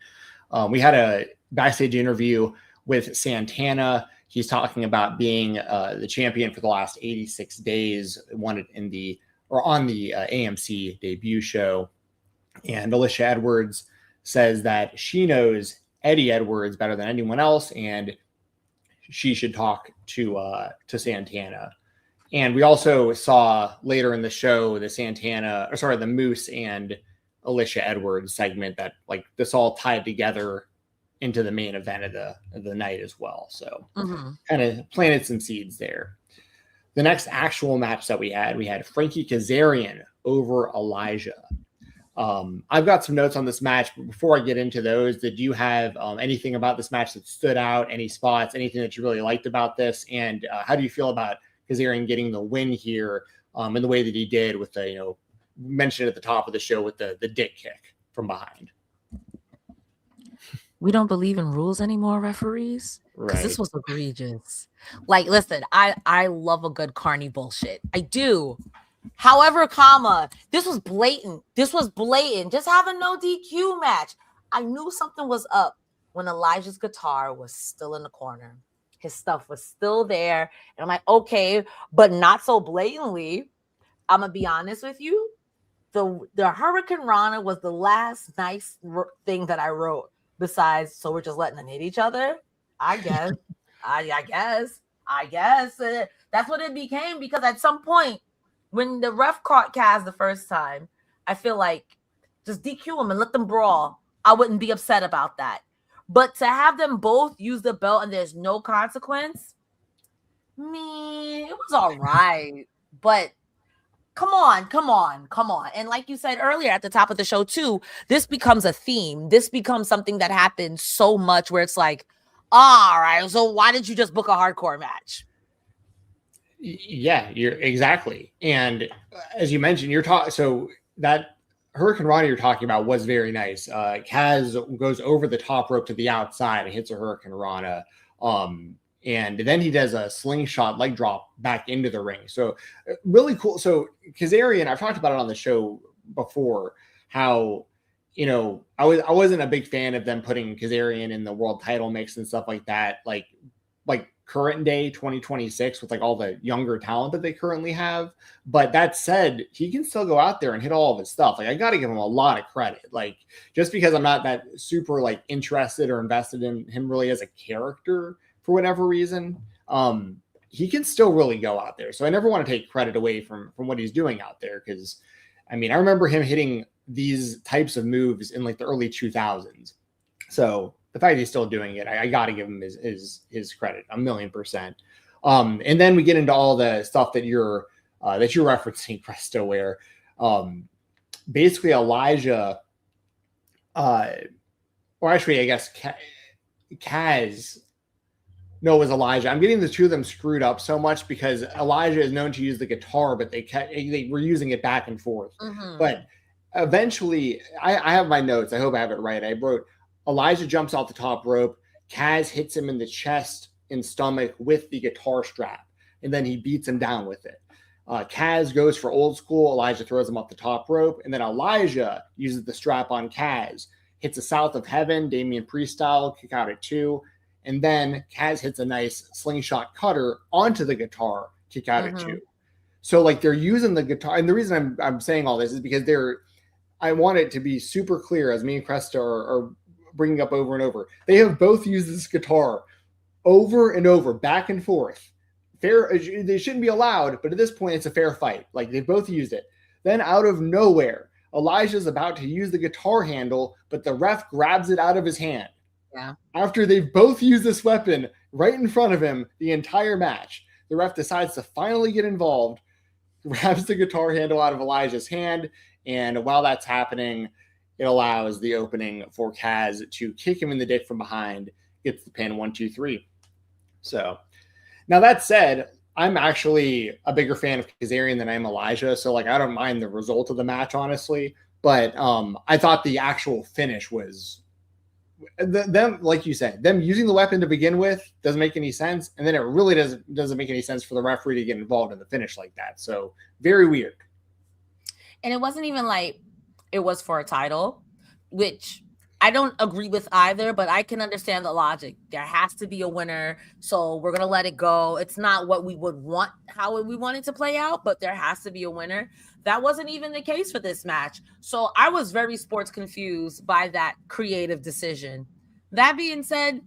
We had a backstage interview with Santana. He's talking about being the champion for the last 86 days, won it on the AMC debut show. And Alicia Edwards says that she knows Eddie Edwards better than anyone else, and she should talk to Santana. And we also saw later in the show the Moose and Alicia Edwards segment that, like, this all tied together into the main event of the night as well. So
Mhm.
kind of planted some seeds there. The next actual match that we had Frankie Kazarian over Elijah. I've got some notes on this match, but before I get into those, did you have anything about this match that stood out? Any spots? Anything that you really liked about this? And how do you feel about Kazarian getting the win here in the way that he did with the mentioned at the top of the show with the dick kick from behind?
We don't believe in rules anymore, referees. Because
Right.
this was egregious. Like, listen, I love a good carny bullshit. I do. However, this was blatant. Just have a no DQ match. I knew something was up when Elijah's guitar was still in the corner. His stuff was still there. And I'm like, okay, but not so blatantly. I'm going to be honest with you. The Hurricane Rana was the last nice thing that I wrote. Besides, so we're just letting them hit each other. I guess. I guess that's what it became, because at some point when the ref caught Kaz the first time, I feel like just DQ them and let them brawl. I wouldn't be upset about that. But to have them both use the belt and there's no consequence, it was all right. But come on. And like you said earlier at the top of the show too, this becomes a theme. This becomes something that happens so much where it's like, all right, so why did you just book a hardcore match?
Yeah, you're exactly. And as you mentioned, you're talking, so that Hurricane Rana you're talking about was very nice. Kaz goes over the top rope to the outside and hits a Hurricane Rana. And then he does a slingshot leg drop back into the ring. So really cool. So Kazarian, I've talked about it on the show before, how, I wasn't a big fan of them putting Kazarian in the world title mix and stuff like that. Like current day 2026 with like all the younger talent that they currently have. But that said, he can still go out there and hit all of his stuff. Like, I got to give him a lot of credit. Like, just because I'm not that super like interested or invested in him really as a character, for whatever reason, he can still really go out there. So I never want to take credit away from what he's doing out there. Because, I remember him hitting these types of moves in like the early 2000s. So the fact he's still doing it, I got to give him his credit 1,000,000%. And then we get into all the stuff that you're referencing, Cresta, where basically Elijah, or actually I guess Kaz. No, it was Elijah. I'm getting the two of them screwed up so much because Elijah is known to use the guitar, but they were using it back and forth.
Mm-hmm.
But eventually, I have my notes. I hope I have it right. I wrote, Elijah jumps off the top rope. Kaz hits him in the chest and stomach with the guitar strap, and then he beats him down with it. Kaz goes for old school. Elijah throws him off the top rope, and then Elijah uses the strap on Kaz, hits a South of Heaven, Damian Priest style, kick out at 2. And then Kaz hits a nice slingshot cutter onto the guitar, kick out at 2. So like they're using the guitar. And the reason I'm saying all this is because I want it to be super clear, as me and Cresta are bringing up over and over. They have both used this guitar over and over, back and forth. They shouldn't be allowed, but at this point it's a fair fight. Like, they both used it. Then out of nowhere, Elijah's about to use the guitar handle, but the ref grabs it out of his hand.
Yeah.
After they've both used this weapon right in front of him the entire match, the ref decides to finally get involved, grabs the guitar handle out of Elijah's hand, and while that's happening, it allows the opening for Kaz to kick him in the dick from behind, gets the pin 1, 2, 3. So, now that said, I'm actually a bigger fan of Kazarian than I am Elijah, so like I don't mind the result of the match, honestly, but I thought the actual finish was them, like you said, them using the weapon to begin with doesn't make any sense, and then it really doesn't make any sense for the referee to get involved in the finish like that. So very weird.
And it wasn't even like it was for a title, which I don't agree with either, but I can understand the logic. There has to be a winner, so we're gonna let it go. It's not what we would want, how we want it to play out, but there has to be a winner. That wasn't even the case for this match. So I was very sports confused by that creative decision. That being said,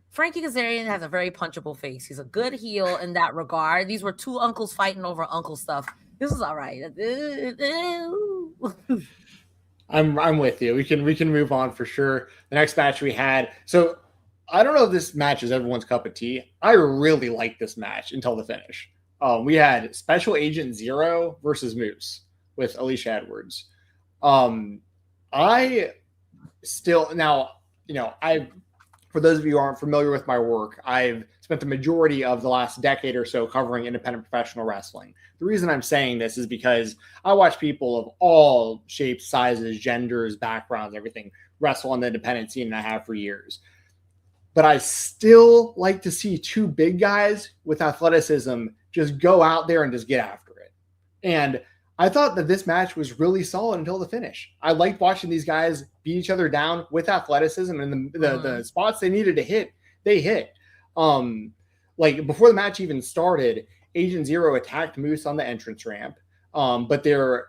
Frankie Kazarian has a very punchable face. He's a good heel in that regard. These were two uncles fighting over uncle stuff. This is all right.
I'm with you. We can move on for sure. The next match we had. So I don't know if this match is everyone's cup of tea. I really liked this match until the finish. We had Special Agent Zero versus Moose with Alicia Edwards. I still now, for those of you who aren't familiar with my work, I've spent the majority of the last decade or so covering independent professional wrestling. The reason I'm saying this is because I watch people of all shapes, sizes, genders, backgrounds, everything wrestle on the independent scene, and I have for years. But I still like to see two big guys with athleticism just go out there and just get after it. And I thought that this match was really solid until the finish. I liked watching these guys beat each other down with athleticism, and the spots they needed to hit, they hit. Like before the match even started, Agent Zero attacked Moose on the entrance ramp. But they're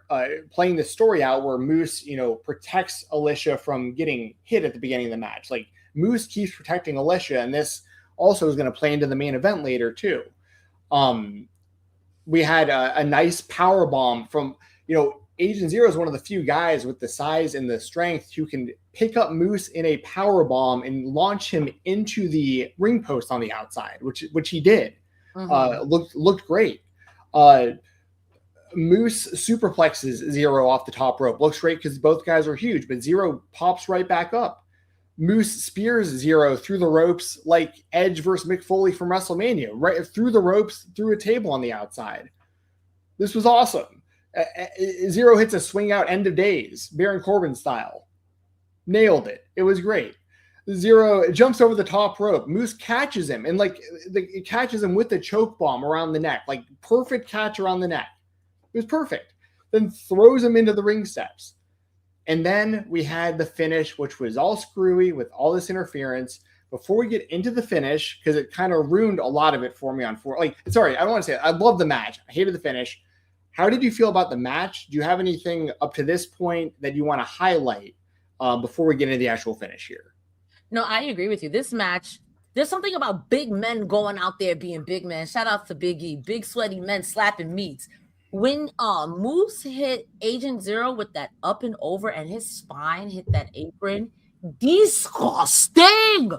playing the story out where Moose, protects Alicia from getting hit at the beginning of the match. Like Moose keeps protecting Alicia, and this also is going to play into the main event later too. We had a nice power bomb from, Agent Zero is one of the few guys with the size and the strength who can pick up Moose in a power bomb and launch him into the ring post on the outside, which he did. Looked great. Moose superplexes Zero off the top rope. Looks great because both guys are huge, but Zero pops right back up. Moose spears Zero through the ropes like Edge versus Mick Foley from WrestleMania, right through the ropes, through a table on the outside. This was awesome. Zero hits a swing out end of days, Baron Corbin style. Nailed it. It was great. Zero jumps over the top rope. Moose catches him and it catches him with the choke bomb around the neck, like perfect catch around the neck. It was perfect. Then throws him into the ring steps. And then we had the finish, which was all screwy with all this interference. Before we get into the finish, because it kind of ruined a lot of it for me sorry, I don't want to say it. I love the match. I hated the finish. How did you feel about the match? Do you have anything up to this point that you want to highlight before we get into the actual finish here?
No, I agree with you. This match, there's something about big men going out there being big men. Shout out to Big E, big sweaty men slapping meats. When Moose hit Agent Zero with that up and over and his spine hit that apron, disgusting.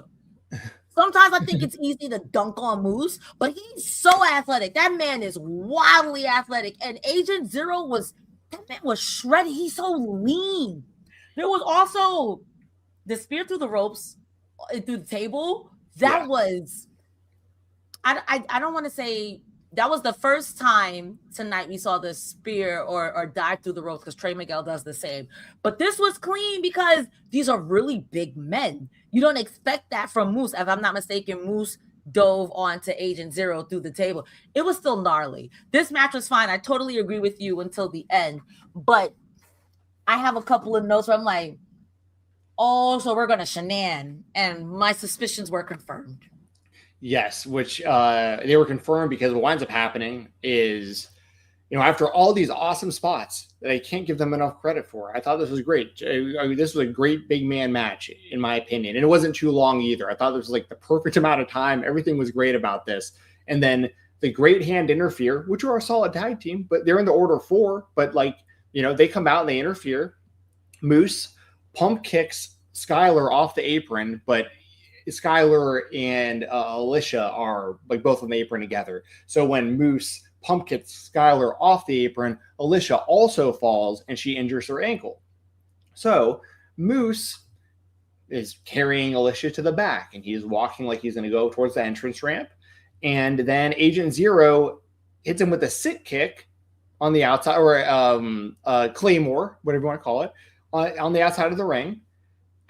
Sometimes I think it's easy to dunk on Moose, but he's so athletic. That man is wildly athletic. And Agent Zero that man was shredded. He's so lean. There was also the spear through the ropes, through the table. That was, I don't want to say, that was the first time tonight we saw the spear or dive through the ropes, because Trey Miguel does the same. But this was clean because these are really big men. You don't expect that from Moose. If I'm not mistaken, Moose dove onto Agent Zero through the table. It was still gnarly. This match was fine. I totally agree with you until the end. But I have a couple of notes where I'm like, oh, so we're going to shenan. And my suspicions were confirmed.
Yes, which they were confirmed because what winds up happening is, after all these awesome spots that I can't give them enough credit for, I thought this was great. This was a great big man match, in my opinion. And it wasn't too long either. I thought this was like the perfect amount of time. Everything was great about this. And then the Great Hand interfere, which are a solid tag team, but they're in the order 4. But they come out and they interfere. Moose pump kicks Skylar off the apron, but Skylar and Alicia are both on the apron together. So when Moose pump kicks Skylar off the apron, Alicia also falls and she injures her ankle. So Moose is carrying Alicia to the back and he's walking like he's going to go towards the entrance ramp. And then Agent Zero hits him with a sit kick on the outside, or Claymore, whatever you want to call it, on the outside of the ring.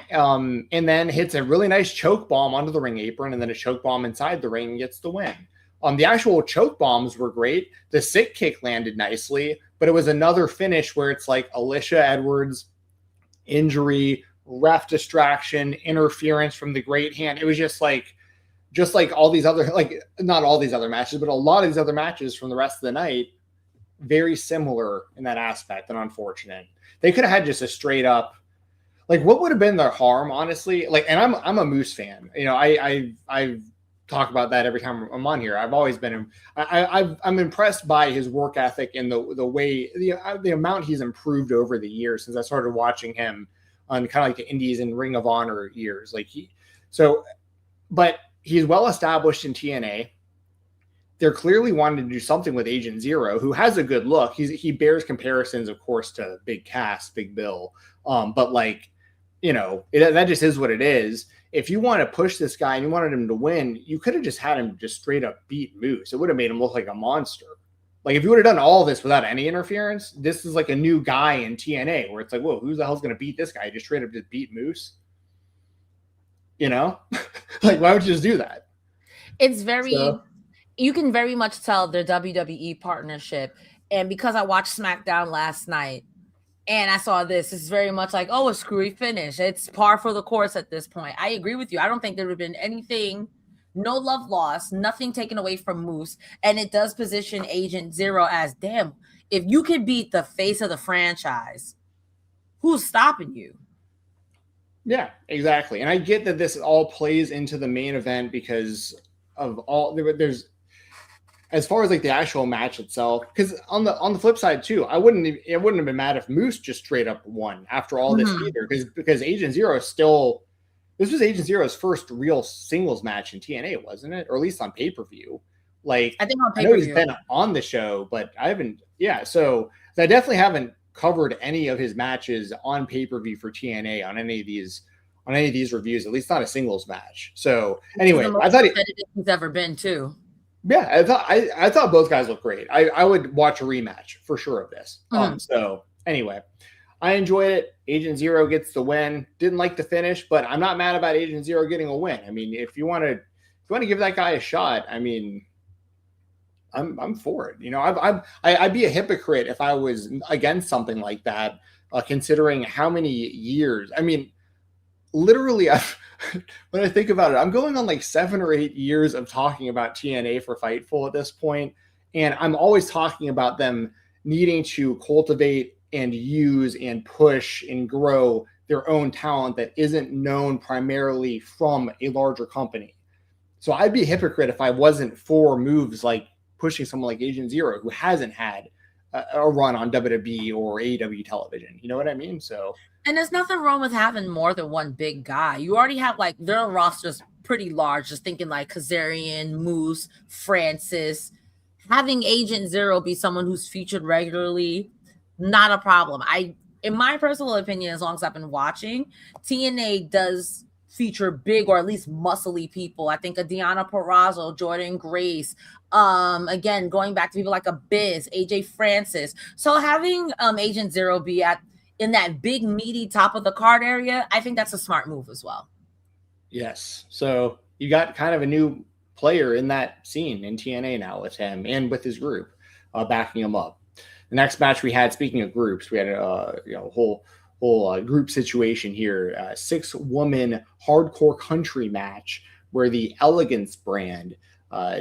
And then hits a really nice choke bomb onto the ring apron and then a choke bomb inside the ring and gets the win. The actual choke bombs were great. The sit kick landed nicely, but it was another finish where it's like Alicia Edwards, injury, ref distraction, interference from the Great Hand. It was just like all these other, not all these other matches, but a lot of these other matches from the rest of the night, very similar in that aspect and unfortunate. They could have had just a straight up, what would have been their harm, honestly? And I'm a Moose fan. I talk about that every time I'm on here. I've always been. I'm impressed by his work ethic and the way the amount he's improved over the years since I started watching him on kind of like the Indies and Ring of Honor years. but he's well established in TNA. They're clearly wanting to do something with Agent Zero, who has a good look. He bears comparisons, of course, to Big Cass, Big Bill. But like, that just is what it is. If you want to push this guy and you wanted him to win, you could have just had him just straight up beat Moose. It would have made him look like a monster. Like if you would have done all this without any interference, this is like a new guy in TNA where it's like, whoa, who the hell's going to beat this guy? Just straight up just beat Moose. Like why would you just do that?
It's you can very much tell their WWE partnership. And because I watched SmackDown last night and I saw this, it's very much like, oh, a screwy finish. It's par for the course at this point. I agree with you. I don't think there would have been anything, no love lost, nothing taken away from Moose. And it does position Agent Zero as, damn, if you could beat the face of the franchise, who's stopping you?
Yeah, exactly. And I get that this all plays into the main event because of all there's as far as like the actual match itself, because on the flip side too, it wouldn't have been mad if Moose just straight up won after all this either, because Agent Zero this was Agent Zero's first real singles match in TNA, wasn't it? Or at least on pay-per-view. Like
I think on
pay-per-view. I know he's been on the show, but I haven't. Yeah, so I definitely haven't covered any of his matches on pay-per-view for TNA on any of these reviews, at least not a singles match. So anyway, I thought
he's ever been too.
Yeah, I thought both guys looked great. I would watch a rematch for sure of this. So anyway, I enjoyed it. Agent Zero gets the win. Didn't like the finish, but I'm not mad about Agent Zero getting a win. I mean, if you want to give that guy a shot, I mean, I'm for it. I'd be a hypocrite if I was against something like that, considering how many years. I mean, literally, when I think about it, I'm going on like 7 or 8 years of talking about TNA for Fightful at this point, and I'm always talking about them needing to cultivate and use and push and grow their own talent that isn't known primarily from a larger company. So I'd be a hypocrite if I wasn't for moves like pushing someone like Agent Zero, who hasn't had a run on WWE or AEW television. You know what I mean? So.
And there's nothing wrong with having more than one big guy. You already have like their roster's pretty large. Just thinking like Kazarian, Moose, Francis. Having Agent Zero be someone who's featured regularly, not a problem. In my personal opinion, as long as I've been watching, TNA does feature big or at least muscly people. I think of Deonna Purrazzo, Jordan Grace. Again, going back to people like Abyss, AJ Francis. So having Agent Zero be in that big, meaty top of the card area, I think that's a smart move as well.
Yes. So you got kind of a new player in that scene in TNA now with him and with his group backing him up. The next match we had, speaking of groups, we had a whole group situation here. 6-woman hardcore country match where the Elegance brand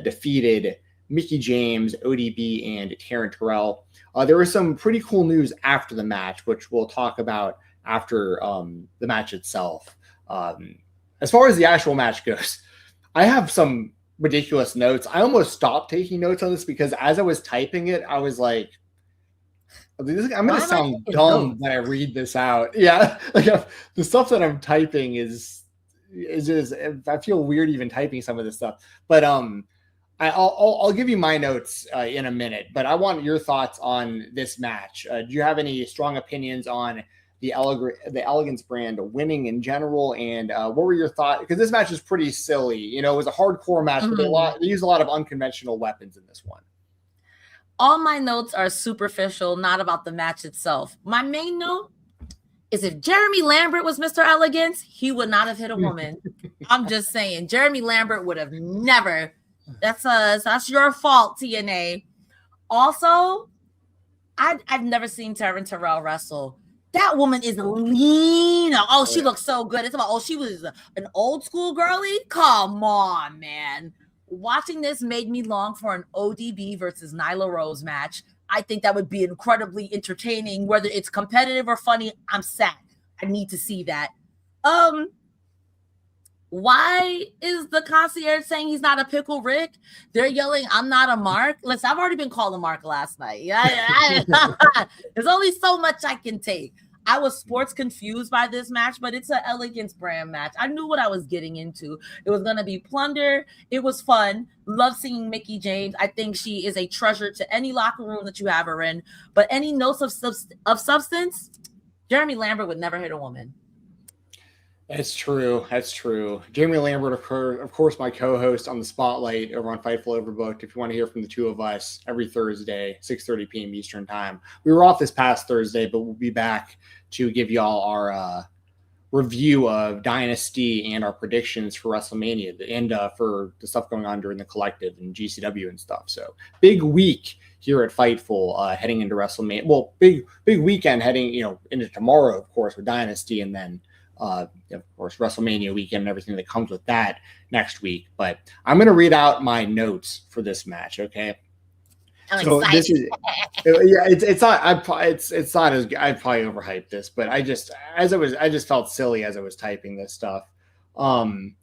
defeated Mickie James, ODB, and Terrell. There was some pretty cool news after the match, which we'll talk about after the match itself. As far as the actual match goes, I have some ridiculous notes. I almost stopped taking notes on this because as I was typing it, I was like, I'm going to sound dumb when I read this out. Yeah, like the stuff that I'm typing is just, I feel weird even typing some of this stuff. But I'll give you my notes in a minute, but I want your thoughts on this match. Do you have any strong opinions on the Elegance brand winning in general? And what were your thoughts? Because this match is pretty silly. It was a hardcore match, but they use a lot of unconventional weapons in this one.
All my notes are superficial, not about the match itself. My main note is if Jeremy Lambert was Mr. Elegance, he would not have hit a woman. I'm just saying, Jeremy Lambert would have never. That's your fault, TNA. Also, I've never seen Terrell wrestle. That woman is lean. Oh, she looks so good. It's about, she was an old school girly. Come on, man. Watching this made me long for an ODB versus Nyla Rose match. I think that would be incredibly entertaining. Whether it's competitive or funny, I'm sad. I need to see that. Why is the concierge saying he's not a Pickle Rick? They're yelling, I'm not a Mark. Listen, I've already been called a Mark last night. There's only so much I can take. I was sports confused by this match, but it's an Elegance brand match. I knew what I was getting into. It was going to be plunder. It was fun. Love seeing Mickie James. I think she is a treasure to any locker room that you have her in. But any notes of substance, Jeremy Lambert would never hit a woman.
That's true. That's true. Jamie Lambert, of course, my co-host on the Spotlight over on Fightful Overbooked. If you want to hear from the two of us every Thursday, 6:30 p.m. Eastern Time. We were off this past Thursday, but we'll be back to give y'all our review of Dynasty and our predictions for WrestleMania and for the stuff going on during the Collective and GCW and stuff. So big week here at Fightful heading into WrestleMania. Well, big weekend heading into tomorrow, of course, with Dynasty, and then of course, WrestleMania weekend and everything that comes with that next week. But I'm going to read out my notes for this match. Okay. So this is, it's not as, I'd probably overhyped this, but I just felt silly as I was typing this stuff. And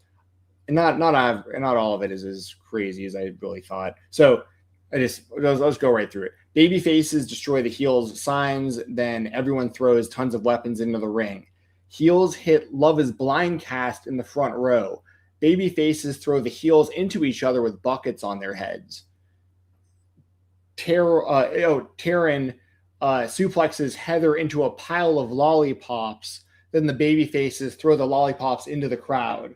not all of it is as crazy as I really thought. So let's go right through it. Baby faces destroy the heels signs. Then everyone throws tons of weapons into the ring. Heels hit Love is Blind cast in the front row. Baby faces throw the heels into each other with buckets on their heads. Taryn suplexes Heather into a pile of lollipops. Then the baby faces throw the lollipops into the crowd.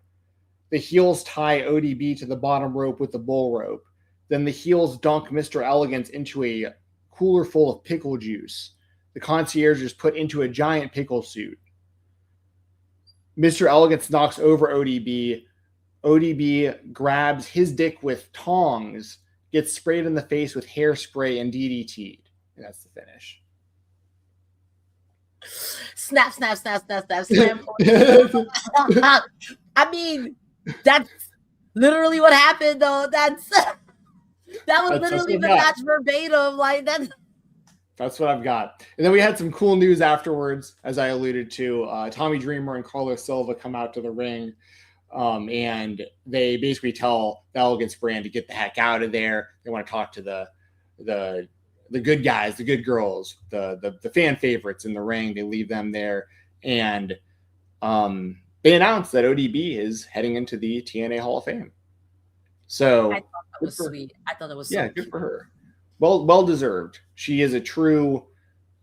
The heels tie ODB to the bottom rope with the bull rope. Then the heels dunk Mr. Elegance into a cooler full of pickle juice. The concierge is put into a giant pickle suit. Mr. Elegance knocks over ODB. ODB grabs his dick with tongs, gets sprayed in the face with hairspray and DDT'd. And that's the finish.
Snap, snap, snap, snap, snap, snap. I mean, that's literally what happened, though. That was literally the match verbatim. Like that.
That's what I've got. And then we had some cool news afterwards, as I alluded to. Tommy Dreamer and Carlos Silva come out to the ring, and they basically tell the Elegance brand to get the heck out of there. They want to talk to the good guys, the good girls, the fan favorites in the ring. They leave them there, and they announce that ODB is heading into the TNA Hall of Fame. So
I thought that was sweet. I thought it was
good for her. Well deserved. She is a true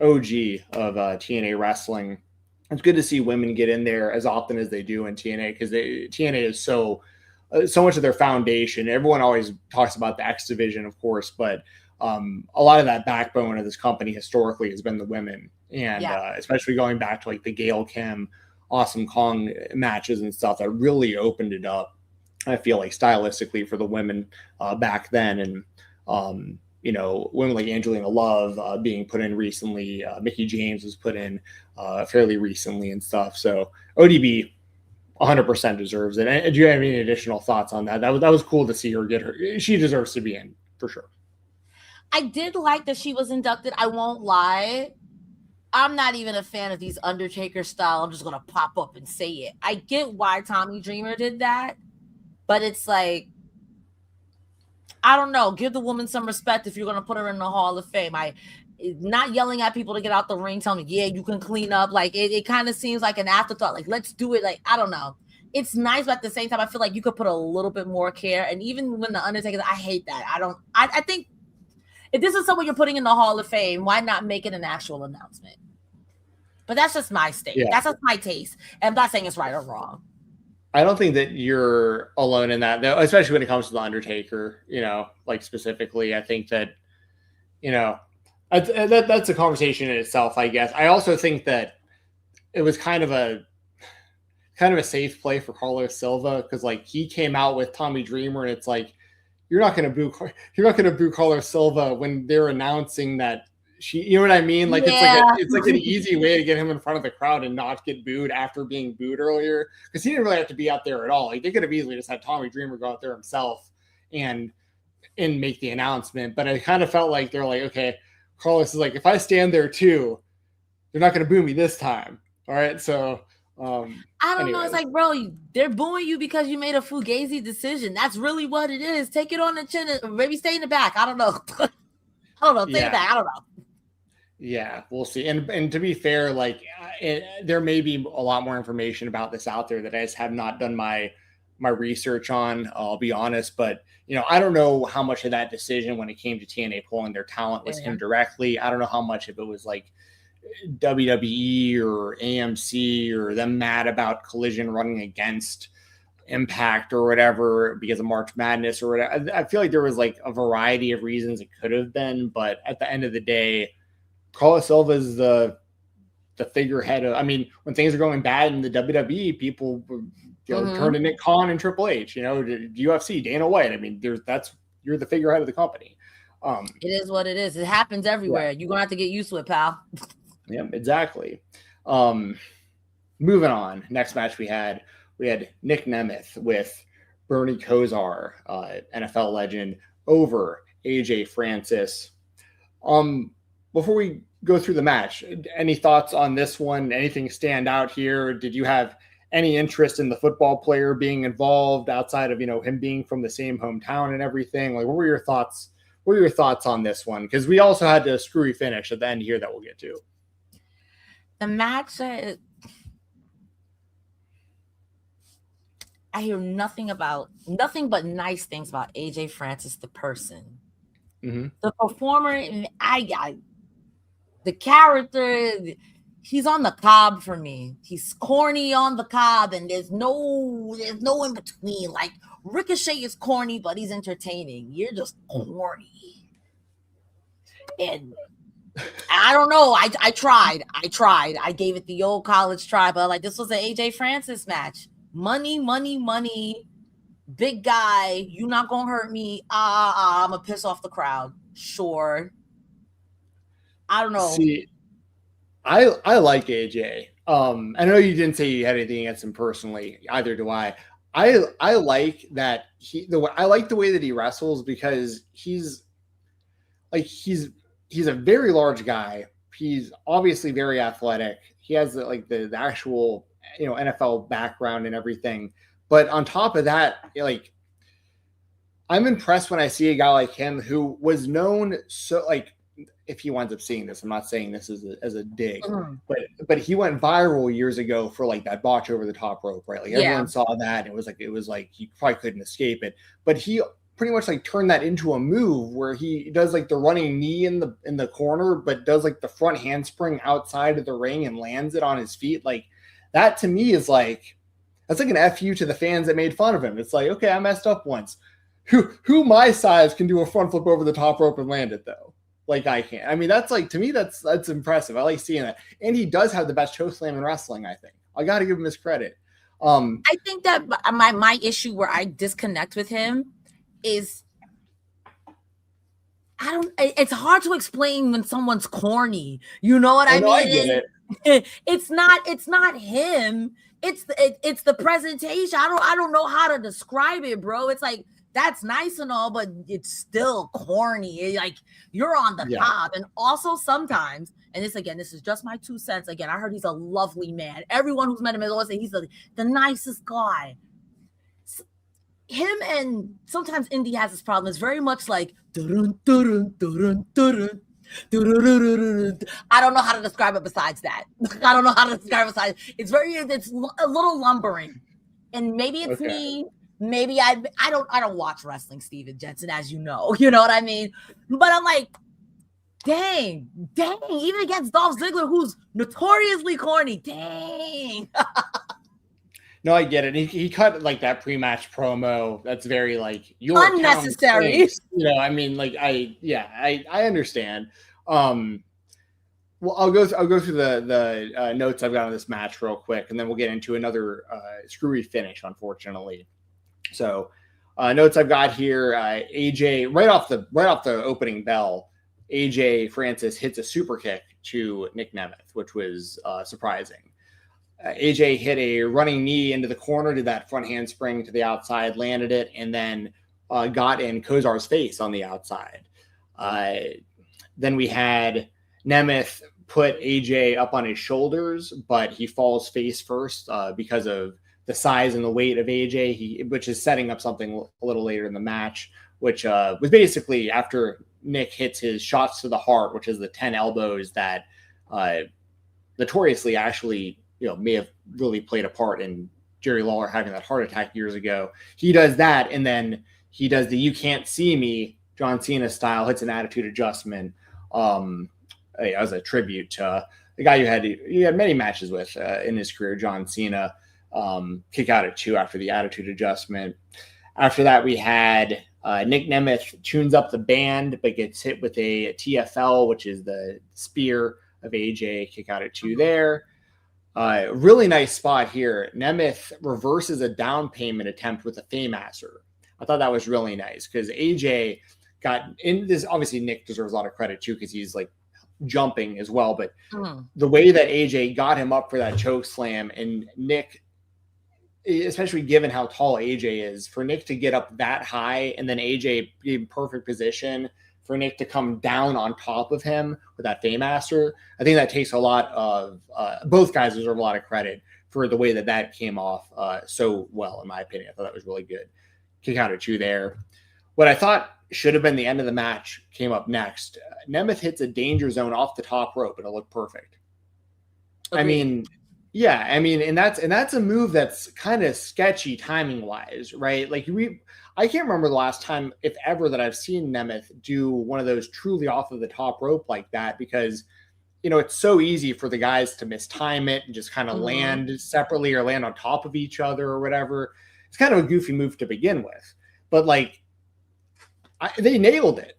OG of TNA wrestling. It's good to see women get in there as often as they do in TNA, because TNA is so much of their foundation. Everyone always talks about the X division, of course, but a lot of that backbone of this company historically has been the women, and especially going back to like the Gail Kim, Awesome Kong matches and stuff that really opened it up. I feel like stylistically for the women back then, and women like Angelina Love being put in recently. Mickie James was put in fairly recently and stuff. So ODB 100% deserves it. And do you have any additional thoughts on that? That was cool to see her get her. She deserves to be in for sure.
I did like that she was inducted. I won't lie. I'm not even a fan of these Undertaker style. I'm just going to pop up and say it. I get why Tommy Dreamer did that, but it's like, I don't know. Give the woman some respect if you're going to put her in the Hall of Fame. Not yelling at people to get out the ring, telling me, yeah, you can clean up. Like, it kind of seems like an afterthought. Like, let's do it. Like, I don't know. It's nice, but at the same time, I feel like you could put a little bit more care. And even when the Undertaker, I hate that. I think if this is someone you're putting in the Hall of Fame, why not make it an actual announcement? But that's just my state. Yeah. That's just my taste. And I'm not saying it's right or wrong.
I don't think that you're alone in that, though, especially when it comes to the Undertaker, like specifically. I think that, that's a conversation in itself, I guess. I also think that it was kind of a safe play for Carlos Silva, because like he came out with Tommy Dreamer, and it's like, you're not going to boo Carlos Silva when they're announcing that you know what I mean? Like, it's like an easy way to get him in front of the crowd and not get booed after being booed earlier, because he didn't really have to be out there at all. Like, they could have easily just had Tommy Dreamer go out there himself and make the announcement. But I kind of felt like they're like, okay, Carlos is like, if I stand there too, they're not going to boo me this time. All right. So
I don't know. It's like, bro, they're booing you because you made a fugazi decision. That's really what it is. Take it on the chin, and maybe stay in the back. I don't know. Stay in the back. I don't know.
Yeah, we'll see. And to be fair, like there may be a lot more information about this out there that I just have not done my research on. I'll be honest, but I don't know how much of that decision when it came to TNA pulling their talent was him directly. I don't know how much of it was like WWE or AMC or them mad about Collision running against Impact or whatever because of March Madness or whatever. I feel like there was like a variety of reasons it could have been, but at the end of the day, Carlos Silva is the figurehead of. I mean, when things are going bad in the WWE, people turn to Nick Khan and Triple H. UFC, Dana White. I mean, you're the figurehead of the company.
It is what it is. It happens everywhere. You're gonna have to get used to it, pal.
Yeah, exactly. Moving on. Next match we had Nic Nemeth with Bernie Kosar, NFL legend, over AJ Francis. Before we go through the match, any thoughts on this one? Anything stand out here? Did you have any interest in the football player being involved outside of him being from the same hometown and everything? Like, what were your thoughts? What were your thoughts on this one? Because we also had a screwy finish at the end here that we'll get to.
The match, I hear nothing but nice things about AJ Francis, the person.
Mm-hmm.
The performer, the character, he's on the cob for me. He's corny on the cob, and there's no in between. Like, Ricochet is corny, but he's entertaining. You're just corny. And I don't know. I tried. I gave it the old college try, but like, this was an AJ Francis match. Money. Big guy. You not gonna hurt me. I'm gonna piss off the crowd. Sure. I don't know.
See, I like AJ. I know you didn't say you had anything against him personally. Either do I. I like that I like the way that he wrestles because he's a very large guy. He's obviously very athletic. He has the actual NFL background and everything. But on top of that, like, I'm impressed when I see a guy like him who was known so, like, if he winds up seeing this, I'm not saying this as a dig, but he went viral years ago for like that botch over the top rope, right? Like everyone saw that. And it was like he probably couldn't escape it, but he pretty much like turned that into a move where he does like the running knee in the corner, but does like the front handspring outside of the ring and lands it on his feet. Like, that to me is like, that's like an FU to the fans that made fun of him. It's like, okay, I messed up once. Who my size can do a front flip over the top rope and land it though? Like, I can't. I mean, that's like, to me, that's impressive. I like seeing that. And he does have the best choke slam in wrestling, I think. I got to give him his credit.
I think that my issue where I disconnect with him is it's hard to explain when someone's corny. You know what I mean?
I get it.
It's not him. It's the presentation. I don't know how to describe it, bro. It's like, that's nice and all, but it's still corny. Like, you're on the top. And also sometimes, and this is just my 2 cents. Again, I heard he's a lovely man. Everyone who's met him has always said he's the nicest guy. Him and sometimes Indy has this problem. It's very much like, dun, dun, dun, dun, dun. I don't know how to describe it besides that. It's a little lumbering. And maybe it's me. Maybe I don't watch wrestling, Stephen Jensen, as you know. You know what I mean? But I'm like, dang, even against Dolph Ziggler, who's notoriously corny, dang.
No, I get it. He cut like that pre-match promo. That's very like
unnecessary.
I mean, like I understand. Well, I'll go through the notes I've got on this match real quick, and then we'll get into another screwy finish, unfortunately. So, notes I've got here: AJ right off the opening bell, AJ Francis hits a super kick to Nic Nemeth, which was surprising. AJ hit a running knee into the corner, did that front handspring to the outside, landed it, and then got in Kozar's face on the outside. Then we had Nemeth put AJ up on his shoulders, but he falls face first because of the size and the weight of AJ, which is setting up something a little later in the match which was basically after Nic hits his shots to the heart, which is the 10 elbows that notoriously actually, may have really played a part in Jerry Lawler having that heart attack years ago. He does that, and then he does the "You Can't See Me" John Cena style, hits an attitude adjustment as a tribute to the guy you had many matches with in his career, John Cena. Kick out at 2 after the attitude adjustment. After that, we had Nic Nemeth tunes up the band, but gets hit with a TFL, which is the spear of AJ. Kick out at 2 there. Really nice spot here. Nemeth reverses a down payment attempt with a Faymaster. I thought that was really nice because AJ got in this. Obviously, Nic deserves a lot of credit too because he's like jumping as well. But the way that AJ got him up for that choke slam, and Nic, especially given how tall AJ is, for Nic to get up that high and then AJ be in perfect position for Nic to come down on top of him with that Faymaster, I think that takes a lot of both guys deserve a lot of credit for the way that came off so well, in my opinion. I thought that was really good. Kick out at 2 there. What I thought should have been the end of the match came up next. Nemeth hits a danger zone off the top rope, and it looked perfect. Okay. And that's a move that's kind of sketchy timing wise, right? Like I can't remember the last time, if ever, that I've seen Nemeth do one of those truly off of the top rope like that, because it's so easy for the guys to mistime it and just kind of land separately or land on top of each other or whatever. It's kind of a goofy move to begin with, but they nailed it,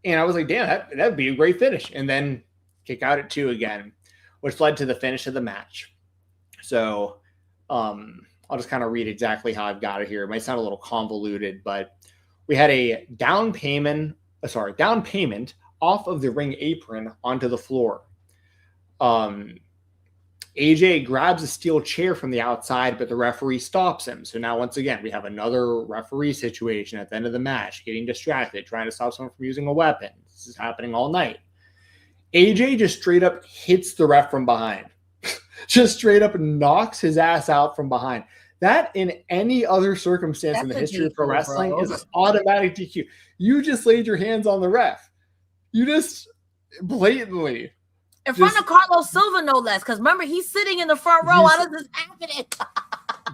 and I was like, damn, that'd be a great finish. And then kick out at 2 again, which led to the finish of the match. So I'll just kind of read exactly how I've got it here. It might sound a little convoluted, but we had a down payment off of the ring apron onto the floor. AJ grabs a steel chair from the outside, but the referee stops him. So now, once again, we have another referee situation at the end of the match, getting distracted, trying to stop someone from using a weapon. This is happening all night. AJ just straight up hits the ref from behind. Just straight up knocks his ass out from behind. That, in any other circumstance in the history of pro wrestling, is an automatic DQ. You just laid your hands on the ref. You just blatantly.
In front of Carlos Silva, no less. Because remember, he's sitting in the front row. How does this happen?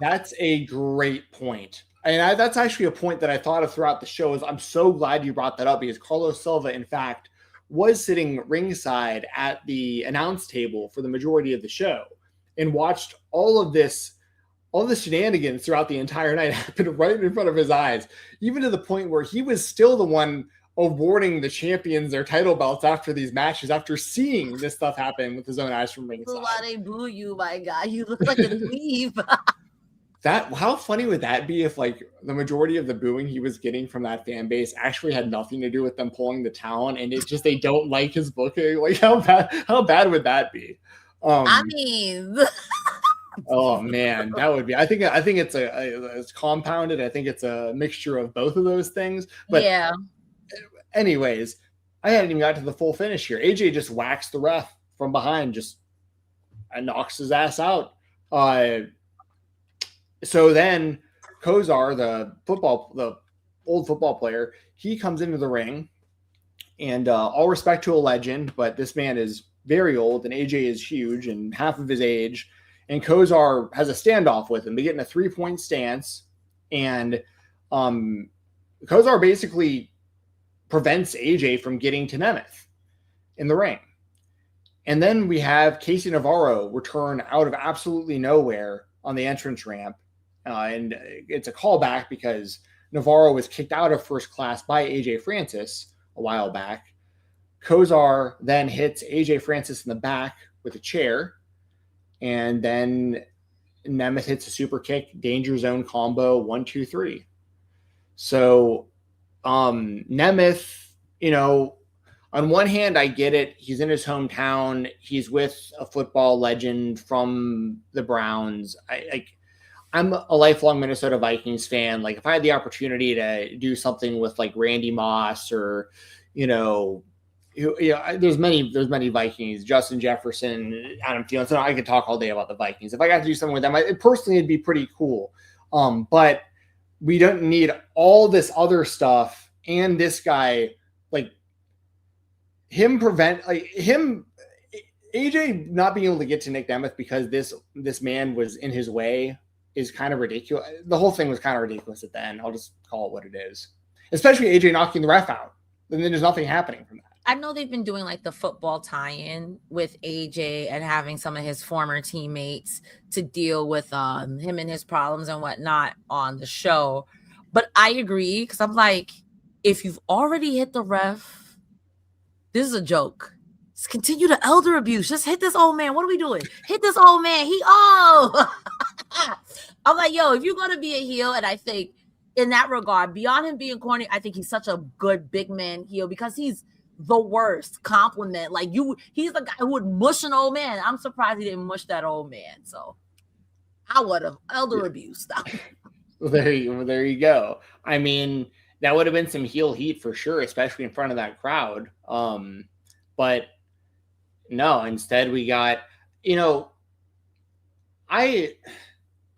That's a great point. And that's actually a point that I thought of throughout the show. I'm so glad you brought that up, because Carlos Silva, in fact, was sitting ringside at the announce table for the majority of the show and watched all of the shenanigans throughout the entire night happen right in front of his eyes, even to the point where he was still the one awarding the champions their title belts after these matches, after seeing this stuff happen with his own eyes from ringside.
Why they boo you, my guy? You look like a leave.
How funny would that be if the majority of the booing he was getting from that fan base actually had nothing to do with them pulling the talent, and it's just they don't like his booking? How bad would that be? Oh man, that would be. I think it's compounded. I think it's a mixture of both of those things. But
yeah.
Anyways, I hadn't even got to the full finish here. AJ just whacks the ref from behind, and knocks his ass out. So then Kozar, the old football player, he comes into the ring, and all respect to a legend, but this man is very old, and AJ is huge and half of his age. And Kozar has a standoff with him. They get in a 3-point stance, and Kozar basically prevents AJ from getting to Nemeth in the ring. And then we have Casey Navarro return out of absolutely nowhere on the entrance ramp. And it's a callback because Navarro was kicked out of First Class by AJ Francis a while back. Kozar then hits AJ Francis in the back with a chair. And then Nemeth hits a super kick, danger zone combo, 1, 2, 3. So Nemeth, on one hand, I get it. He's in his hometown. He's with a football legend from the Browns. I'm a lifelong Minnesota Vikings fan. If I had the opportunity to do something with Randy Moss or, there's many Vikings, Justin Jefferson, Adam Thielen. So I could talk all day about the Vikings. If I got to do something with them, personally, it'd be pretty cool. But we don't need all this other stuff and this guy, like AJ not being able to get to Nic Nemeth because this man was in his way is kind of ridiculous. The whole thing was kind of ridiculous at the end. I'll just call it what it is. Especially AJ knocking the ref out. And then there's nothing happening from that.
I know they've been doing like the football tie-in with AJ and having some of his former teammates to deal with him and his problems and whatnot on the show. But I agree, because I'm like, if you've already hit the ref, this is a joke. Just continue the elder abuse. Just hit this old man. What are we doing? Hit this old man. I'm like, yo, if you're going to be a heel, and I think in that regard, beyond him being corny, I think he's such a good big man heel because he's the worst compliment. Like he's the guy who would mush an old man. I'm surprised he didn't mush that old man. So I would have elder abuse.
Well, there you go. I mean, that would have been some heel heat for sure, especially in front of that crowd. But no, instead we got, I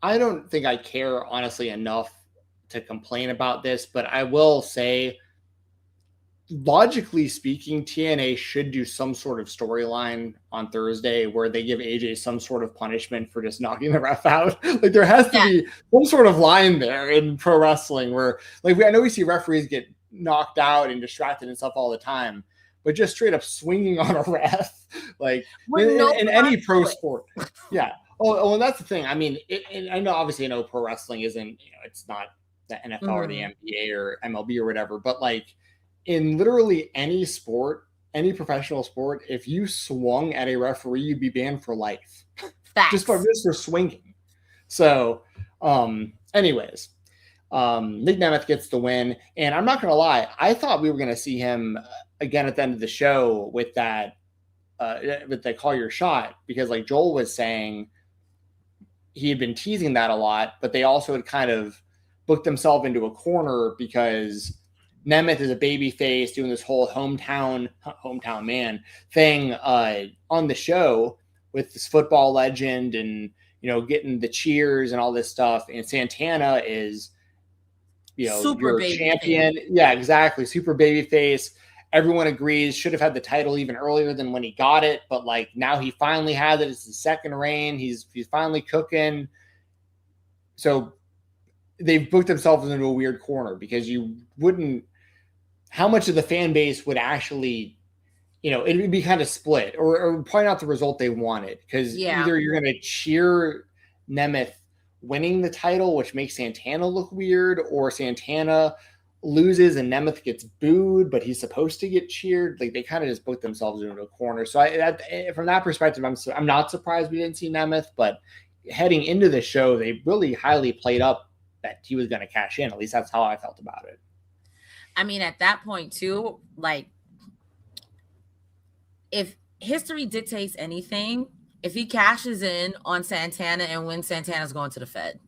don't think I care honestly enough to complain about this, but I will say, logically speaking, TNA should do some sort of storyline on Thursday where they give AJ some sort of punishment for just knocking the ref out. Like there has to be some sort of line there in pro wrestling where, like, I know we see referees get knocked out and distracted and stuff all the time, but just straight up swinging on a ref, like in any pro sport. Yeah. Oh, and that's the thing. I mean, I know obviously pro wrestling isn't, it's not the NFL or the NBA or MLB or whatever, but like in literally any sport, any professional sport, if you swung at a referee, you'd be banned for life.
Facts.
just for swinging. So, anyways, Nic Nemeth gets the win, and I'm not going to lie, I thought we were going to see him again at the end of the show with that, with the call your shot, because like Joel was saying, he had been teasing that a lot, but they also had kind of booked themselves into a corner because Nemeth is a baby face doing this whole hometown man thing on the show with this football legend and, getting the cheers and all this stuff. And Santana is,
super
your champion. Face. Yeah, exactly. Super baby face. Everyone agrees should have had the title even earlier than when he got it. But like now he finally has it. It's his second reign. He's finally cooking. So they've booked themselves into a weird corner because how much of the fan base would actually, it would be kind of split or probably not the result they wanted. Because either you're going to cheer Nemeth winning the title, which makes Santana look weird, or Santana loses and Nemeth gets booed, but he's supposed to get cheered. Like they kind of just booked themselves into a corner. So from that perspective, I'm not surprised we didn't see Nemeth, but heading into the show, they really highly played up that he was going to cash in. At least that's how I felt about it.
I mean, at that point too, like if history dictates anything, if he cashes in on Santana and wins, Santana's going to the Fed.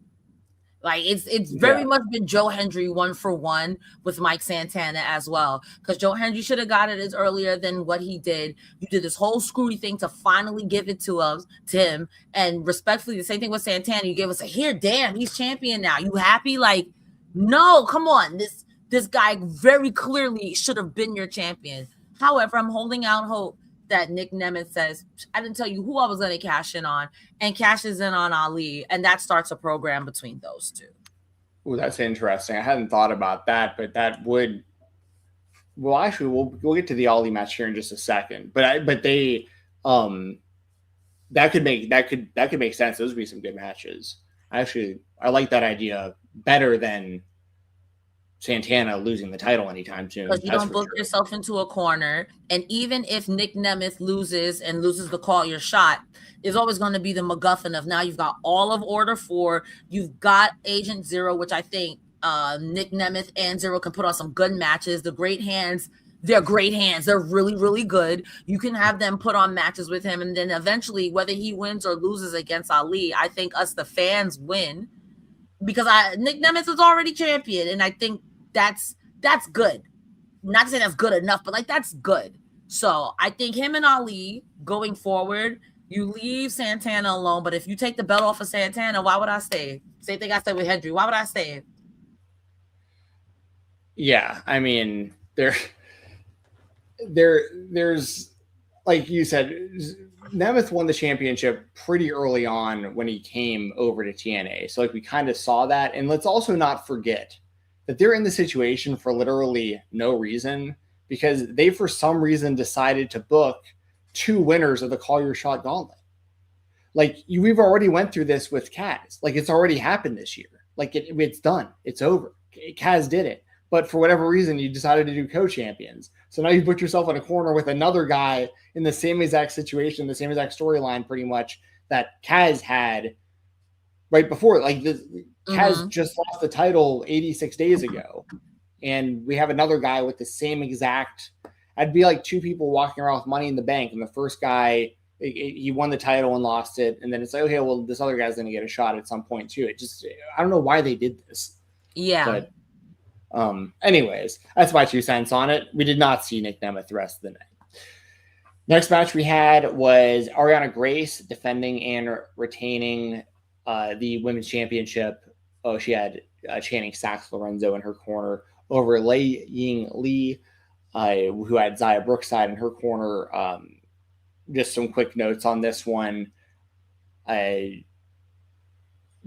Like it's very much been Joe Hendry 1-for-1 with Mike Santana as well. Because Joe Hendry should have got it as earlier than what he did. You did this whole screwy thing to finally give it to him. And respectfully, the same thing with Santana. You gave us here, damn, he's champion now. You happy? Like, no, come on. This guy very clearly should have been your champion. However, I'm holding out hope that Nic Nemeth says, I didn't tell you who I was going to cash in on, and cashes in on Ali, and that starts a program between those two.
Oh, that's interesting. I hadn't thought about that, but that would. Well, actually, we'll get to the Ali match here in just a second. But they, that could make sense. Those would be some good matches. I like that idea better than Santana losing the title anytime soon.
Because you don't book yourself into a corner. And even if Nic Nemeth loses the call your shot, there's always going to be the MacGuffin of now you've got all of Order 4, you've got Agent Zero, which I think Nic Nemeth and Zero can put on some good matches. The Great Hands, they're great hands. They're really, really good. You can have them put on matches with him. And then eventually, whether he wins or loses against Ali, I think us, the fans, win. Because Nic Nemeth is already champion, and I think that's good. Not to say that's good enough, but like that's good. So I think him and Ali going forward, you leave Santana alone. But if you take the belt off of Santana, why would I stay? Same thing I said with Hendry. Why would I stay?
Yeah, I mean, there's like you said, Nemeth won the championship pretty early on when he came over to TNA. So like we kind of saw that. And let's also not forget that they're in the situation for literally no reason, because they for some reason decided to book 2 winners of the Call Your Shot Gauntlet. Like we've already went through this with Kaz. Like it's already happened this year. Like it's done. It's over. Kaz did it. But for whatever reason, you decided to do co-champions. So now you put yourself in a corner with another guy in the same exact situation, the same exact storyline, pretty much that Kaz had right before. Like Kaz just lost the title 86 days ago, and we have another guy with the same exact. I'd be like 2 people walking around with Money in the Bank, and the first guy he won the title and lost it, and then it's like, okay, well, this other guy's going to get a shot at some point too. It just, I don't know why they did this.
Yeah.
But anyways, that's my 2 cents on it. We did not see Nic Nemeth the rest of the night. Next match we had was Ariana Grace defending and retaining the women's championship. Oh, she had Channing Sax Lorenzo in her corner over Lei Ying Lee, who had Zaya Brookside in her corner. Just some quick notes on this one.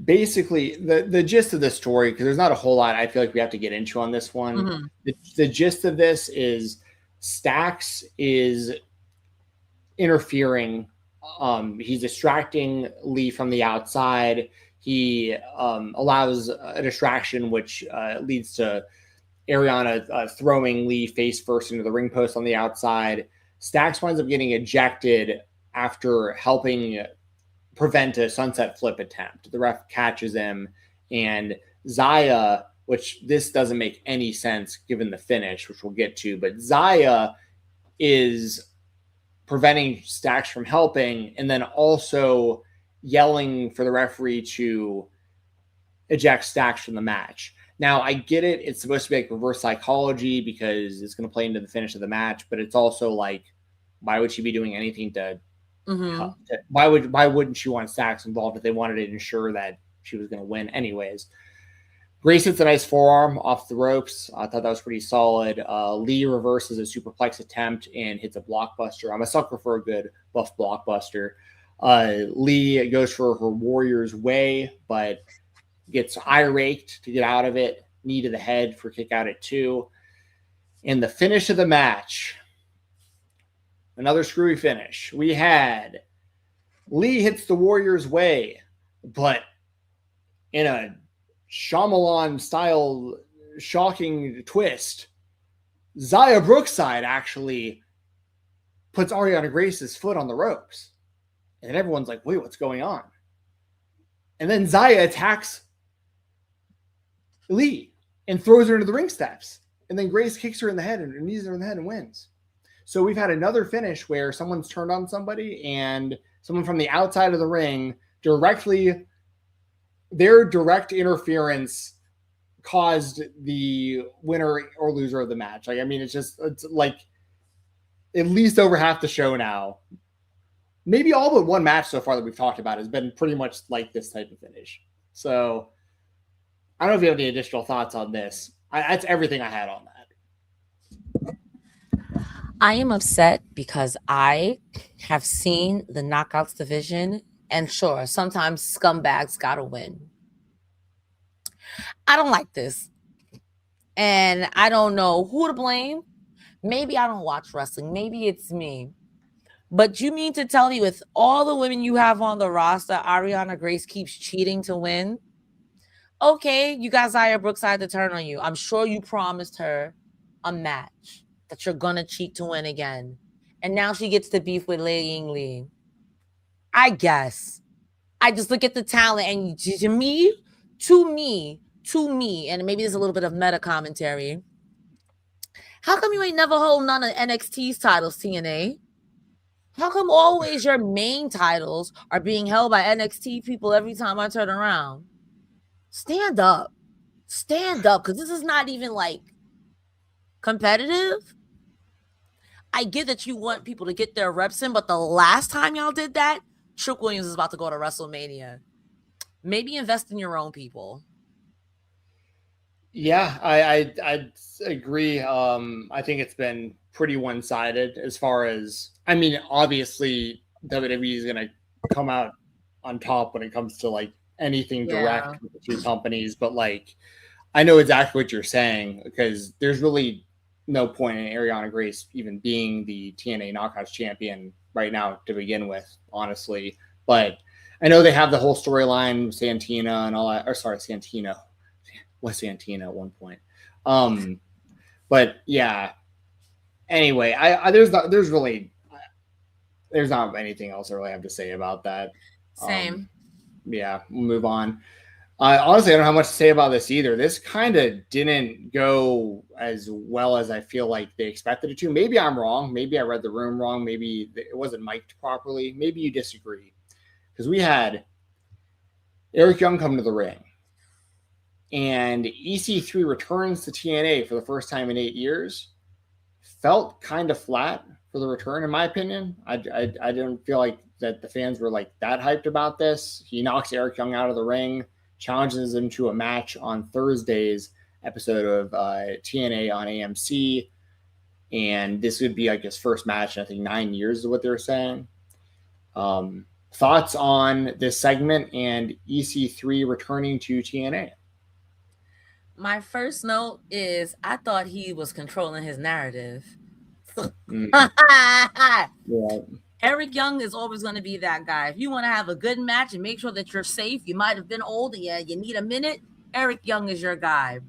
Basically, the gist of the story, because there's not a whole lot I feel like we have to get into on this one. The gist of this is Stax is interfering. He's distracting Lee from the outside. He allows a distraction, which leads to Ariana throwing Lee face first into the ring post on the outside. Stax winds up getting ejected after helping prevent a sunset flip attempt. The ref catches him, and Zaya, which this doesn't make any sense given the finish, which we'll get to, but Zaya is preventing Stax from helping, and then also yelling for the referee to eject Stax from the match. Now, I get it. It's supposed to be like reverse psychology because it's going to play into the finish of the match, but it's also like, why would she be doing anything to why wouldn't she want Stax involved if they wanted to ensure that she was going to win anyways? Grace hits a nice forearm off the ropes. I thought that was pretty solid. Lee reverses a superplex attempt and hits a blockbuster. I'm a sucker for a good buff blockbuster. Lee goes for her Warrior's Way, but gets eye raked to get out of it. Knee to the head for kick out at 2. In the finish of the match, another screwy finish. We had Lee hits the Warrior's Way, but in a Shyamalan style shocking twist, Zaya Brookside actually puts Ariana Grace's foot on the ropes. And everyone's like, wait, what's going on? And then Zaya attacks Lee and throws her into the ring steps. And then Grace kicks her in the head and knees her in the head and wins. So we've had another finish where someone's turned on somebody and someone from the outside of the ring their direct interference caused the winner or loser of the match. Like, I mean, it's like at least over half the show now. Maybe all but one match so far that we've talked about has been pretty much like this type of finish. So I don't know if you have any additional thoughts on this. That's everything I had on that.
I am upset because I have seen the Knockouts division, and sure, sometimes scumbags gotta win. I don't like this. And I don't know who to blame. Maybe I don't watch wrestling. Maybe it's me. But you mean to tell me with all the women you have on the roster, Ariana Grace keeps cheating to win? Okay, you got Zaya Brookside to turn on you. I'm sure you promised her a match that you're going to cheat to win again. And now she gets to beef with Lei Ying Lee. I guess. I just look at the talent, and to me, and maybe there's a little bit of meta commentary. How come you ain't never hold none of NXT's titles, TNA? How come always your main titles are being held by NXT people every time I turn around? Stand up. Stand up, because this is not even like competitive. I get that you want people to get their reps in, but the last time y'all did that, Trick Williams is about to go to WrestleMania. Maybe invest in your own people.
Yeah, I agree. I think it's been pretty one-sided as far as, I mean, obviously WWE is going to come out on top when it comes to like anything direct with the two companies, but like I know exactly what you're saying because there's really no point in Ariana Grace even being the TNA Knockouts champion right now to begin with, honestly. But I know they have the whole storyline, Santina and all that, or sorry, Santino. Was Santina at one point. But yeah. Anyway, there's not anything else I really have to say about that.
Same.
Yeah, we'll move on. Honestly, I don't have much to say about this either. This kind of didn't go as well as I feel like they expected it to. Maybe I'm wrong. Maybe I read the room wrong. Maybe it wasn't mic'd properly. Maybe you disagree. Because we had Eric Young come to the ring. And EC3 returns to TNA for the first time in 8 years. Felt kind of flat for the return, in my opinion. I didn't feel like that the fans were like that hyped about this. He knocks Eric Young out of the ring, challenges him to a match on Thursday's episode of TNA on AMC. And this would be like his first match in, I think, 9 years is what they were saying. Thoughts on this segment and EC3 returning to TNA?
My first note is I thought he was controlling his narrative.
Yeah.
Eric Young is always going to be that guy. If you want to have a good match and make sure that you're safe, you might have been old and you need a minute, Eric Young is your guy.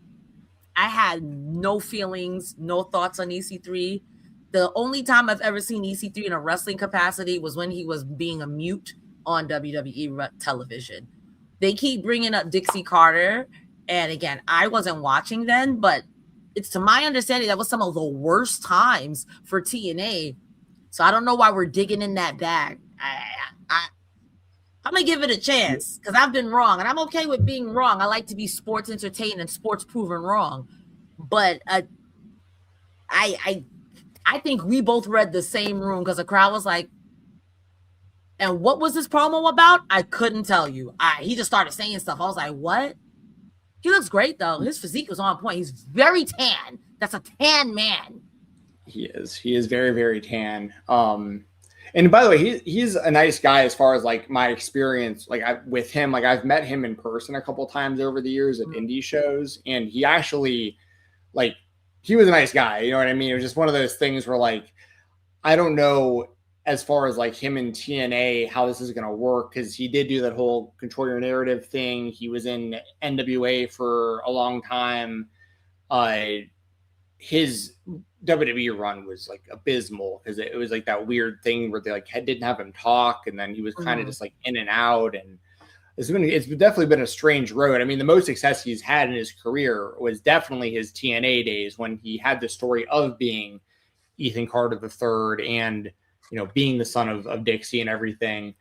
I had no feelings, no thoughts on EC3. The only time I've ever seen EC3 in a wrestling capacity was when he was being a mute on WWE television. They keep bringing up Dixie Carter. And again, I wasn't watching then, but it's to my understanding that was some of the worst times for TNA. So I don't know why we're digging in that bag. I'm going to give it a chance because I've been wrong. And I'm okay with being wrong. I like to be sports entertained and sports proven wrong. But I think we both read the same room because the crowd was like, and what was this promo about? I couldn't tell you. He just started saying stuff. I was like, what? He looks great, though. His physique was on point. He's very tan. That's a tan man.
He is. He is very, very tan. And by the way, he's a nice guy as far as like my experience, with him. Like I've met him in person a couple of times over the years at indie shows, and he actually, he was a nice guy. You know what I mean? It was just one of those things where I don't know as far as him in TNA, how this is going to work. Cause he did do that whole control your narrative thing. He was in NWA for a long time. His WWE run was abysmal because it was that weird thing where they didn't have him talk. And then he was kind of just in and out. And it's definitely been a strange road. I mean, the most success he's had in his career was definitely his TNA days when he had the story of being Ethan Carter III and, being the son of Dixie and everything.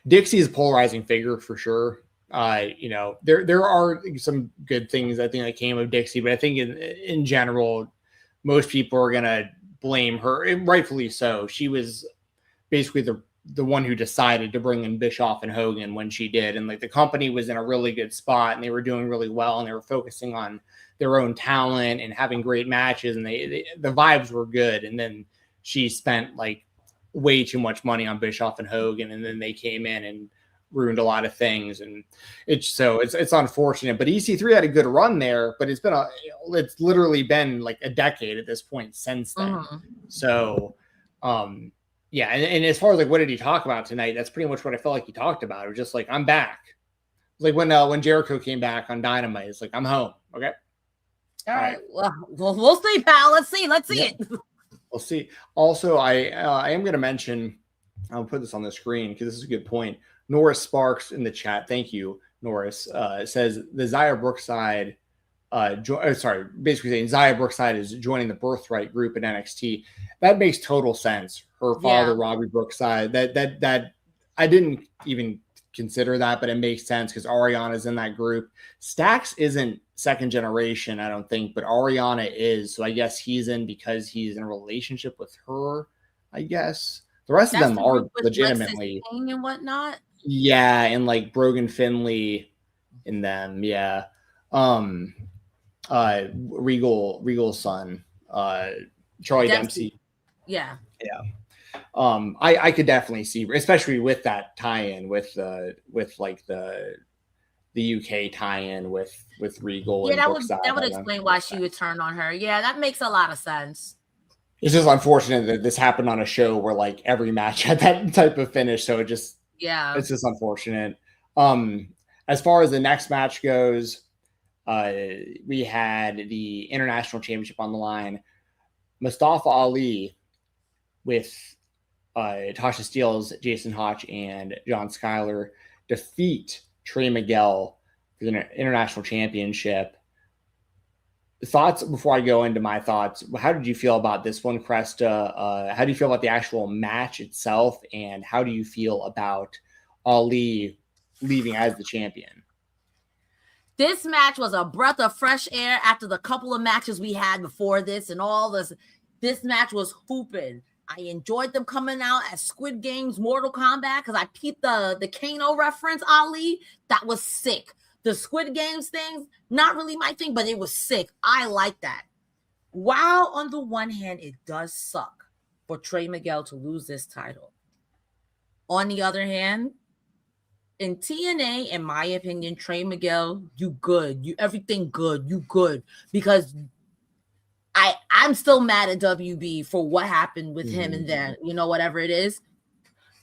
Dixie is a polarizing figure for sure. There are some good things I think that came of Dixie, but I think in general, most people are going to blame her, and rightfully so. She was basically the one who decided to bring in Bischoff and Hogan when she did. And the company was in a really good spot and they were doing really well and they were focusing on their own talent and having great matches. And the vibes were good. And then she spent way too much money on Bischoff and Hogan. And then they came in and ruined a lot of things. And it's unfortunate, but EC3 had a good run there, but it's literally been a decade at this point since then. So, yeah, and as far as what did he talk about tonight, that's pretty much what I felt like he talked about. It was just I'm back. It was when Jericho came back on Dynamite, it's I'm home. Okay.
All right. Well, we'll see, pal. Let's see it.
We'll see. Also, I am going to mention, I'll put this on the screen because this is a good point. Norris Sparks in the chat. Thank you, Norris. Says the Xia Brookside. Basically saying Xia Brookside is joining the Birthright group in NXT. That makes total sense. Her father, Robbie Brookside. That I didn't even consider that, but it makes sense because Ariana's in that group. Stax isn't second generation, I don't think, but Ariana is. So I guess he's in because he's in a relationship with her. I guess the rest of them are legitimately
and whatnot.
Yeah, and Brogan Finley. in them. Yeah. Regal's son, Charlie Dempsey.
Yeah.
I could definitely see, especially with that tie-in with the UK tie-in with Regal.
Yeah,
and
that would explain why she would turn on her. Yeah, that makes a lot of sense.
It's just unfortunate that this happened on a show where like every match had that type of finish. So it's just unfortunate. As far as the next match goes, we had the international championship on the line. Mustafa Ali with Tasha Steelz, Jason Hotch, and John Schuyler defeat Trey Miguel for the international championship. Thoughts before I go into my thoughts? How did you feel about this one, Cresta? How do you feel about the actual match itself? And how do you feel about Ali leaving as the champion?
This match was a breath of fresh air after the couple of matches we had before this and all this. This match was hooping. I enjoyed them coming out as Squid Game's Mortal Kombat because I peeped the Kano reference, Ali. That was sick. The Squid Games things, not really my thing, but it was sick. I like that. While on the one hand, it does suck for Trey Miguel to lose this title. On the other hand, in TNA, in my opinion, Trey Miguel, you good. You everything good. You good. Because I'm still mad at WB for what happened with him and then, whatever it is.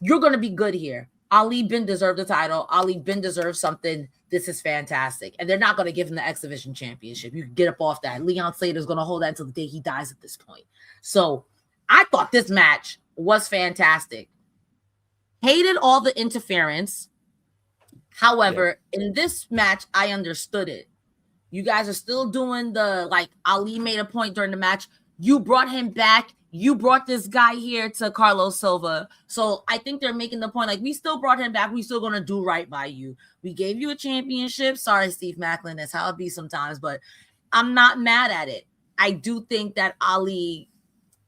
You're going to be good here. Ali Ben deserved the title. Ali Ben deserves something. This is fantastic. And they're not going to give him the X Division Championship. You can get up off that. Leon Slater's going to hold that until the day he dies at this point. So I thought this match was fantastic. Hated all the interference. However, in this match, I understood it. You guys are still doing Ali made a point during the match. You brought him back. You brought this guy here to Carlos Silva. So I think they're making the point, we still brought him back. We still going to do right by you. We gave you a championship. Sorry, Steve Macklin. That's how it be sometimes, but I'm not mad at it. I do think that I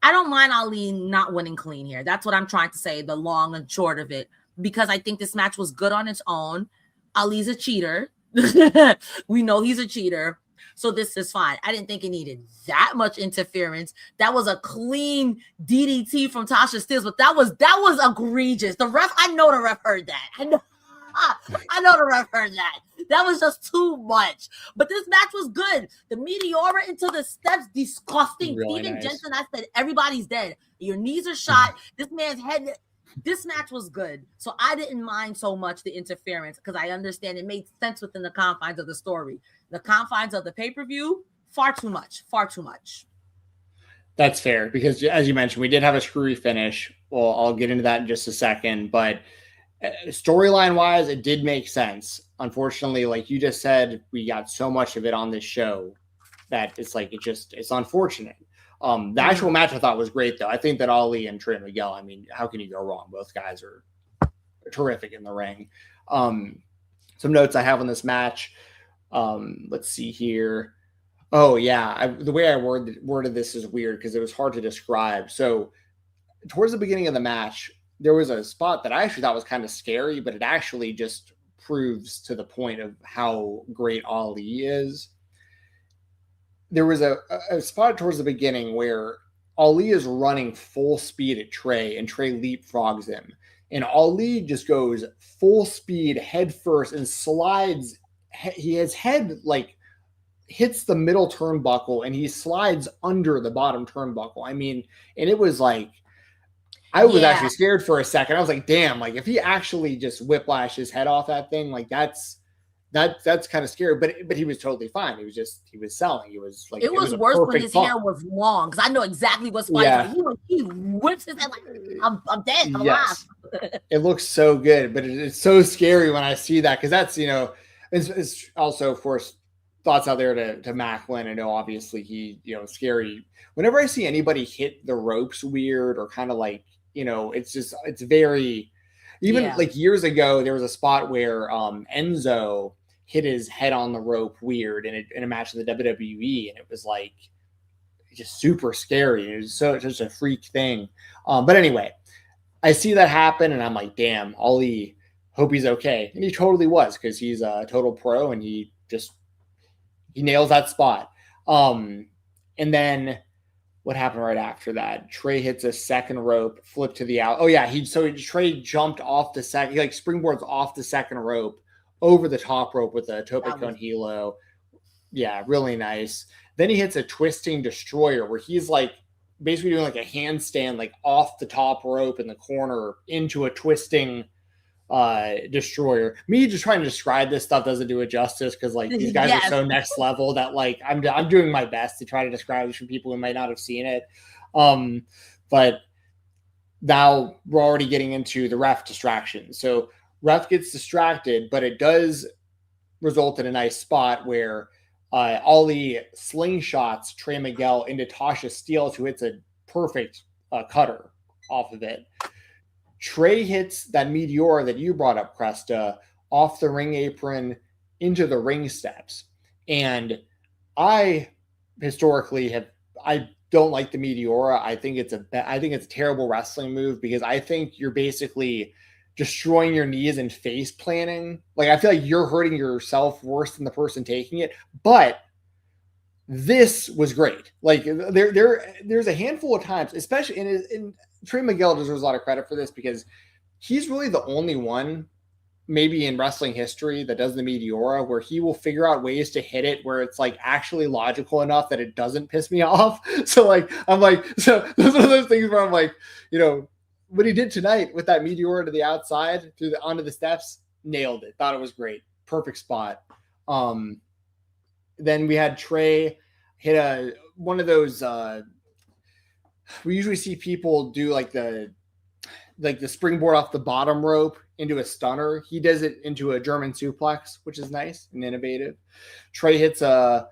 don't mind Ali not winning clean here. That's what I'm trying to say, the long and short of it, because I think this match was good on its own. Ali's a cheater. We know he's a cheater. So this is fine. I didn't think it needed that much interference. That was a clean DDT from Tasha Steelz, but that was egregious. The ref, I know the ref heard that. I know the ref heard that. That was just too much. But this match was good. The Meteora into the steps, disgusting.
Really
Stephen
nice.
Jensen, I said, everybody's dead. Your knees are shot. This man's head. This match was good. So I didn't mind so much the interference because I understand it made sense within the confines of the story. The confines of the pay-per-view, far too much.
That's fair because, as you mentioned, we did have a screwy finish. Well, I'll get into that in just a second. But storyline-wise, it did make sense. Unfortunately, like you just said, we got so much of it on this show that it's unfortunate. The actual match I thought was great, though. I think that Ali and Trey Miguel, how can you go wrong? Both guys are terrific in the ring. Some notes I have on this match. Let's see here. Oh, yeah. The way I worded this is weird because it was hard to describe. So towards the beginning of the match, there was a spot that I actually thought was kind of scary, but it actually just proves to the point of how great Ali is. There was a spot towards the beginning where Ali is running full speed at Trey and Trey leapfrogs him. And Ali just goes full speed head first and slides. His head hits the middle turnbuckle and he slides under the bottom turnbuckle. And it was I was actually scared for a second. I was like, damn, if he actually just whiplashed his head off that thing, that's kind of scary, but he was totally fine. He was selling. It was
worse when his hair was long because I know exactly what's funny.
Yeah.
He whips his head I'm dead. I'm alive.
It looks so good, but it's so scary when I see that because that's it's also of course thoughts out there to Macklin. I know obviously he scary. Whenever I see anybody hit the ropes weird or kind of it's very years ago there was a spot where Enzo hit his head on the rope weird in a match in the WWE, and it was just super scary. It was just a freak thing. But anyway, I see that happen, and I'm like, damn, Ali, hope he's okay. And he totally was, because he's a total pro and he nails that spot. And then what happened right after that? Trey hits a second rope, flip to the out. Oh yeah, Trey jumped off the second, he like springboards off the second rope over the top rope with a tope con hilo. Yeah, really nice. Then he hits a twisting destroyer where he's like basically doing like a handstand, like off the top rope in the corner into a twisting destroyer. Me just trying to describe this stuff doesn't do it justice, because like these guys are so next level that like I'm doing my best to try to describe this for people who might not have seen it. But now we're already getting into the ref distraction. So ref gets distracted, but it does result in a nice spot where Ali slingshots Trey Miguel into Tasha Steelz, who hits a perfect cutter off of it. Trey hits that Meteora that you brought up, Cresta, off the ring apron into the ring steps. And I historically I don't like the Meteora. I think it's a terrible wrestling move, because I think you're basically destroying your knees and face planting. Like, I feel like you're hurting yourself worse than the person taking it. But this was great. Like, there's a handful of times, especially in Trey Miguel deserves a lot of credit for this, because he's really the only one maybe in wrestling history that does the Meteora, where he will figure out ways to hit it where it's like actually logical enough that it doesn't piss me off. So like, I'm like, so those are those things where I'm like, you know, what he did tonight with that Meteora to the outside onto the steps, nailed it. Thought it was great. Perfect spot. Then we had Trey hit one of those, we usually see people do like the springboard off the bottom rope into a stunner. He does it into a German suplex, which is nice and innovative. Trey hits a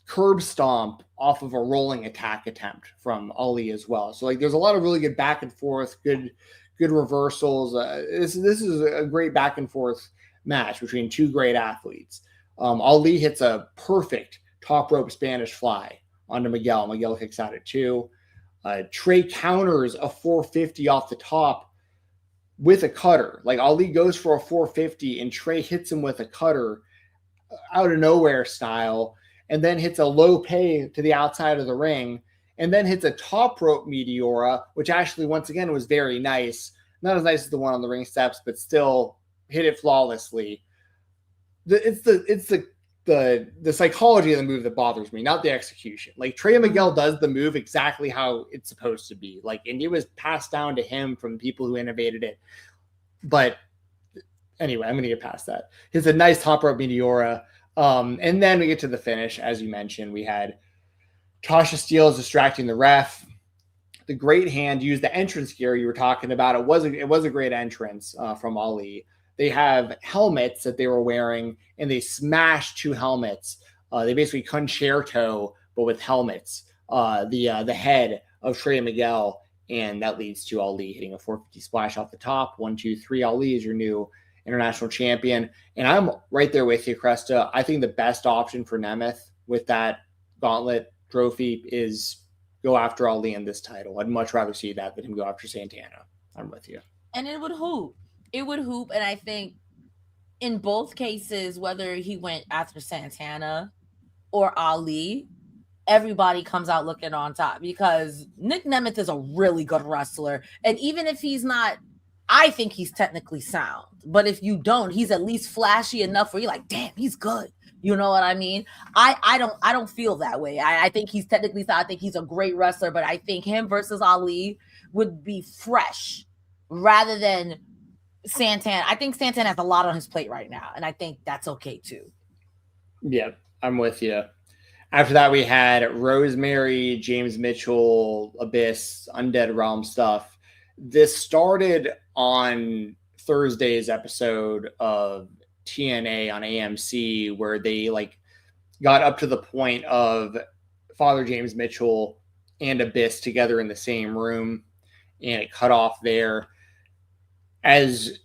curb stomp off of a rolling attack attempt from Ali as well. So like, there's a lot of really good back and forth, good reversals. This is a great back and forth match between two great athletes. Ali hits a perfect top rope Spanish fly onto Miguel. Miguel kicks out at 2. Trey counters a 450 off the top with a cutter. Like, Ali goes for a 450 and Trey hits him with a cutter out of nowhere style, and then hits a low pay to the outside of the ring, and then hits a top rope Meteora, which actually, once again, was very nice. Not as nice as the one on the ring steps, but still hit it flawlessly. It's the psychology of the move that bothers me, not the execution. Like, Trey Miguel does the move exactly how it's supposed to be. Like, and it was passed down to him from people who innovated it. But anyway, I'm going to get past that. It's a nice top rope Meteora. And then we get to the finish. As you mentioned, we had Tasha Steelz distracting the ref. The great hand used the entrance gear you were talking about. It was a great entrance from Ali. They have helmets that they were wearing, and they smashed 2 helmets. They basically concerto, but with helmets. The head of Trey Miguel, and that leads to Ali hitting a 450 splash off the top. 1, 2, 3. Ali is your new international champion. And I'm right there with you, Cresta. I think the best option for Nemeth with that Gauntlet trophy is go after Ali in this title. I'd much rather see that than him go after Santana. I'm with you.
And it would hoop. And I think in both cases, whether he went after Santana or Ali, everybody comes out looking on top, because Nic Nemeth is a really good wrestler. And even if he's not, I think he's technically sound. But if you don't, he's at least flashy enough where you're like, damn, he's good. You know what I mean? I don't feel that way. I think he's technically sound. I think he's a great wrestler, but I think him versus Ali would be fresh rather than Santana. I think Santana has a lot on his plate right now, and I think that's okay too.
Yeah, I'm with you. After that, we had Rosemary, James Mitchell, Abyss, Undead Realm stuff. This started on Thursday's episode of TNA on AMC, where they like got up to the point of Father James Mitchell and Abyss together in the same room, and it cut off there. As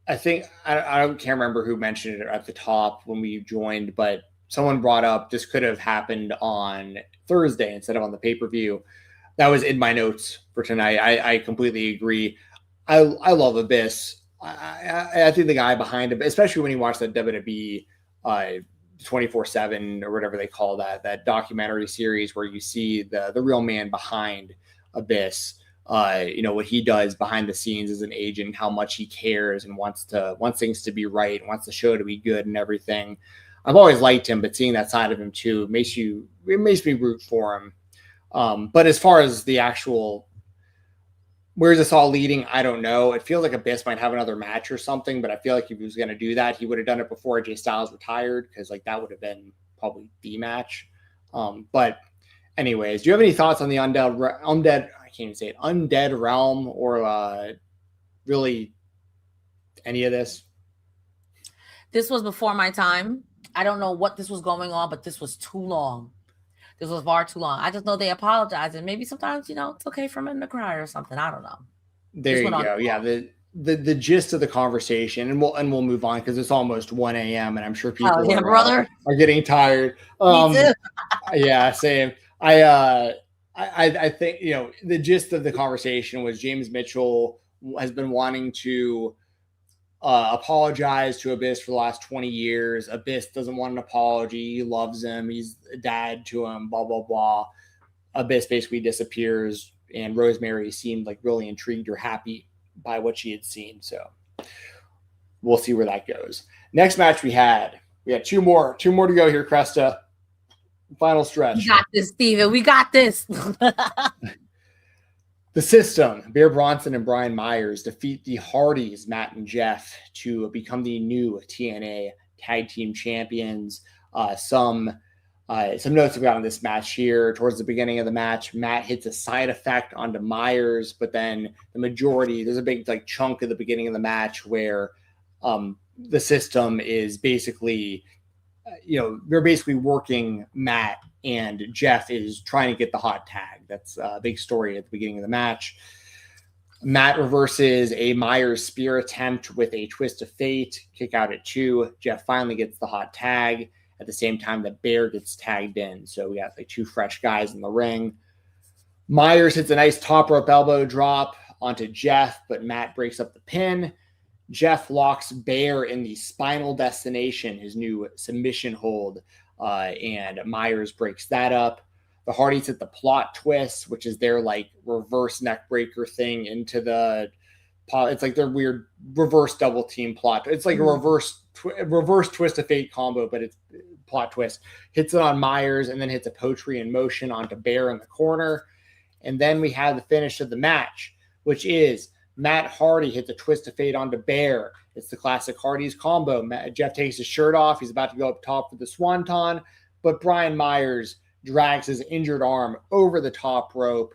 I think, I can't remember who mentioned it at the top when we joined, but someone brought up this could have happened on Thursday instead of on the pay-per-view. That was in my notes for tonight. I completely agree. I love Abyss. I think the guy behind it, especially when you watch that WWE 24/7 or whatever they call that documentary series where you see the real man behind Abyss. What he does behind the scenes as an agent, how much he cares and wants things to be right, wants the show to be good and everything. I've always liked him, but seeing that side of him too makes me root for him. But as far as the actual where's this all leading, I don't know. It feels like Abyss might have another match or something, but I feel like if he was going to do that, he would have done it before AJ Styles retired, because like that would have been probably the match. But anyways, do you have any thoughts on the undead? I can't even say it. Undead Realm, or really any of this?
This was before my time. I don't know what this was going on, but this was too long. This was far too long. I just know they apologized, and maybe sometimes, it's okay for men to cry or something. I don't know.
There you go. Yeah, the gist of the conversation, and we'll move on because it's almost 1 a.m. and I'm sure people are getting tired.
Me too.
Yeah, same. I think the gist of the conversation was James Mitchell has been wanting to apologize to Abyss for the last 20 years. Abyss doesn't want an apology. He loves him. He's a dad to him, blah, blah, blah. Abyss basically disappears, and Rosemary seemed like really intrigued or happy by what she had seen. So we'll see where that goes. Next match we had two more to go here, Cresta. Final stretch.
We got this, Steven. We got this.
The System, Bear Bronson and Brian Myers, defeat the Hardys, Matt and Jeff, to become the new TNA Tag Team Champions. Some notes I've got on this match here. Towards the beginning of the match, Matt hits a side effect onto Myers, but then there's a big chunk of the beginning of the match where the System is basically, they're basically working Matt, and Jeff is trying to get the hot tag. That's a big story at the beginning of the match. Matt reverses a Myers spear attempt with a twist of fate, kick out at 2. Jeff finally gets the hot tag at the same time that Bear gets tagged in. So we got two fresh guys in the ring. Myers hits a nice top rope elbow drop onto Jeff, but Matt breaks up the pin. Jeff locks Bear in the Spinal Destination, his new submission hold, and Myers breaks that up. The Hardys hit the plot twist, which is their reverse neck breaker thing into the it's like their weird reverse double team plot. It's like a reverse twist of fate combo, but it's plot twist. Hits it on Myers and then hits a pottery in motion onto Bear in the corner. And then we have the finish of the match, which is Matt Hardy hits a twist of fate onto Bear. It's the classic Hardy's combo. Jeff takes his shirt off. He's about to go up top for the swanton, but Brian Myers drags his injured arm over the top rope,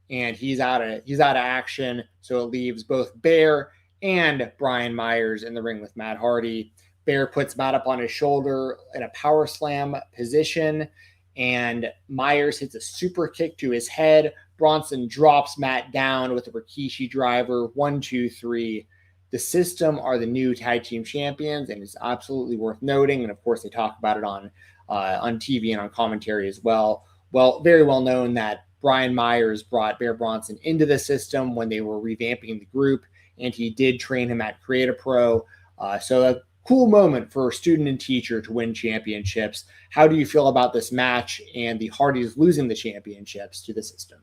and he's out of action. So it leaves both Bear and Brian Myers in the ring with Matt Hardy. Bear puts Matt up on his shoulder in a power slam position, and Myers hits a super kick to his head. Bronson drops Matt down with a Rikishi driver. 1, 2, 3. The System are the new tag team champions, and it's absolutely worth noting. And of course, they talk about it on TV and on commentary as well. Well, very well known that Brian Myers brought Bear Bronson into the System when they were revamping the group, and he did train him at Create a Pro. So a cool moment for student and teacher to win championships. How do you feel about this match and the Hardys losing the championships to the System?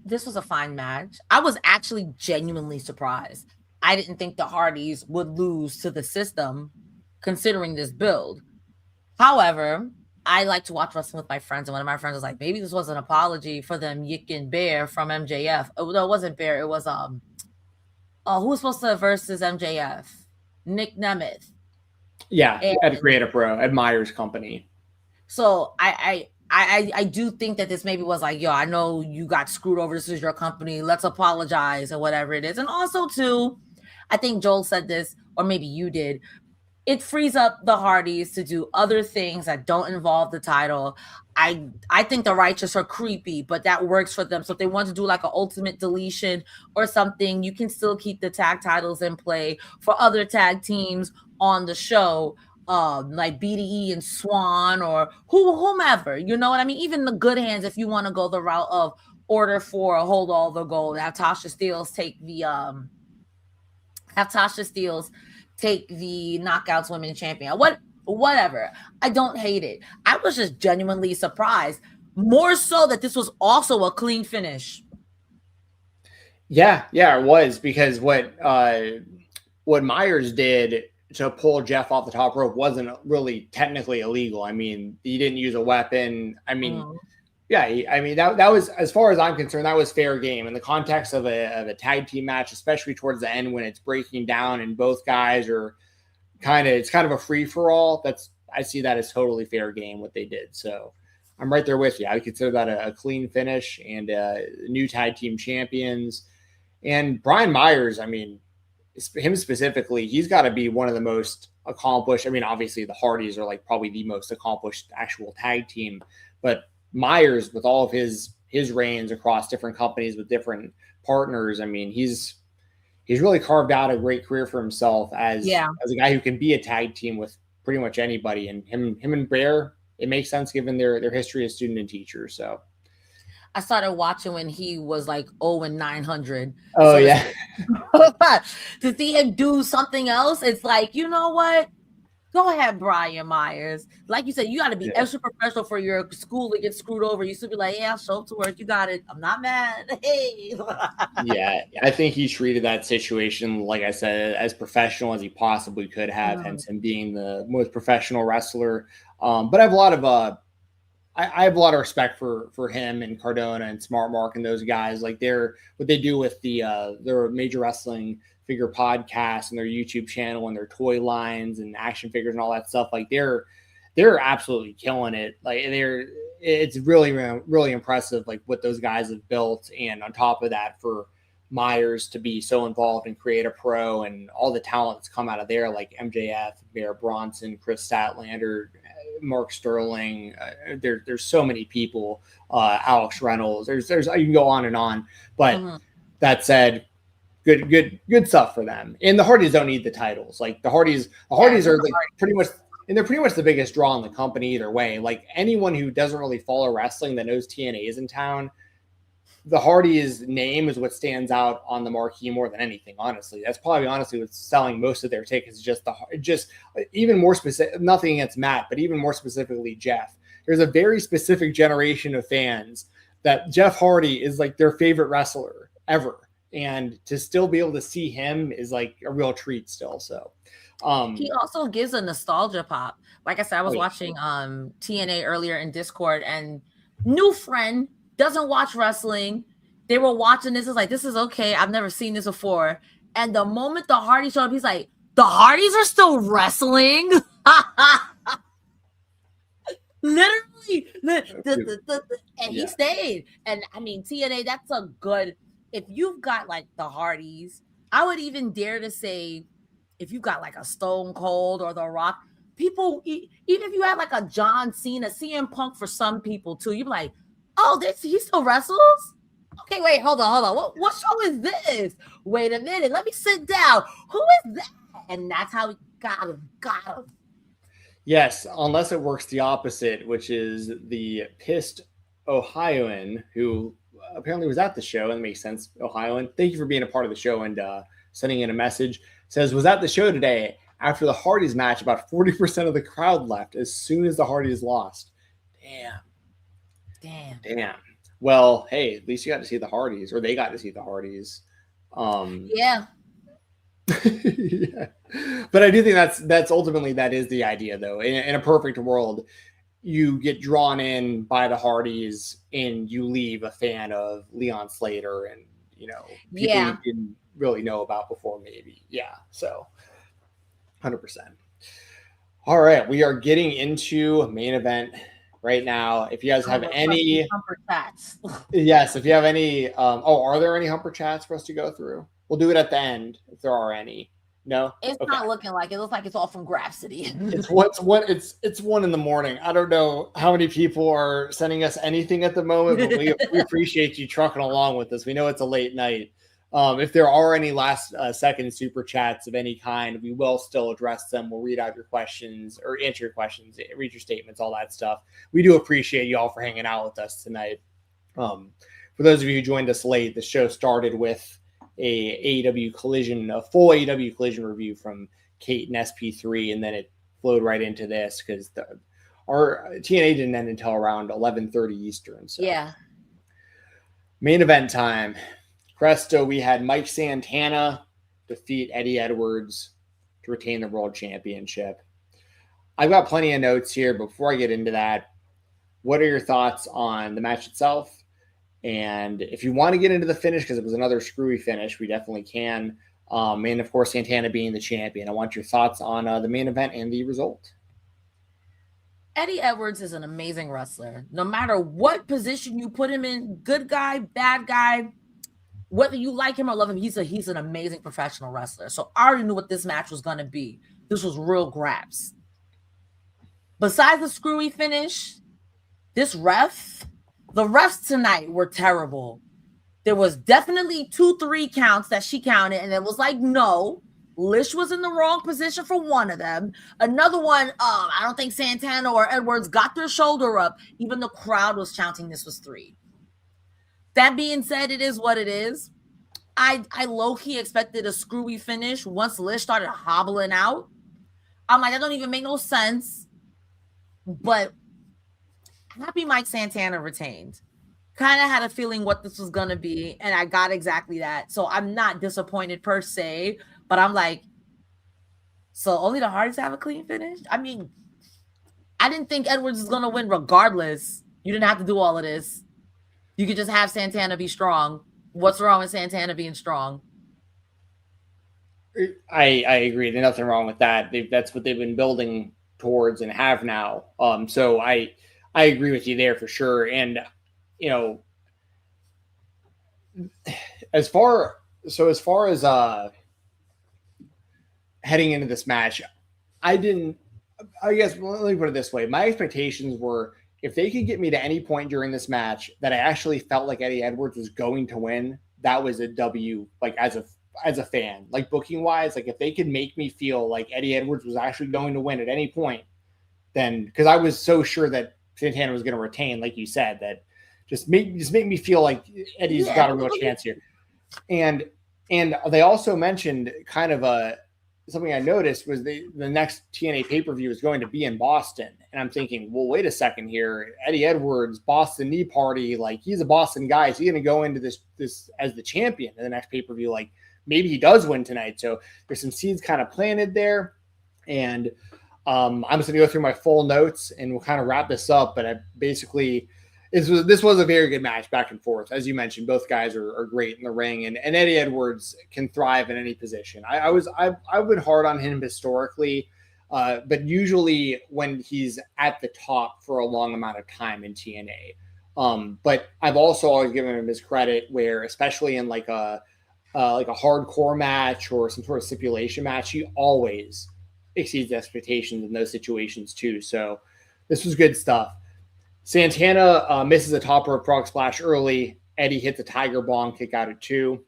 This was a fine match. I was actually genuinely surprised. I didn't think the Hardys would lose to the System considering this build. However, I like to watch wrestling with my friends, and one of my friends was like, maybe this was an apology for them yicking Bear from MJF. Oh, no, it wasn't Bear. It was who was supposed to versus MJF? Nic Nemeth.
Yeah, at Create a Pro, at Myers Company.
So I do think that this maybe was like, yo, I know you got screwed over. This is your company. Let's apologize or whatever it is. And also, too, I think Joel said this, or maybe you did. It frees up the Hardys to do other things that don't involve the title. I think the Righteous are creepy, but that works for them. So if they want to do like an ultimate deletion or something, you can still keep the tag titles in play for other tag teams on the show. Like BDE and Swan or whomever, you know what I mean? Even the Good Hands, if you want to go the route of order for hold all the gold. Have Tasha Steelz take the Knockouts Women's Champion. Whatever. I don't hate it. I was just genuinely surprised, more so that this was also a clean finish.
Yeah, it was, because what Myers did to pull Jeff off the top rope wasn't really technically illegal. I mean, he didn't use a weapon. I mean, that was, as far as I'm concerned, that was fair game in the context of a tag team match, especially towards the end when it's breaking down and both guys are it's kind of a free for all. I see that as totally fair game what they did. So I'm right there with you. I consider that a clean finish and new tag team champions. And Brian Myers, I mean, him specifically, he's got to be one of the most accomplished. I mean, obviously the Hardys are like probably the most accomplished actual tag team, but Myers, with all of his reigns across different companies with different partners, I mean, he's really carved out a great career for himself as a guy who can be a tag team with pretty much anybody. And him and Bear, it makes sense given their history as student and teacher. So
I started watching when he was like 0-900.
Oh,
so
yeah.
To see him do something else, it's like, you know what? Go ahead, Brian Myers. Like you said, you got to be extra professional for your school to get screwed over. You should be like, yeah, I'll show up to work. You got it. I'm not mad. Hey.
Yeah, I think he treated that situation, like I said, as professional as he possibly could have, hence him being the most professional wrestler. But I have a lot of I have a lot of respect for him and Cardona and Smart Mark and those guys. Like what they do with their Major Wrestling Figure podcast and their YouTube channel and their toy lines and action figures and all that stuff. Like they're absolutely killing it. Like it's really, really impressive, like what those guys have built. And on top of that, for Myers to be so involved in Create a Pro and all the talent that's come out of there, like MJF, Bear Bronson, Chris Statlander, Mark Sterling, there's so many people, Alex Reynolds, there's you can go on and on, but that said, good stuff for them. And the Hardys don't need the titles. Like the Hardys are like pretty much, and they're pretty much the biggest draw in the company either way. Like anyone who doesn't really follow wrestling that knows TNA is in town, the Hardys name is what stands out on the marquee more than anything. Honestly, that's probably what's selling most of their tickets. Just even more specific. Nothing against Matt, but even more specifically Jeff. There's a very specific generation of fans that Jeff Hardy is like their favorite wrestler ever, and to still be able to see him is like a real treat still. So
he also gives a nostalgia pop. Like I said, I was watching TNA earlier in Discord, and new friend doesn't watch wrestling. They were watching this. Is like, this is okay. I've never seen this before. And the moment the Hardys showed up, he's like, the Hardys are still wrestling? Literally. And he stayed. And I mean, TNA, that's a good, if you've got like the Hardys, I would even dare to say, if you've got like a Stone Cold or The Rock, people, even if you had like a John Cena, CM Punk for some people too, you're like, oh, he still wrestles? Okay, wait, hold on. What show is this? Wait a minute, let me sit down. Who is that? And that's how we got him.
Yes, unless it works the opposite, which is the pissed Ohioan who apparently was at the show, and it makes sense, Ohioan. Thank you for being a part of the show and sending in a message. Says, was at the show today. After the Hardys match, about 40% of the crowd left as soon as the Hardys lost. Damn. Well, hey, at least you got to see the Hardys, or they got to see the Hardys.
Yeah.
Yeah. But I do think that's ultimately that is the idea, though. In a perfect world, you get drawn in by the Hardys and you leave a fan of Leon Slater and people you didn't really know about before, maybe. Yeah. So 100%. All right, we are getting into main event right now. If you guys have any
humper chats.
Yes, if you have any are there any humper chats for us to go through? We'll do it at the end if there are any. No,
it's not looking like it. Looks like it's all from Grapsity.
It's 1 a.m. I don't know how many people are sending us anything at the moment, but we appreciate you trucking along with us. We know it's a late night. If there are any last second super chats of any kind, we will still address them. We'll read out your questions or answer your questions, read your statements, all that stuff. We do appreciate you all for hanging out with us tonight. For for those of you who joined us late, the show started with a full AEW Collision review from Kate and SP3, and then it flowed right into this because our TNA didn't end until around 11:30 Eastern. So.
Yeah.
Main event time. Cresta, we had Mike Santana defeat Eddie Edwards to retain the World Championship. I've got plenty of notes here. Before I get into that, what are your thoughts on the match itself? And if you want to get into the finish, because it was another screwy finish, we definitely can. And of course, Santana being the champion. I want your thoughts on the main event and the result.
Eddie Edwards is an amazing wrestler. No matter what position you put him in, good guy, bad guy, whether you like him or love him, he's an amazing professional wrestler. So I already knew what this match was going to be. This was real grabs. Besides the screwy finish, the refs tonight were terrible. There was definitely 2-3 counts that she counted, and it was like, no, Lish was in the wrong position for one of them. Another one, I don't think Santana or Edwards got their shoulder up. Even the crowd was chanting this was 3. That being said, it is what it is. I low-key expected a screwy finish once Lish started hobbling out. I'm like, that don't even make no sense. But happy Mike Santana retained. Kind of had a feeling what this was going to be, and I got exactly that. So I'm not disappointed per se, but I'm like, so only the Hardys have a clean finish? I mean, I didn't think Edwards was going to win regardless. You didn't have to do all of this. You could just have Santana be strong. What's wrong with Santana being strong?
I agree. There's nothing wrong with that. That's what they've been building towards and have now. So I agree with you there for sure. And, you know, as far as heading into this match, let me put it this way. My expectations were, if they could get me to any point during this match that I actually felt like Eddie Edwards was going to win, that was a W, like as a fan, like booking wise, like if they could make me feel like Eddie Edwards was actually going to win at any point, then, because I was so sure that Santana was going to retain, like you said, that just make me feel like Eddie's got a real chance here. And they also mentioned kind of something I noticed was the next TNA pay-per-view is going to be in Boston. And I'm thinking, well, wait a second here. Eddie Edwards, Boston Knee Party, like he's a Boston guy. Is he going to go into this as the champion in the next pay-per-view? Like maybe he does win tonight. So there's some seeds kind of planted there. And I'm just going to go through my full notes and we'll kind of wrap this up. But this was a very good match back and forth. As you mentioned, both guys are great in the ring, and Eddie Edwards can thrive in any position. I've been hard on him historically, but usually when he's at the top for a long amount of time in TNA. But I've also always given him his credit where, especially in like a hardcore match or some sort of stipulation match, he always exceeds expectations in those situations too. So this was good stuff. Santana misses a top rope frog splash early. Eddie hits a tiger bomb kick out at 2.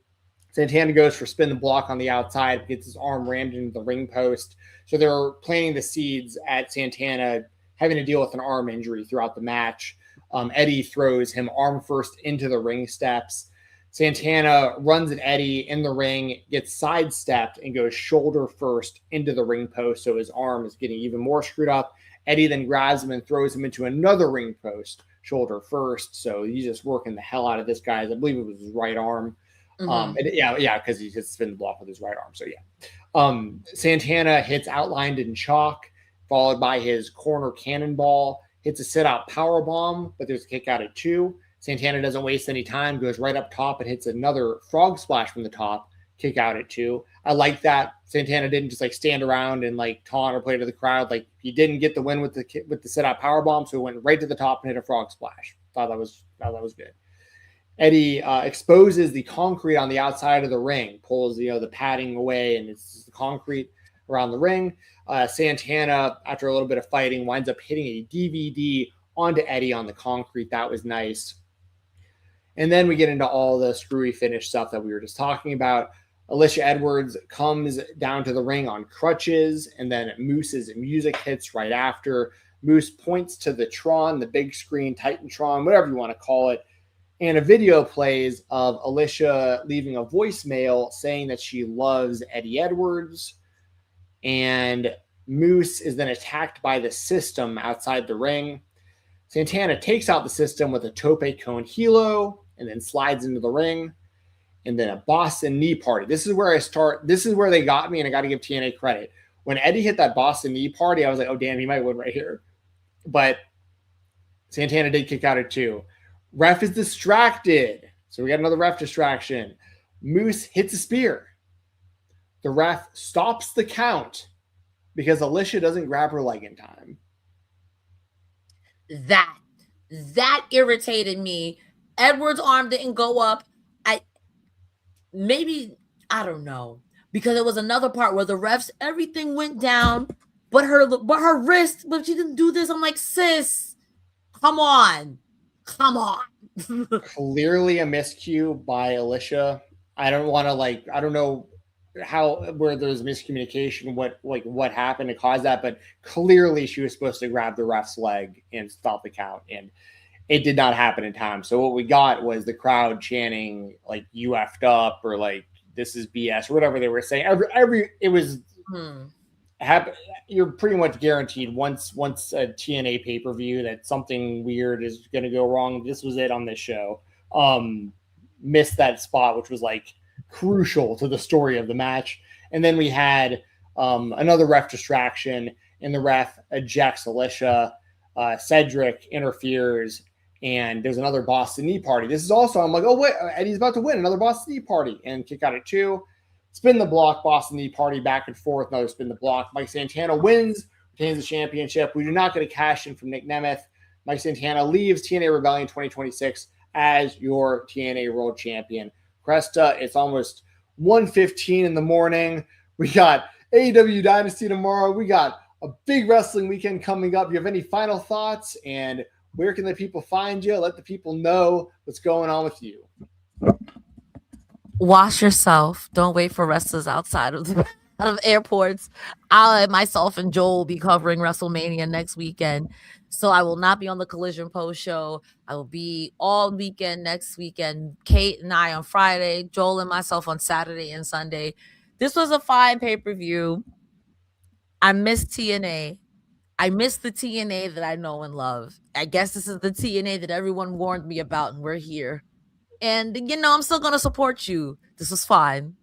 Santana goes for spin the block on the outside, gets his arm rammed into the ring post. So they're planting the seeds at Santana having to deal with an arm injury throughout the match. Eddie throws him arm first into the ring steps. Santana runs at Eddie in the ring, gets sidestepped, and goes shoulder first into the ring post. So his arm is getting even more screwed up. Eddie then grabs him and throws him into another ring post, shoulder first. So he's just working the hell out of this guy. I believe it was his right arm. Because he hits spin the block with his right arm. So Santana hits outlined in chalk, followed by his corner cannonball, hits a sit-out power bomb, but there's a kick out at 2. Santana doesn't waste any time, goes right up top and hits another frog splash from the top, kick out at 2. I like that. Santana didn't just like stand around and like taunt or play to the crowd. Like he didn't get the win with the sit-out power bomb, so he went right to the top and hit a frog splash. Thought that was good. Eddie exposes the concrete on the outside of the ring, pulls the padding away, and it's the concrete around the ring. Santana, after a little bit of fighting, winds up hitting a DVD onto Eddie on the concrete. That was nice. And then we get into all the screwy finish stuff that we were just talking about. Alicia Edwards comes down to the ring on crutches, and then Moose's music hits right after. Moose points to the Tron, the big screen, Titantron, whatever you want to call it. And a video plays of Alicia leaving a voicemail saying that she loves Eddie Edwards. And Moose is then attacked by the system outside the ring. Santana takes out the system with a tope con hilo and then slides into the ring. And then a Boston knee party. This is where I start. This is where they got me, and I got to give TNA credit. When Eddie hit that Boston knee party, I was like, oh, damn, he might win right here. But Santana did kick out at 2. Ref is distracted. So we got another ref distraction. Moose hits a spear. The ref stops the count because Alicia doesn't grab her leg in time.
That irritated me. Edwards' arm didn't go up. I don't know. Because it was another part where the refs, everything went down, but her wrist, but she didn't do this. I'm like, sis, come on.
Clearly a miscue by Alicia. I don't know where there's miscommunication, what happened to cause that, but clearly she was supposed to grab the ref's leg and stop the count, and it did not happen in time. So what we got was the crowd chanting like "you effed up" or like "this is BS" or whatever they were saying. It was you're pretty much guaranteed once a TNA pay-per-view that something weird is going to go wrong. This was it on this show. Missed that spot, which was like crucial to the story of the match. And then we had another ref distraction, and the ref ejects Alicia. Cedric interferes, and there's another Boston knee party. This is also, I'm like, oh wait, Eddie's about to win another Boston knee party, and kick out at 2. Spin the block, Boston knee party, back and forth, another spin the block. Mike Santana wins, retains the championship. We do not get a cash in from Nic Nemeth. Mike Santana leaves TNA Rebellion 2026 as your TNA World Champion. Cresta, it's almost 1:15 in the morning. We got AEW Dynasty tomorrow. We got a big wrestling weekend coming up. You have any final thoughts? And where can the people find you? Let the people know what's going on with you.
Wash yourself. Don't wait for wrestlers outside of airports. Myself and Joel will be covering WrestleMania next weekend. So I will not be on the Collision post show. I will be all weekend next weekend. Kate and I on Friday, Joel and myself on Saturday and Sunday. This was a fine pay-per-view. I miss TNA. I miss the TNA that I know and love. I guess this is the TNA that everyone warned me about, and we're here. And, I'm still going to support you. This was fine.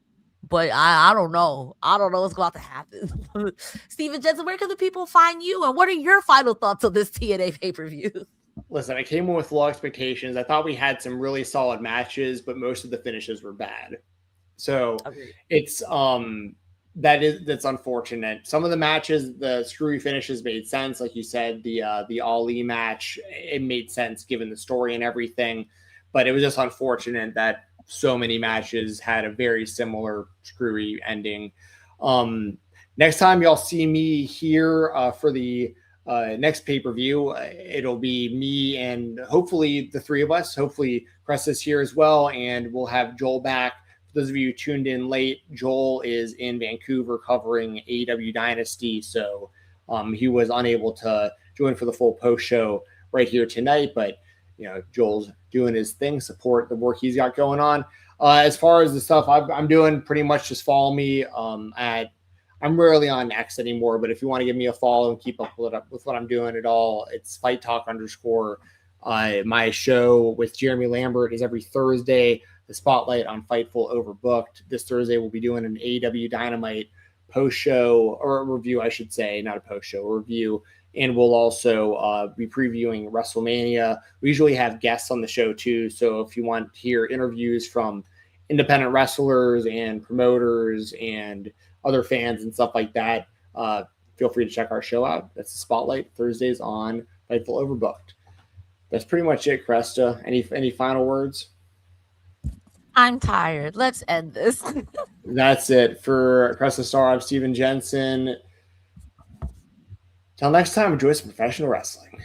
But I don't know. I don't know what's about to happen. Stephen Jensen, where can the people find you? And what are your final thoughts on this TNA pay-per-view?
Listen, I came in with low expectations. I thought we had some really solid matches, but most of the finishes were bad. So it's that's unfortunate. Some of the matches, the screwy finishes made sense. Like you said, the Ali match, it made sense given the story and everything. But it was just unfortunate that so many matches had a very similar screwy ending. Next time y'all see me here for the next pay-per-view, it'll be me and hopefully the three of us. Hopefully Cresta's here as well, and we'll have Joel back. For those of you who tuned in late, Joel is in Vancouver covering AEW Dynasty, so he was unable to join for the full post show right here tonight, but Joel's doing his thing, support the work he's got going on. As far as the stuff I'm doing, pretty much just follow me. I'm rarely on X anymore, but if you want to give me a follow and keep up with what I'm doing at all, it's Fight Talk _. My show with Jeremy Lambert is every Thursday. The Spotlight on Fightful Overbooked. This Thursday we'll be doing an AEW Dynamite post show, or a review, I should say, not a post show, a review. And we'll also be previewing WrestleMania. We usually have guests on the show too. So if you want to hear interviews from independent wrestlers and promoters and other fans and stuff like that, feel free to check our show out. That's the Spotlight, Thursdays on Fightful Overbooked. That's pretty much it, Cresta. Any final words?
I'm tired. Let's end this.
That's it. For Cresta Star, I'm Stephen Jensen. Till next time, enjoy some professional wrestling.